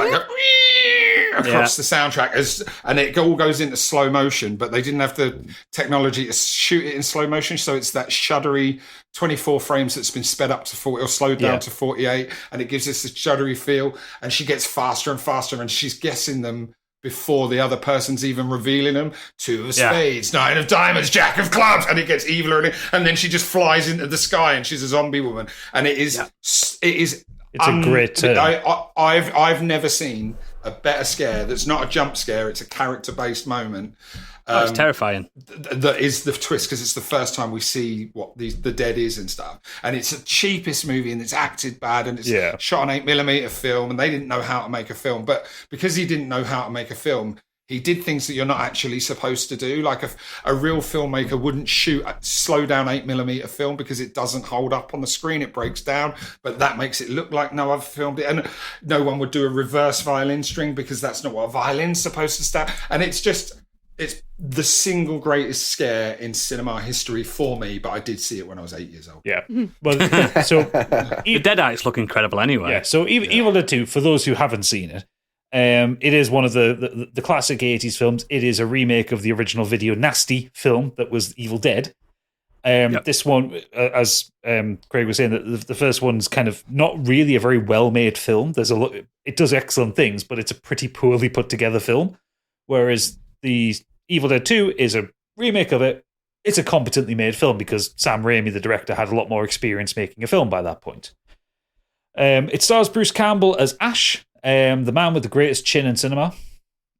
across the soundtrack and it all goes into slow motion, but they didn't have the technology to shoot it in slow motion. So it's that shuddery 24 frames that's been sped up to 40 or slowed down to 48. And it gives us this shuddery feel. And she gets faster and faster and she's guessing them before the other person's even revealing them. 2 of spades, 9 of diamonds, Jack of clubs. And it gets eviler. And then she just flies into the sky and she's a zombie woman. And it's a great turn. I've never seen a better scare that's not a jump scare, it's a character-based moment. It's terrifying. That is the twist, because it's the first time we see what the dead is and stuff. And it's the cheapest movie, and it's acted bad, and it's shot on 8mm film, and they didn't know how to make a film. But because he didn't know how to make a film, he did things that you're not actually supposed to do. Like a real filmmaker wouldn't slow down 8mm film because it doesn't hold up on the screen. It breaks down, but that makes it look like no other filmed it. And no one would do a reverse violin string because that's not what a violin's supposed to start. And it's the single greatest scare in cinema history for me, but I did see it when I was 8 years old. Yeah. Well, so the Deadites look incredible anyway. Yeah. So Evil Dead 2, for those who haven't seen it, it is one of the classic 80s films. It is a remake of the original video nasty film that was Evil Dead. This one, as Craig was saying, the first one's kind of not really a very well-made film. It does excellent things, but it's a pretty poorly put together film. Whereas the Evil Dead 2 is a remake of it. It's a competently made film because Sam Raimi, the director, had a lot more experience making a film by that point. It stars Bruce Campbell as Ash, the man with the greatest chin in cinema.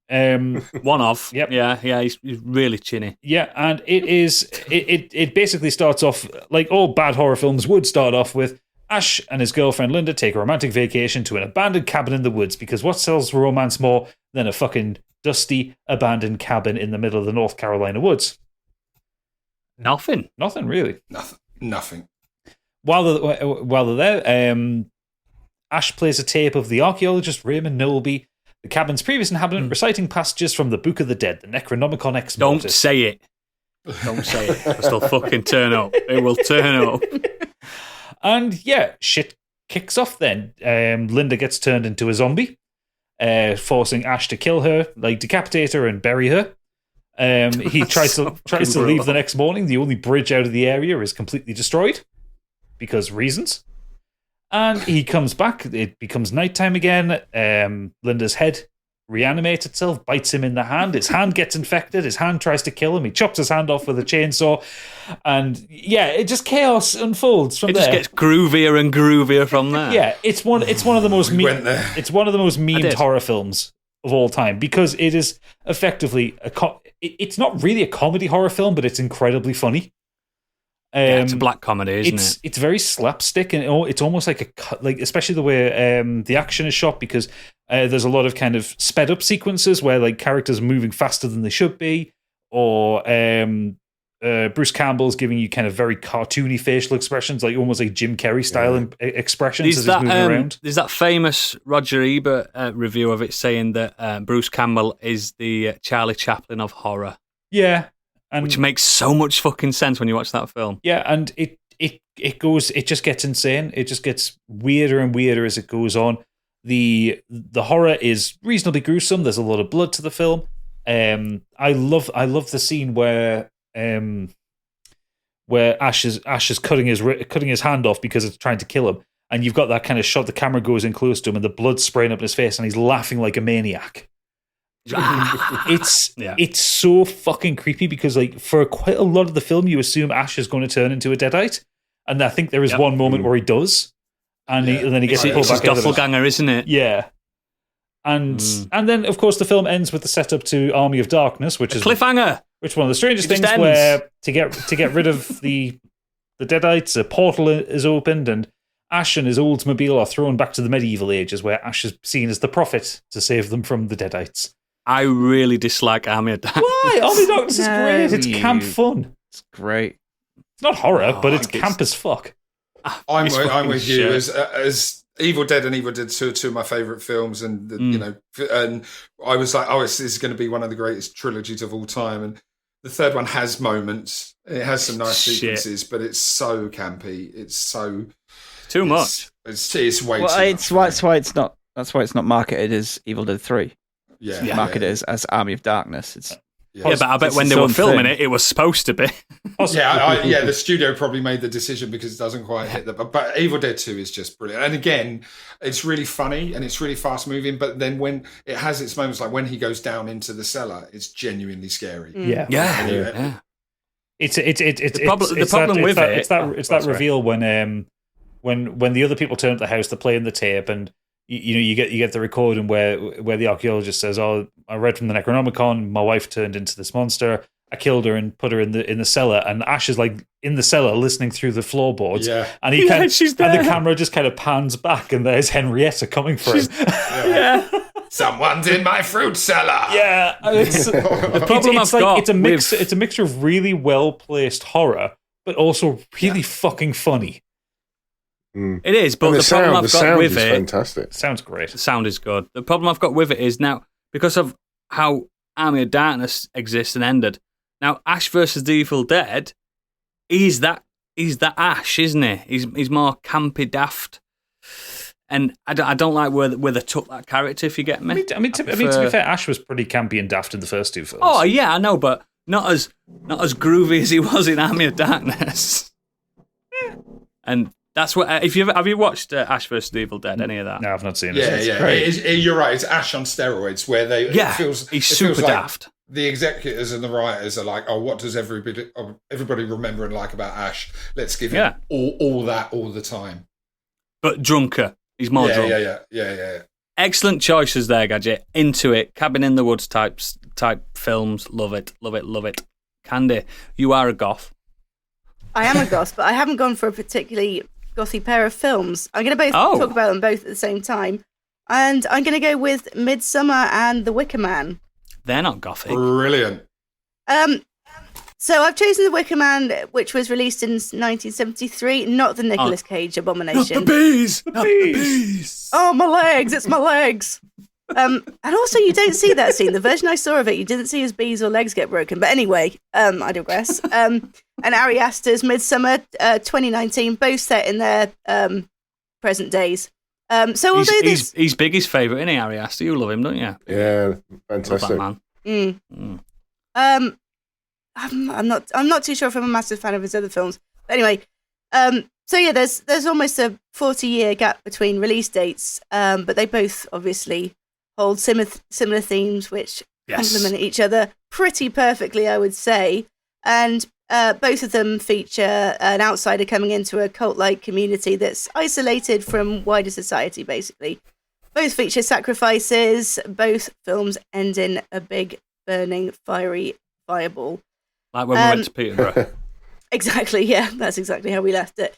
One of. Yep. Yeah, he's really chinny. Yeah, and it basically starts off like all bad horror films would start off with. Ash and his girlfriend Linda take a romantic vacation to an abandoned cabin in the woods, because what sells romance more than a fucking dusty, abandoned cabin in the middle of the North Carolina woods? Nothing, really. Nothing. While they're there, Ash plays a tape of the archaeologist Raymond Nolby, the cabin's previous inhabitant, reciting passages from the Book of the Dead, the Necronomicon Ex Mortis. Don't say it. Because they'll fucking turn up. It will turn up. And yeah, shit kicks off then. Linda gets turned into a zombie, forcing Ash to kill her, like decapitate her and bury her. He tries to leave the next morning. The only bridge out of the area is completely destroyed because reasons. And he comes back. It becomes nighttime again. Linda's head reanimates itself, bites him in the hand. His hand gets infected. His hand tries to kill him. He chops his hand off with a chainsaw. And yeah, it just chaos unfolds from there. It just gets groovier and groovier from there. Yeah, it's one of the most memed horror films of all time, because it is effectively it's not really a comedy horror film, but it's incredibly funny. It's a black comedy, isn't it? It's very slapstick, and it's almost like especially the way the action is shot, because there's a lot of kind of sped up sequences where like characters are moving faster than they should be, or Bruce Campbell's giving you kind of very cartoony facial expressions, like almost like Jim Carrey style expressions as he's moving around. There's that famous Roger Ebert review of it saying that Bruce Campbell is the Charlie Chaplin of horror. Yeah. Which makes so much fucking sense when you watch that film. Yeah, and it just gets insane. It just gets weirder and weirder as it goes on. The horror is reasonably gruesome. There's a lot of blood to the film. I love the scene where Ash is cutting his hand off because it's trying to kill him, and you've got that kind of shot. The camera goes in close to him, and the blood's spraying up in his face, and he's laughing like a maniac. It's so fucking creepy, because like for quite a lot of the film you assume Ash is going to turn into a Deadite, and I think there is one moment where he does, and then he gets pulled back. It's doppelganger, isn't it? Yeah. And then of course the film ends with the setup to Army of Darkness, which is cliffhanger. Which one of the strangest things, where to get rid of the Deadites, a portal is opened, and Ash and his Oldsmobile are thrown back to the medieval ages, where Ash is seen as the prophet to save them from the Deadites. I really dislike Army of Darkness. Why? Army of Darkness is great. It's camp fun. It's great. It's not horror, but it's camp as fuck. I'm with you. As Evil Dead and Evil Dead 2 are two of my favourite films, and and I was like, this is going to be one of the greatest trilogies of all time. And the third one has moments. It has some nice sequences, but it's so campy. It's so too much. It's way too much. That's why it's not marketed as Evil Dead 3. Marketed as Army of Darkness. But I bet when they were filming it was supposed to be. The studio probably made the decision because it doesn't quite hit but Evil Dead 2 is just brilliant. And again, it's really funny and it's really fast moving, but then when it has its moments, like when he goes down into the cellar, it's genuinely scary. Yeah. It's the reveal when the other people turn up the house, they're playing the tape, and you get the recording where the archaeologist says, "Oh, I read from the Necronomicon. My wife turned into this monster. I killed her and put her in the cellar." And Ash is like in the cellar listening through the floorboards. Yeah. And she's there. And the camera just kind of pans back, and there's Henrietta coming for him. Yeah. Someone's in my fruit cellar. Yeah. The problem I've got it's a mixture of really well placed horror, but also really fucking funny. It is, but the problem I've got with it, fantastic. Sounds great. The sound is good. The problem I've got with it is now, because of how Army of Darkness exists and ended, now Ash versus the Evil Dead, he's that Ash, isn't he? He's more campy, daft, and I don't like where they took that character. If you get me, I mean, to be fair, Ash was pretty campy and daft in the first two films. Oh yeah, I know, but not as groovy as he was in Army of Darkness. And that's what. Have you watched Ash vs. the Evil Dead? Any of that? No, I've not seen it. Yeah. You're right. It's Ash on steroids, where he's super daft. The executors and the writers are like, oh, what does everybody remember and like about Ash? Let's give him all that all the time. But drunker. He's more drunk. Yeah. Excellent choices there, Gadget. Into it. Cabin in the Woods type films. Love it. Candy, you are a goth. I am a goth, but I haven't gone for a particularly gothy pair of films. I'm going to talk about them both at the same time. And I'm going to go with Midsommar and The Wicker Man. They're not gothic. Brilliant. So I've chosen The Wicker Man, which was released in 1973, not the Nicolas Cage abomination. Not the bees! Oh, my legs! It's my legs! And also, you don't see that scene. The version I saw of it, you didn't see his bees or legs get broken. But anyway, I digress. And Ari Aster's Midsommar 2019, both set in their present days. So although he's Biggie's favourite, isn't he, Ari Aster? You love him, don't you? Yeah, fantastic. Love that man. I'm not too sure if I'm a massive fan of his other films. But anyway, so yeah, there's almost a 40-year gap between release dates, but they both obviously hold similar themes, which complement each other pretty perfectly, I would say. And both of them feature an outsider coming into a cult-like community that's isolated from wider society, basically. Both feature sacrifices. Both films end in a big, burning, fiery fireball. Like when we went to Peterborough. Exactly, yeah. That's exactly how we left it.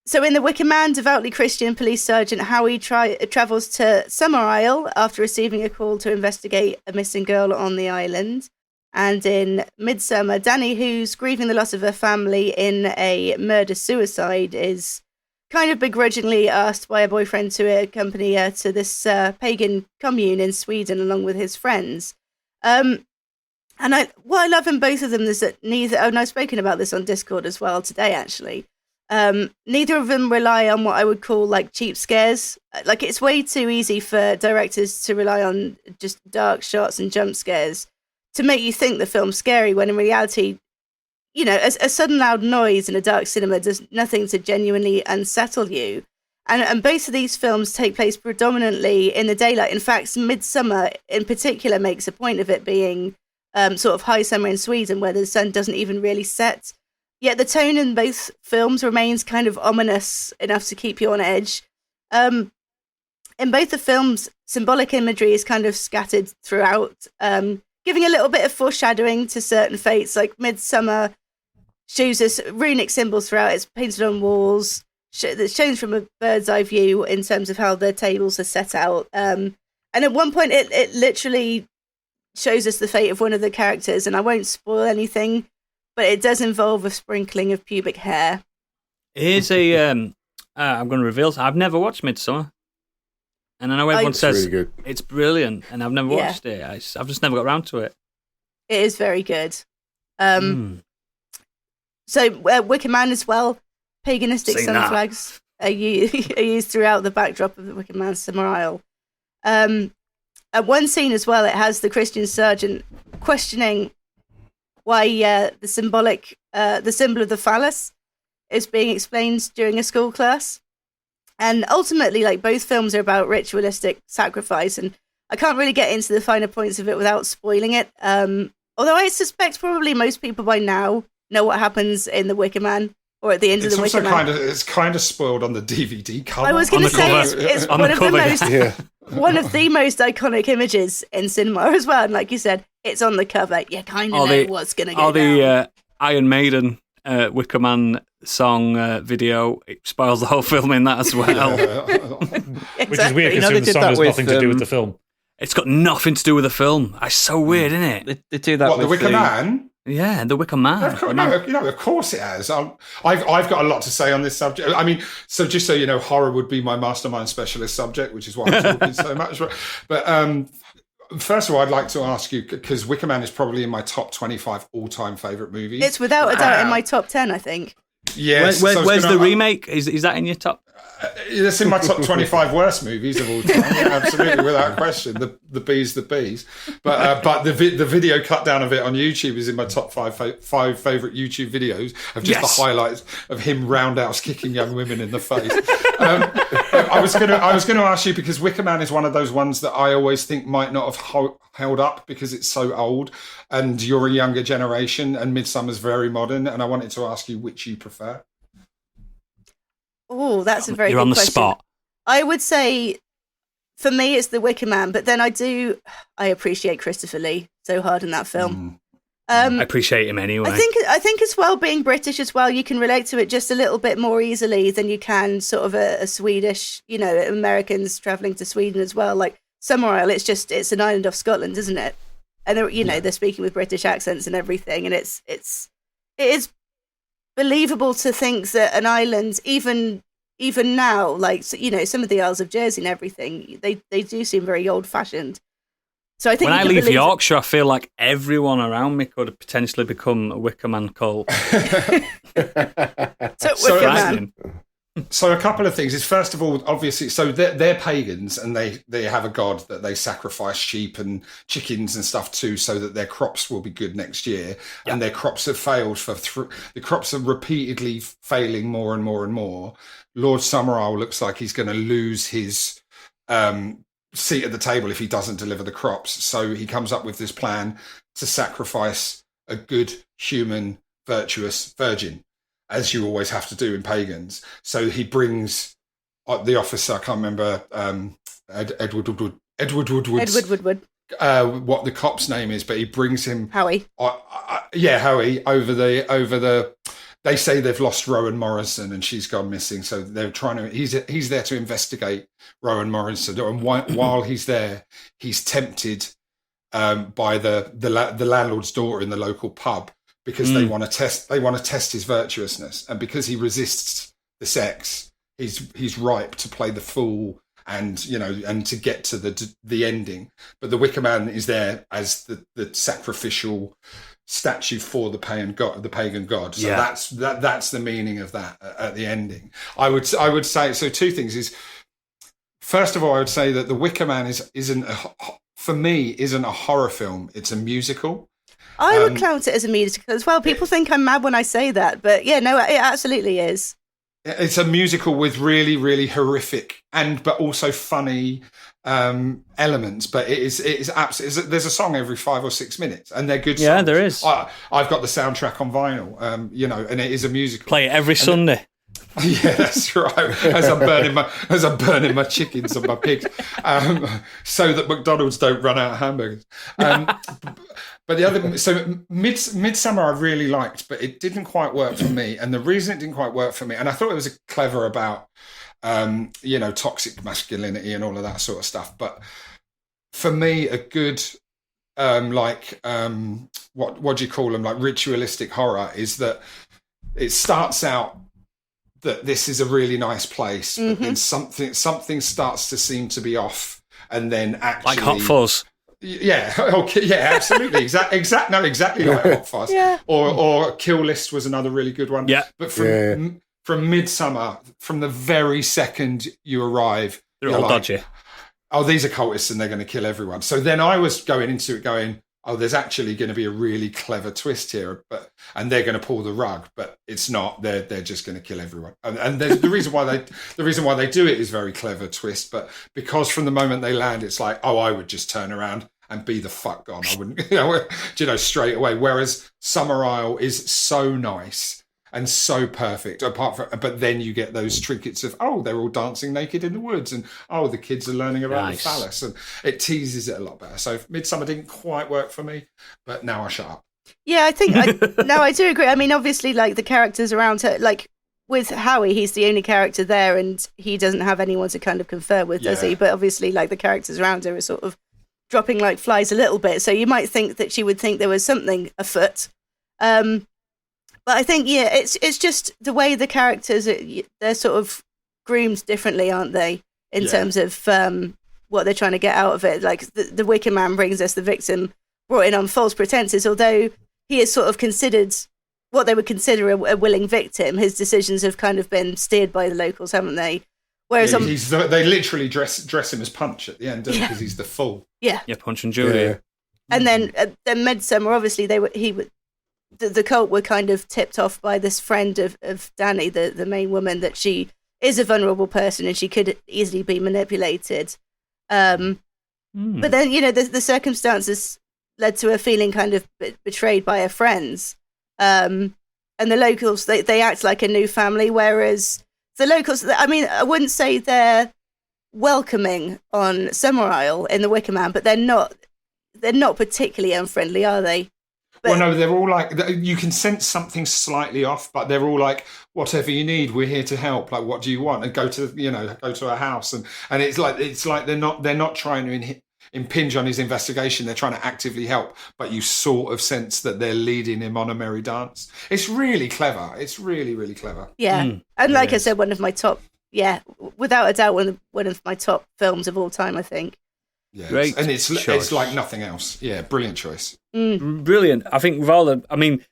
So in The Wicker Man, devoutly Christian police sergeant Howie travels to Summer Isle after receiving a call to investigate a missing girl on the island. And in Midsommar, Danny, who's grieving the loss of her family in a murder-suicide, is kind of begrudgingly asked by a boyfriend to accompany her to this pagan commune in Sweden along with his friends. And what I love in both of them is that and I've spoken about this on Discord as well today, actually. Neither of them rely on what I would call like cheap scares. Like, it's way too easy for directors to rely on just dark shots and jump scares to make you think the film's scary, when in reality, you know, a sudden loud noise in a dark cinema does nothing to genuinely unsettle you. And both of these films take place predominantly in the daylight. In fact, Midsommar in particular makes a point of it being sort of high summer in Sweden, where the sun doesn't even really set. Yet the tone in both films remains kind of ominous enough to keep you on edge. In both the films, symbolic imagery is kind of scattered throughout, giving a little bit of foreshadowing to certain fates. Like Midsommar shows us runic symbols throughout. It's painted on walls. That's shown from a bird's eye view in terms of how the tables are set out. And at one point, it literally shows us the fate of one of the characters, and I won't spoil anything, but it does involve a sprinkling of pubic hair. Here's I'm going to reveal. I've never watched Midsommar, and I know everyone says really it's brilliant, and I've never watched it. I've just never got around to it. It is very good. So Wicker Man as well. Paganistic sun flags are used throughout the backdrop of the Wicker Man Summer Isle. At one scene as well, it has the Christian sergeant questioning why the symbol of the phallus is being explained during a school class. And ultimately, like, both films are about ritualistic sacrifice, and I can't really get into the finer points of it without spoiling it. Although I suspect probably most people by now know what happens in The Wicker Man, or at the end of the Wicker Man. It's kind of spoiled on the DVD cover. I was going to say it's one of the most iconic images in cinema as well. And like you said, it's on the cover. You kind of know what's going to go down. The Iron Maiden Wicker Man song video, it spoils the whole film in that as well. Exactly. Which is weird because the song has nothing to do with the film. It's got nothing to do with the film. It's so weird, isn't it? They do that. What, the Wicker Man? Yeah, the Wicker Man. Of course it has. I've got a lot to say on this subject. I mean, so just so you know, horror would be my mastermind specialist subject, which is why I'm talking so much. But first of all, I'd like to ask you, because Wicker Man is probably in my top 25 all-time favourite movies. It's without a doubt in my top 10, I think. Yes. Where's the remake? Is that in your top? It's in my top 25 worst movies of all time. Yeah, absolutely, without question. The bees. But the video cut down of it on YouTube is in my top five favourite YouTube videos of just the highlights of him roundhouse kicking young women in the face. I was going to ask you, because Wicker Man is one of those ones that I always think might not have held up because it's so old, and you're a younger generation, and Midsummer's very modern, and I wanted to ask you which you prefer. Oh, that's a very You're good on the question. spot. I would say, for me, it's the Wicker Man, but then I appreciate Christopher Lee so hard in that film. I appreciate him anyway. I think as well, being British as well, you can relate to it just a little bit more easily than you can sort of a Swedish, Americans travelling to Sweden as well. Like Summerisle, it's an island off Scotland, isn't it? And they're speaking with British accents and everything, and it is believable to think that an island, even now, like some of the Isles of Jersey and everything, they do seem very old fashioned. So I think when I leave Yorkshire, I feel like everyone around me could potentially become a Wicker Man cult. So a couple of things is, first of all, obviously, so they're pagans, and they have a god that they sacrifice sheep and chickens and stuff to, so that their crops will be good next year. Yeah. And their crops have failed the crops are repeatedly failing more and more and more. Lord Summerisle looks like he's going to lose his seat at the table if he doesn't deliver the crops. So he comes up with this plan to sacrifice a good, human, virtuous virgin, as you always have to do in pagans. So he brings the officer, I can't remember, Edward Woodward. What the cop's name is, but he brings him Howie. Howie over the. They say they've lost Rowan Morrison and she's gone missing, so they're trying to. He's there to investigate Rowan Morrison, and while he's there, he's tempted by the landlord's daughter in the local pub, because they want to test his virtuousness, and because he resists the sex, he's ripe to play the fool and to get to the ending. But the Wicker Man is there as the sacrificial statue for the pagan god. So that's the meaning of that at the ending. I would say so. Two things is, first of all, I would say that the Wicker Man isn't a horror film. It's a musical. I would count it as a musical as well. People think I'm mad when I say that, but yeah, no, it absolutely is. It's a musical with really, really horrific but also funny elements. But it is absolutely. There's a song every 5 or 6 minutes, and they're good songs. Yeah, there is. I've got the soundtrack on vinyl. And it is a musical. Play it every Sunday. Yeah, that's right. As I'm burning my chickens and my pigs, so that McDonald's don't run out of hamburgers. But the other, so Midsummer I really liked, but it didn't quite work for me. And the reason it didn't quite work for me, and I thought it was clever about, toxic masculinity and all of that sort of stuff. But for me, a good, what do you call them? Like ritualistic horror is that it starts out that this is a really nice place, but then something starts to seem to be off, and then actually like Hot Fuzz. Yeah, okay, yeah, absolutely, exactly like Hot Fuzz. Yeah. Or Kill List was another really good one. Yeah, but from Midsummer, from the very second you arrive, they're all dodgy. Oh, these are cultists and they're going to kill everyone. So then I was going into it going, oh, there's actually going to be a really clever twist here, and they're going to pull the rug, but it's not. They're just going to kill everyone. And the reason why they do it is very clever twist, but because from the moment they land, it's like, oh, I would just turn around and be the fuck gone. I wouldn't, straight away. Whereas Summerisle is so nice and so perfect. But then you get those trinkets of, oh, they're all dancing naked in the woods, and oh, the kids are learning about the phallus, and it teases it a lot better. So Midsummer didn't quite work for me, but now I shut up. Yeah, I think I do agree. I mean, obviously, like the characters around her, like with Howie, he's the only character there, and he doesn't have anyone to kind of confer with, does he? But obviously, like the characters around her are sort of dropping like flies a little bit. So you might think that she would think there was something afoot. But I think, it's just the way the characters they're sort of groomed differently, aren't they? In terms of what they're trying to get out of it. Like the Wicker Man brings us the victim brought in on false pretenses, although he is sort of considered what they would consider a willing victim. His decisions have kind of been steered by the locals, haven't they? Whereas they literally dress him as Punch at the end, because he's the fool. Yeah, Punch and Judy. Yeah. And then Midsummer, obviously the cult were kind of tipped off by this friend of Danny, the main woman, that she is a vulnerable person and she could easily be manipulated. But then, the circumstances led to her feeling kind of betrayed by her friends. And the locals, they act like a new family, whereas the locals, I mean, I wouldn't say they're welcoming on Summer Isle in the Wicker Man, but they're not particularly unfriendly, are they? Well, no, they're all like, you can sense something slightly off, but they're all like, whatever you need, we're here to help. Like, what do you want? And go to our house. And it's like they're not trying to impinge on his investigation. They're trying to actively help, but you sort of sense that they're leading him on a merry dance. It's really clever. It's really, really clever. Yeah. And like I said, one of my top, without a doubt, one of my top films of all time, I think. Yeah, great, and it's like nothing else. Yeah, brilliant choice. Brilliant. I think hotly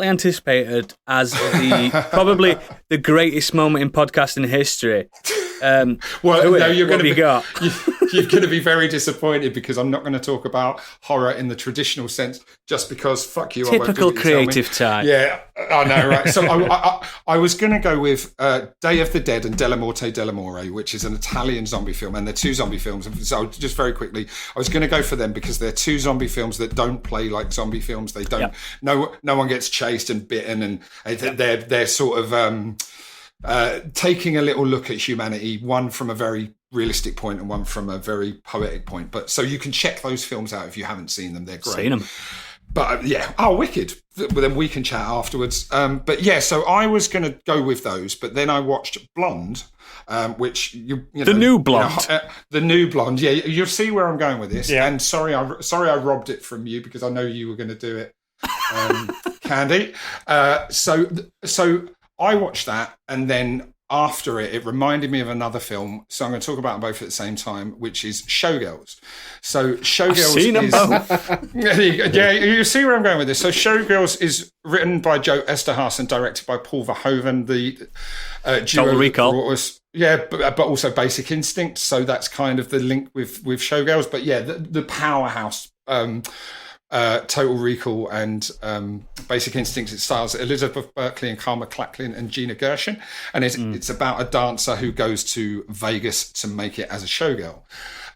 anticipated as probably the greatest moment in podcasting history. You're going to be very disappointed because I'm not going to talk about horror in the traditional sense, just because fuck you. Typical creative type. Yeah, I know, right? So I was going to go with Day of the Dead and Della Morte dell'Amore, which is an Italian zombie film, and they're two zombie films. So just very quickly, I was going to go for them because they're two zombie films that don't play like zombie films. They don't. No one gets chased and bitten, and they're sort of taking a little look at humanity, one from a very realistic point and one from a very poetic point. But so you can check those films out if you haven't seen them. They're great. Seen them. But wicked. Well, then we can chat afterwards. So I was going to go with those, but then I watched Blonde, which the new Blonde. The new Blonde. Yeah, you'll see where I'm going with this. Yeah. And sorry, I robbed it from you because I know you were going to do it, Candy. So I watched that, and then after it reminded me of another film. So I'm going to talk about them both at the same time, which is Showgirls. So Showgirls I've seen them both. Yeah, you see where I'm going with this. So Showgirls is written by Joe Esterhaas and directed by Paul Verhoeven. The Total Recall. But also Basic Instinct. So that's kind of the link with Showgirls. But yeah, the powerhouse. Total Recall and Basic Instinct. It stars Elizabeth Berkley and Carl MacLachlan and Gina Gershon, and it's about a dancer who goes to Vegas to make it as a showgirl.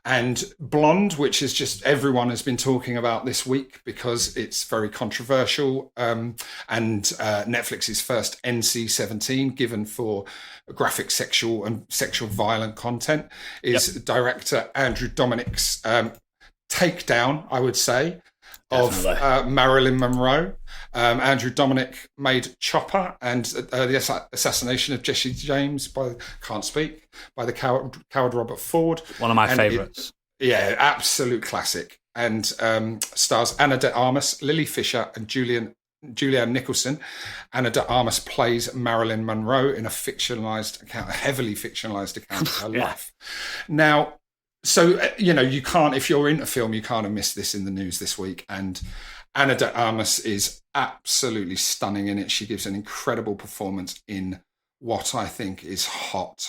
And Blonde, which is just everyone has been talking about this week because it's very controversial, and Netflix's first NC-17 given for graphic sexual and sexual violent content is director Andrew Dominik's takedown, I would say, of Marilyn Monroe. Andrew Dominik made Chopper and the assassination of Jesse James by the coward Robert Ford. One of my favourites. Absolute classic. And stars Ana de Armas, Lily Fisher, and Julianne Nicholson. Ana de Armas plays Marilyn Monroe in a heavily fictionalized account of her life. Now, so, you can't, if you're into film, you can't have missed this in the news this week. And Ana de Armas is absolutely stunning in it. She gives an incredible performance in what I think is hot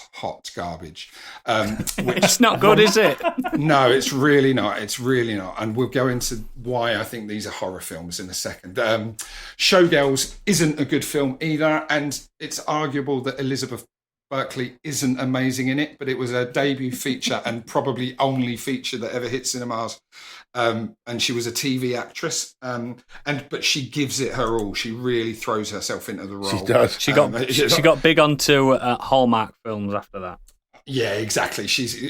garbage. It's not good, is it? No, it's really not. It's really not. And we'll go into why I think these are horror films in a second. Showgirls isn't a good film either. And it's arguable that Elizabeth Berkeley isn't amazing in it, but it was her debut feature and probably only feature that ever hit cinemas. And she was a TV actress, but she gives it her all. She really throws herself into the role. She does. She got big onto Hallmark films after that. Yeah, exactly.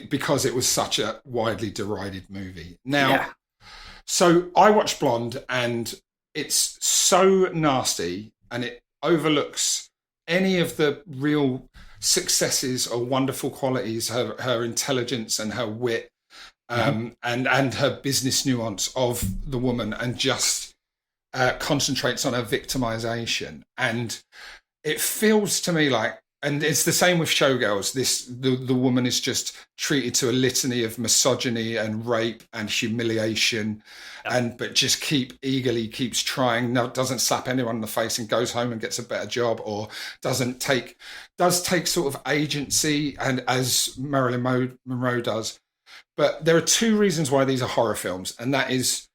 Because it was such a widely derided movie. Now, so I watched Blonde, and it's so nasty, and it overlooks any of the real successes or wonderful qualities, her intelligence and her wit, and her business nuance of the woman, and just concentrates on her victimization. And it feels to me like, and it's the same with Showgirls, the woman is just treated to a litany of misogyny and rape and humiliation, but just eagerly keeps trying, doesn't slap anyone in the face and goes home and gets a better job, or does take sort of agency, and as Marilyn Monroe does. But there are two reasons why these are horror films, and that is,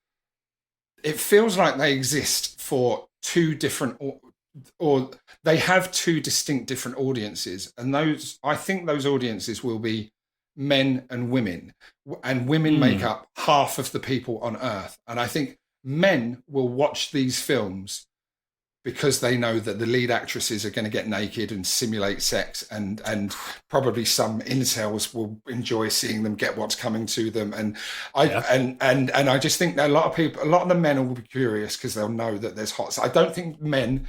it feels like they exist for two different, or they have two distinct different audiences, and I think those audiences will be men and women make up half of the people on Earth. And I think men will watch these films because they know that the lead actresses are going to get naked and simulate sex, and probably some incels will enjoy seeing them get what's coming to them. And I just think that a lot of the men will be curious because they'll know that there's hot. So I don't think men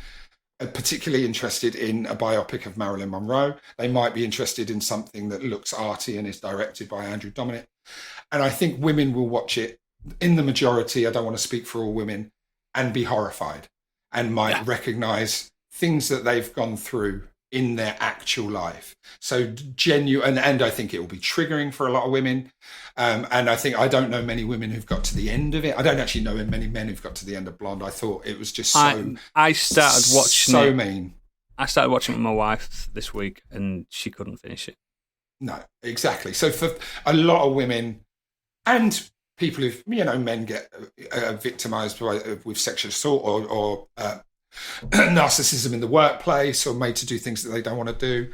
are particularly interested in a biopic of Marilyn Monroe. They might be interested in something that looks arty and is directed by Andrew Dominic. And I think women will watch it, in the majority, I don't want to speak for all women, and be horrified, and might recognise things that they've gone through in their actual life. So genuine, and I think it will be triggering for a lot of women. And I don't know many women who've got to the end of it. I don't actually know many men who've got to the end of Blonde. I thought it was just so... I started watching so mean. I started watching it with my wife this week, and she couldn't finish it. No, exactly. So for a lot of women, and people who, men get victimised with sexual assault or narcissism in the workplace, or made to do things that they don't want to do.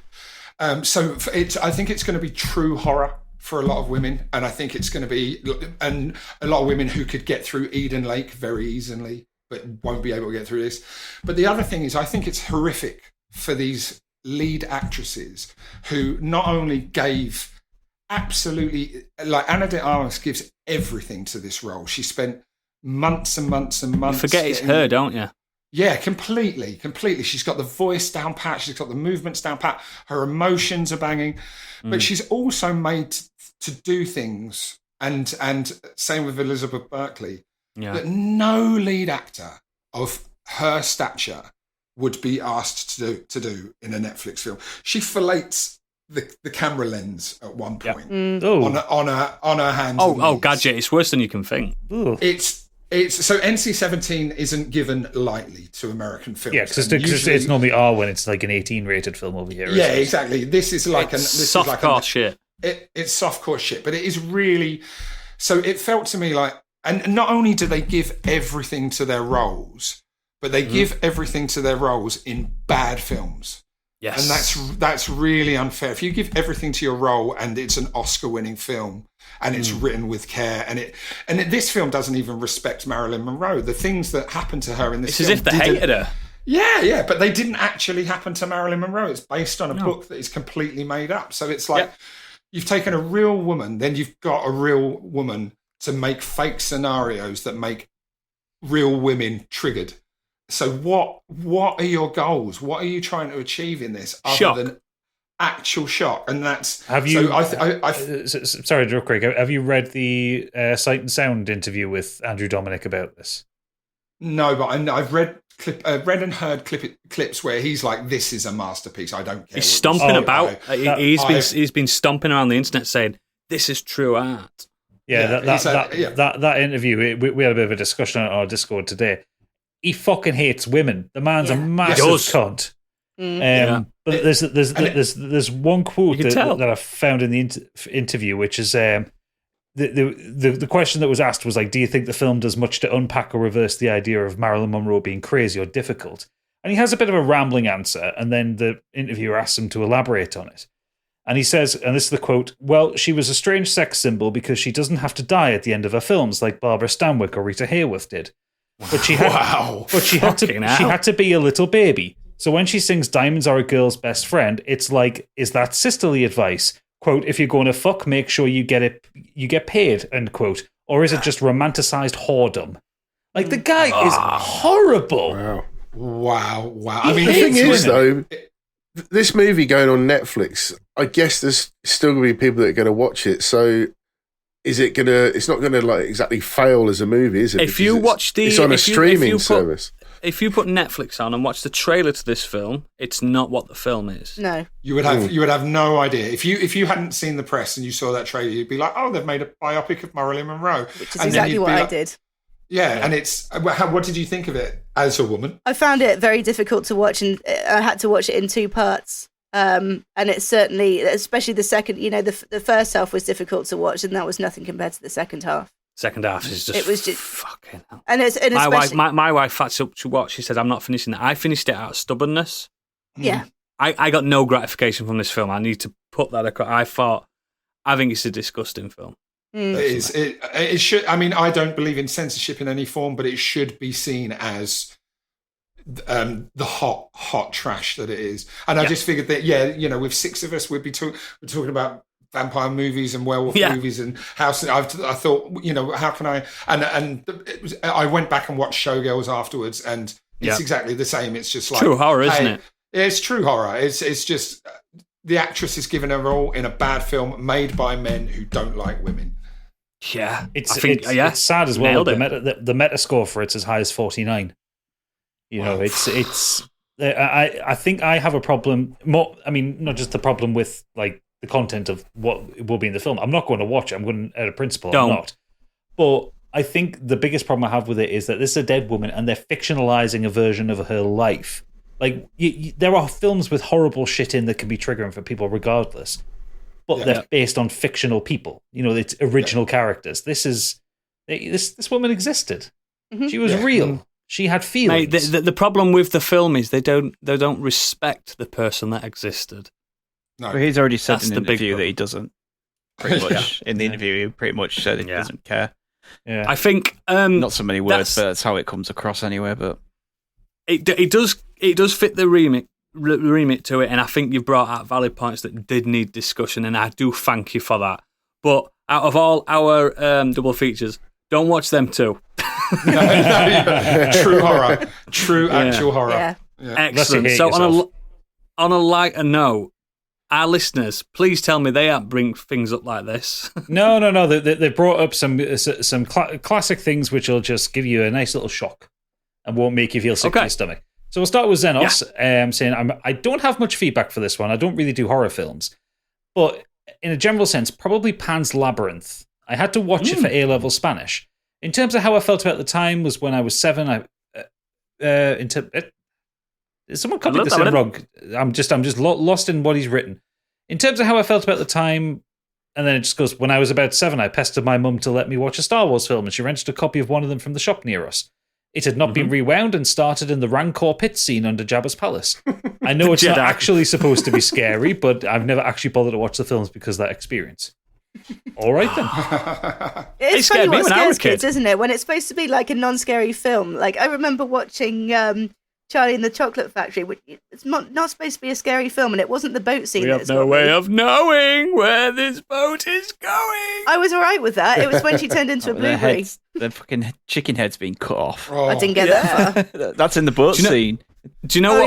I think it's going to be true horror for a lot of women, and I think it's going to be, and a lot of women who could get through Eden Lake very easily, but won't be able to get through this. But the other thing is, I think it's horrific for these lead actresses who not only gave absolutely, like Ana de Armas gives everything to this role. She spent months and months and months. You forget it's her, don't you? Yeah, completely. She's got the voice down pat. She's got the movements down pat. Her emotions are banging. But she's also made to do things, and same with Elizabeth Berkley, that no lead actor of her stature would be asked to do in a Netflix film. She fillets the camera lens at one point on her hands. Oh, Gadget! It's worse than you can think. Ooh. It's so NC-17 isn't given lightly to American films. Yeah, because it's normally R when it's like an 18-rated film over here. Yeah, exactly. This is like softcore shit. It's softcore shit, but it is really. So it felt to me like, and not only do they give everything to their roles, but they give everything to their roles in bad films. Yes, and that's really unfair. If you give everything to your role and it's an Oscar-winning film and it's written with care, and this film doesn't even respect Marilyn Monroe. The things that happened to her in this film, it's as if they hated her. Yeah, but they didn't actually happen to Marilyn Monroe. It's based on a book that is completely made up. So it's like you've taken a real woman, then you've got a real woman to make fake scenarios that make real women triggered. So what are your goals? What are you trying to achieve in this other than actual shock? And that's... Have you... sorry, Joe Craig. Have you read the Sight and Sound interview with Andrew Dominic about this? No, but I've read and heard clips where he's like, "This is a masterpiece. I don't care." He's stomping about. He's been stomping around the internet saying, "This is true art." Yeah, that interview. We had a bit of a discussion on our Discord today. He fucking hates women. The man's a massive cunt. But there's one quote that I found in the interview, which is the question that was asked was like, do you think the film does much to unpack or reverse the idea of Marilyn Monroe being crazy or difficult? And he has a bit of a rambling answer, and then the interviewer asks him to elaborate on it. And he says, and this is the quote, well, she was a strange sex symbol because she doesn't have to die at the end of her films like Barbara Stanwyck or Rita Hayworth did. But she had, she had to be a little baby. So when she sings Diamonds Are a Girl's Best Friend, it's like, is that sisterly advice? Quote, if you're going to fuck, make sure you get paid, end quote. Or is it just romanticized whoredom? Like, the guy is horrible. Wow. I mean, the thing is, though, this movie going on Netflix, I guess there's still going to be people that are going to watch it. So is it going to, it's not going to like exactly fail as a movie, is it? If you watch it's on a streaming service. If you put Netflix on and watch the trailer to this film, it's not what the film is. No. You would have no idea. If you hadn't seen the press and you saw that trailer, you'd be like, oh, they've made a biopic of Marilyn Monroe. Which is exactly what I did. Yeah, and what did you think of it as a woman? I found it very difficult to watch, and I had to watch it in 2 parts. And it's certainly, especially the second, the first half was difficult to watch, and that was nothing compared to the second half. Second half is just, it was just fucking hell. And my wife had to watch. She said, I'm not finishing it. I finished it out of stubbornness. Yeah. I got no gratification from this film. I need to put that across. I think it's a disgusting film. It should. I mean, I don't believe in censorship in any form, but it should be seen as the hot trash that it is. And I just figured that with 6 of us, we're talking about vampire movies and werewolf movies and house. I thought, how can I? And I went back and watched Showgirls afterwards, and it's exactly the same. It's just like true horror, isn't it? It's true horror. It's just the actress is given a role in a bad film made by men who don't like women. Yeah, it's sad as well. The meta score for it's as high as 49. I think I have a problem. I mean, not just the problem with like the content of what will be in the film. I'm not going to watch it. I'm going at a principle. I'm not. But I think the biggest problem I have with it is that this is a dead woman, and they're fictionalizing a version of her life. Like there are films with horrible shit in that can be triggering for people, regardless. But they're based on fictional people. It's original characters. This woman existed. Mm-hmm. She was real. She had feelings. Mate, the problem with the film is they don't respect the person that existed. No, but he's already said in the interview that he doesn't. Pretty much in the interview, he pretty much said he doesn't care. Yeah, I think not so many words, but that's how it comes across anyway. But it does fit the remit to it, and I think you've brought out valid points that did need discussion, and I do thank you for that. But out of all our double features, don't watch them too. True horror, actual horror. Yeah. Excellent. So on a lighter note, our listeners, please tell me they aren't bring things up like this. No. They brought up some classic things which will just give you a nice little shock and won't make you feel sick to your stomach. So we'll start with Xenos, saying I don't have much feedback for this one. I don't really do horror films. But in a general sense, probably Pan's Labyrinth. I had to watch it for A-level Spanish. In terms of how I felt about the time was when I was 7. Someone copied this in wrong. I'm just lost in what he's written. In terms of how I felt about the time, and then it just goes, when I was about 7, I pestered my mum to let me watch a Star Wars film, and she rented a copy of one of them from the shop near us. It had not been rewound and started in the Rancor pit scene under Jabba's palace. I know it's not actually supposed to be scary, but I've never actually bothered to watch the films because of that experience. All right then. It's funny what scares kids, isn't it? When it's supposed to be like a non-scary film. Like I remember watching Charlie and the Chocolate Factory, which it's not supposed to be a scary film, and it wasn't the boat scene. We have no way of knowing where this boat is going. I was all right with that. It was when she turned into a blueberry. The fucking chicken head's being cut off. I didn't get that far. That's in the boat scene. Do you know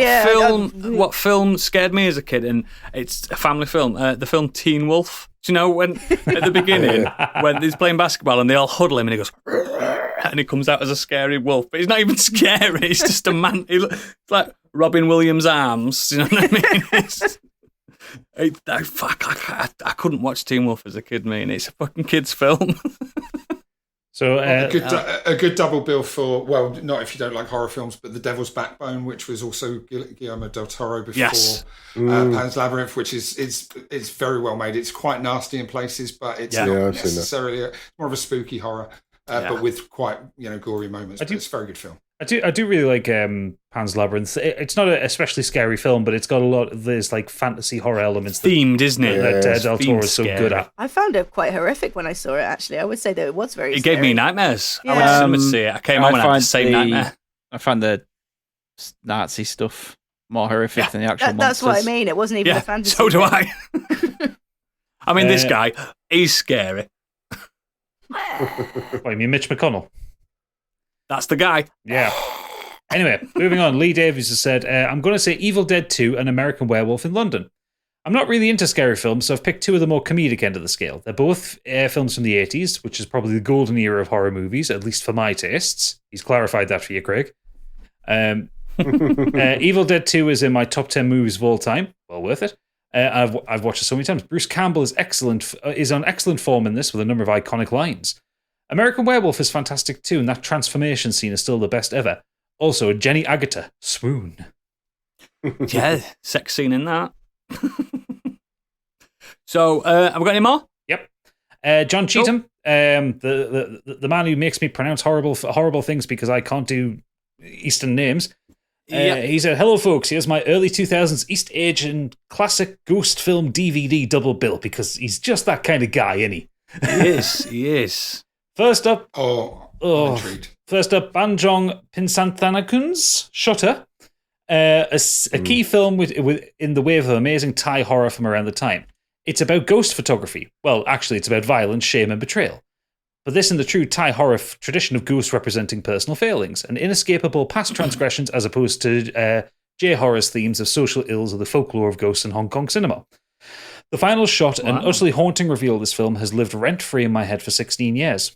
what film scared me as a kid? And it's a family film. The film Teen Wolf. Do you know when at the beginning when he's playing basketball and they all huddle him and he goes and he comes out as a scary wolf, but he's not even scary. He's just a man. It's like Robin Williams' arms. You know what I mean? I couldn't watch Teen Wolf as a kid, man. It's a fucking kids' film. So a good double bill for, well, not if you don't like horror films, but The Devil's Backbone, which was also Guillermo del Toro before Pan's Labyrinth, which is very well made. It's quite nasty in places, but it's not necessarily more of a spooky horror, but with quite gory moments. But it's a very good film. I do really like Pan's Labyrinth. It's not an especially scary film, but it's got a lot of this like fantasy horror elements. Themed, isn't it? That Del Toro is so good at. I found it quite horrific when I saw it. Actually, I would say that it was very. It scary. gave me nightmares. Yeah. I went to cinema to see it. I came home and had the same nightmare. I found the Nazi stuff more horrific than the actual monsters. That's what I mean. It wasn't even a fantasy. So do I. I mean, this guy, he's scary. What, you mean Mitch McConnell? That's the guy. Yeah. Anyway, moving on. Lee Davies has said, I'm going to say Evil Dead 2 and American Werewolf in London. I'm not really into scary films, so I've picked two of the more comedic end of the scale. They're both films from the 80s, which is probably the golden era of horror movies, at least for my tastes. He's clarified that for you, Craig. Evil Dead 2 is in my top 10 movies of all time. Well worth it. I've watched it so many times. Bruce Campbell is on excellent form in this with a number of iconic lines. American Werewolf is fantastic too, and that transformation scene is still the best ever. Also, Jenny Agutter, swoon. Yeah, sex scene in that. So, have we got any more? Yep. John Cheetham, the man who makes me pronounce horrible things because I can't do Eastern names. He said, hello folks, here's my early 2000s East Asian classic ghost film DVD double bill, because he's just that kind of guy, isn't he? He is. First up, intrigued. First up, Banjong Pinsantanakun's Shutter, a key film with in the wave of amazing Thai horror from around the time. It's about ghost photography. Well, actually, it's about violence, shame, and betrayal. But this in the true Thai horror tradition of ghosts representing personal failings and inescapable past transgressions, as opposed to J-horror's themes of social ills or the folklore of ghosts in Hong Kong cinema. The final shot and utterly haunting reveal of this film has lived rent-free in my head for 16 years.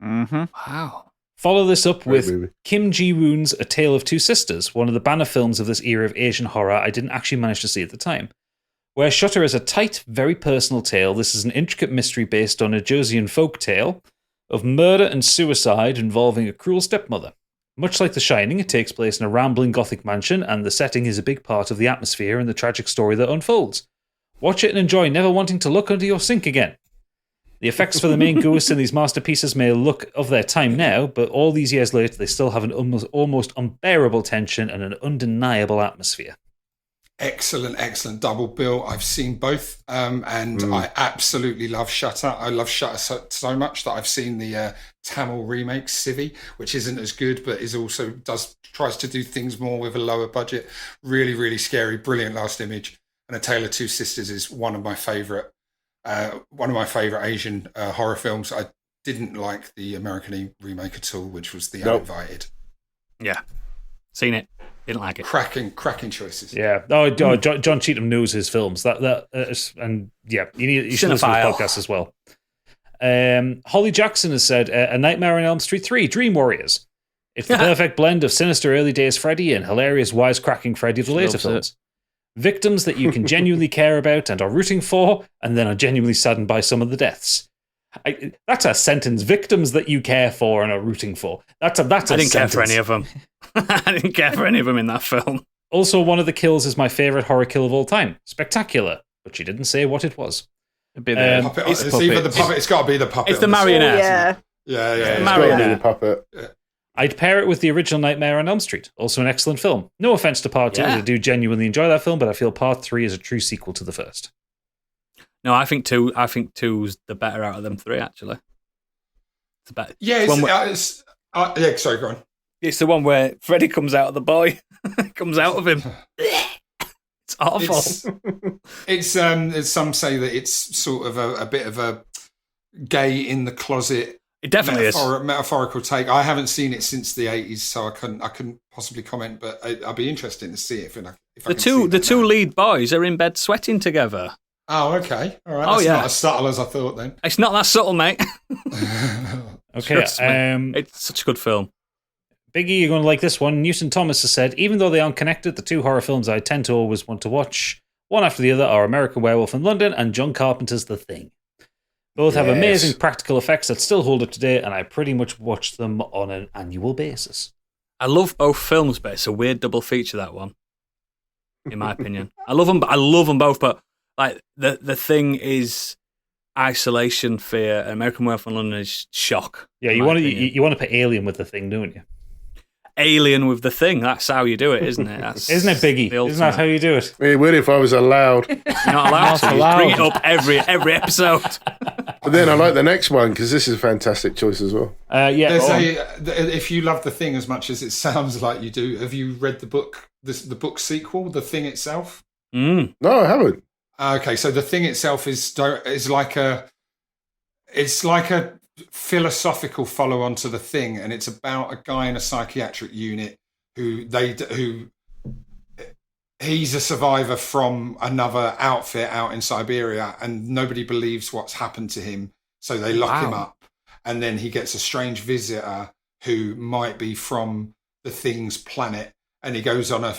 Mm-hmm. Wow. Follow this up with Kim Ji-woon's A Tale of Two Sisters, one of the banner films of this era of Asian horror I didn't actually manage to see at the time. Where Shutter is a tight, very personal tale, this is an intricate mystery based on a Josian folk tale of murder and suicide involving a cruel stepmother. Much like The Shining, it takes place in a rambling Gothic mansion, and the setting is a big part of the atmosphere and the tragic story that unfolds. Watch it and enjoy, never wanting to look under your sink again. The effects for the main ghosts in these masterpieces may look of their time now, but all these years later, they still have an almost unbearable tension and an undeniable atmosphere. Excellent double bill. I've seen both, and I absolutely love Shutter. I love Shutter so much that I've seen the Tamil remake, Sivi, which isn't as good, but is also tries to do things more with a lower budget. Really, really scary, brilliant last image. And A Tale of Two Sisters is one of my favourite Asian horror films. I didn't like the American remake at all, which was The Uninvited. Yeah, seen it. Didn't like it. Cracking choices. Yeah. John Cheetham knows his films. And yeah, you should listen to his podcast as well. Holly Jackson has said, A Nightmare on Elm Street 3, Dream Warriors. It's the perfect blend of sinister early days Freddy and hilarious wisecracking Freddy of the later films. Victims that you can genuinely care about and are rooting for, and then are genuinely saddened by some of the deaths. That's a sentence. Victims that you care for and are rooting for. That's a sentence. I didn't care for any of them. I didn't care for any of them in that film. Also, one of the kills is my favourite horror kill of all time. Spectacular. But she didn't say what it was. It's either the puppet. It's got to be the puppet. It's the marionette. Yeah. It's marionette. The puppet. Yeah. I'd pair it with the original Nightmare on Elm Street. Also an excellent film. No offence to part 2, as I do genuinely enjoy that film, but I feel part 3 is a true sequel to the first. No, I think 2's the better out of them 3, actually. It's better. Yeah, sorry, go on. It's the one where Freddy comes out of the boy. Comes out of him. It's awful. It's some say that it's sort of a bit of a gay in the closet. It definitely is metaphorical take. I haven't seen it since the 80s, so I couldn't possibly comment. But I'd be interested to see it the two lead boys are in bed sweating together. Oh, okay, all right. That's not as subtle as I thought. Then it's not that subtle, mate. Okay, it's such a good film. Biggie, you're going to like this one. Newton Thomas has said, even though they aren't connected, the two horror films I tend to always want to watch, one after the other, are American Werewolf in London and John Carpenter's The Thing. Both have amazing practical effects that still hold up today, and I pretty much watch them on an annual basis. I love both films, but it's a weird double feature, that one, in my opinion. I love them both, but like the Thing is isolation, fear. American Werewolf in London is shock. Yeah, you want to put Alien with The Thing, don't you? Alien with the Thing. That's how you do it, isn't it? Isn't it, Biggie? Isn't that how you do it? It would if I was allowed. You're not allowed to. You bring it up every episode. But then I like the next one because this is a fantastic choice as well. If you love The Thing as much as it sounds like you do, have you read the book, the book sequel, The Thing itself? No, I haven't. Okay, so The Thing itself is like a philosophical follow-on to The Thing, and it's about a guy in a psychiatric unit who he's a survivor from another outfit out in Siberia, and nobody believes what's happened to him, so they lock him up, and then he gets a strange visitor who might be from The Thing's planet, and he goes on a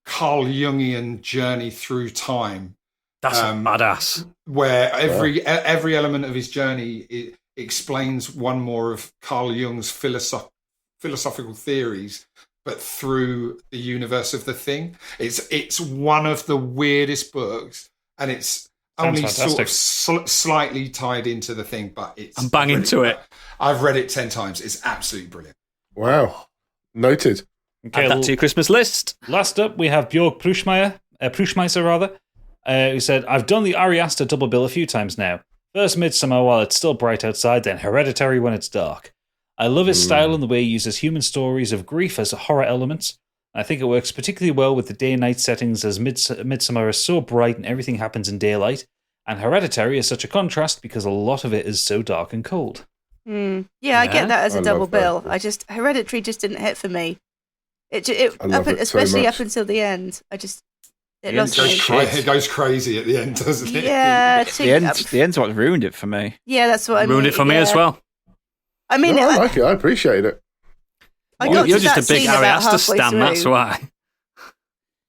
Carl Jungian journey through time. That's badass. Where every element of his journey explains one more of Carl Jung's philosophical theories, but through the universe of The Thing. It's one of the weirdest books, and it's only sort of slightly tied into The Thing, but I'm banging to it. I've read it 10 times. It's absolutely brilliant. Wow. Noted. Okay, add that to your Christmas list. Last up, we have Björk Pruschmeiser, who said, I've done the Ari Aster double bill a few times now. First Midsummer while it's still bright outside, then Hereditary when it's dark. I love his style and the way he uses human stories of grief as horror elements. I think it works particularly well with the day and night settings, as Midsummer is so bright and everything happens in daylight, and Hereditary is such a contrast because a lot of it is so dark and cold. Yeah, I get that as a double bill. Hereditary just didn't hit for me. Especially up until the end. It goes crazy at the end, doesn't it? Yeah, the end's what ruined it for me. Yeah, that's what I mean. Ruined it for me as well. I mean, I like it. I appreciate it. You're just a big Ari Aster stan, that's why.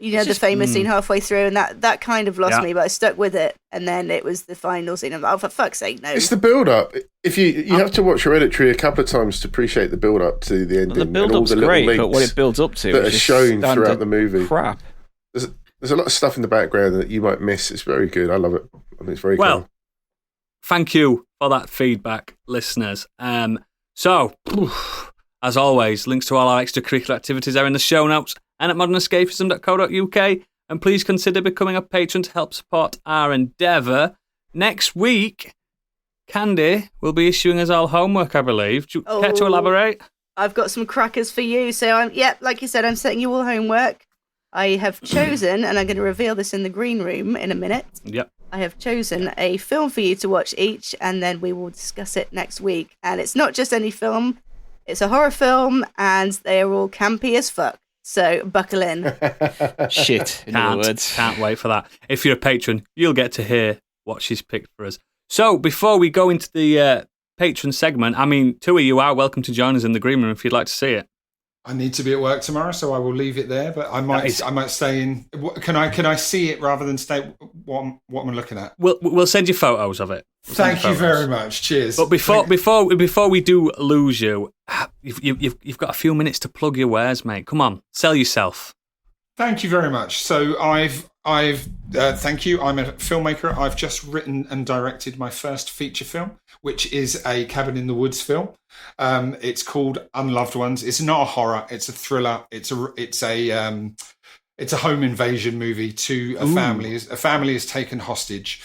The famous scene halfway through, and that kind of lost me, but I stuck with it. And then it was the final scene. I'm like, oh, for fuck's sake, no. It's the build-up. If you have to watch Hereditary a couple of times to appreciate the build-up to the ending. The build-up's great, but what it builds up to that are shown throughout the movie. Crap. There's a lot of stuff in the background that you might miss. It's very good. I love it. I think it's very cool. Thank you for that feedback, listeners. So, as always, links to all our extracurricular activities are in the show notes and at modernescapism.co.uk. And please consider becoming a patron to help support our endeavour. Next week, Candy will be issuing us all homework, I believe. Do you care to elaborate? I've got some crackers for you. So, like you said, I'm setting you all homework. I have chosen, and I'm going to reveal this in the green room in a minute. Yep. I have chosen a film for you to watch each, and then we will discuss it next week. And it's not just any film. It's a horror film, and they are all campy as fuck. So buckle in. Shit, in other words. Can't wait for that. If you're a patron, you'll get to hear what she's picked for us. So before we go into the patron segment, Tuohy, you are welcome to join us in the green room if you'd like to see it. I need to be at work tomorrow, so I will leave it there. But I might stay in. Can I see it rather than stay? What am I looking at? We'll send you photos of it. Thank you very much. Cheers. But before we do lose you, you've got a few minutes to plug your wares, mate. Come on, sell yourself. Thank you very much. So thank you. I'm a filmmaker. I've just written and directed my first feature film, which is a cabin in the woods film. It's called Unloved Ones. It's not a horror. It's a thriller. It's a home invasion movie to a family. A family is taken hostage,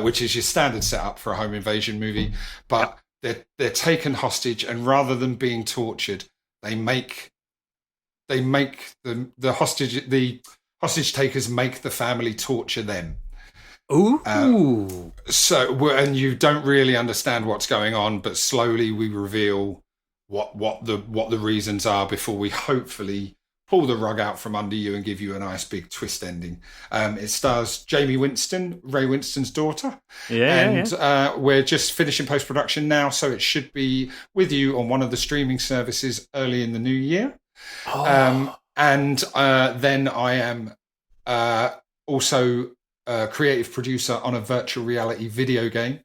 which is your standard setup for a home invasion movie. But they're taken hostage, and rather than being tortured, the hostage takers make the family torture them. Ooh. And you don't really understand what's going on, but slowly we reveal what the reasons are before we hopefully pull the rug out from under you and give you a nice big twist ending. It stars Jamie Winston, Ray Winston's daughter. We're just finishing post-production now, so it should be with you on one of the streaming services early in the new year. Then I am also a creative producer on a virtual reality video game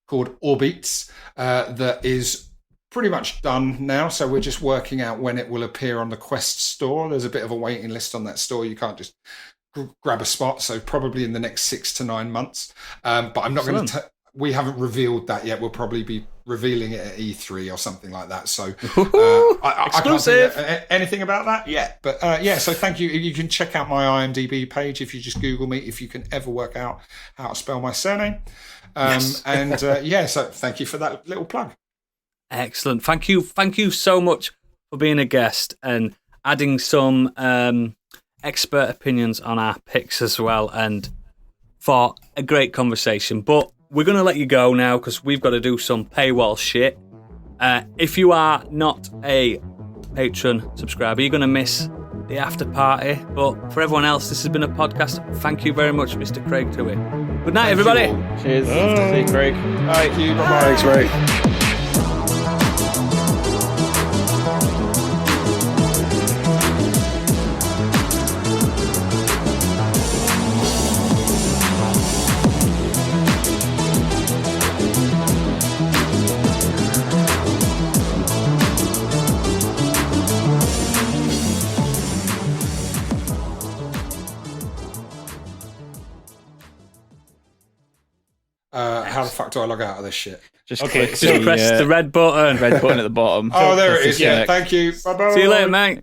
called Orbits that is pretty much done now. So we're just working out when it will appear on the Quest store. There's a bit of a waiting list on that store. You can't just grab a spot. So probably in the next 6 to 9 months. But I'm not going to we haven't revealed that yet. We'll probably be revealing it at E3 or something like that. So I can't say anything about that yet. But so thank you. You can check out my IMDb page if you just Google me, if you can ever work out how to spell my surname. So thank you for that little plug. Excellent. Thank you so much for being a guest and adding some expert opinions on our picks as well, and for a great conversation. But we're going to let you go now because we've got to do some paywall shit. If you are not a patron subscriber, you're going to miss the after party. But for everyone else, this has been a podcast. Thank you very much, Mr. Craig Tuohy. Good night, everybody. Cheers. See you, Craig. Thank you. Bye-bye. Thanks, Ray. How the fuck do I log out of this shit? Just press the red button. Red button at the bottom. Oh, there it is. Yeah, thank you. Bye-bye. See you later, mate.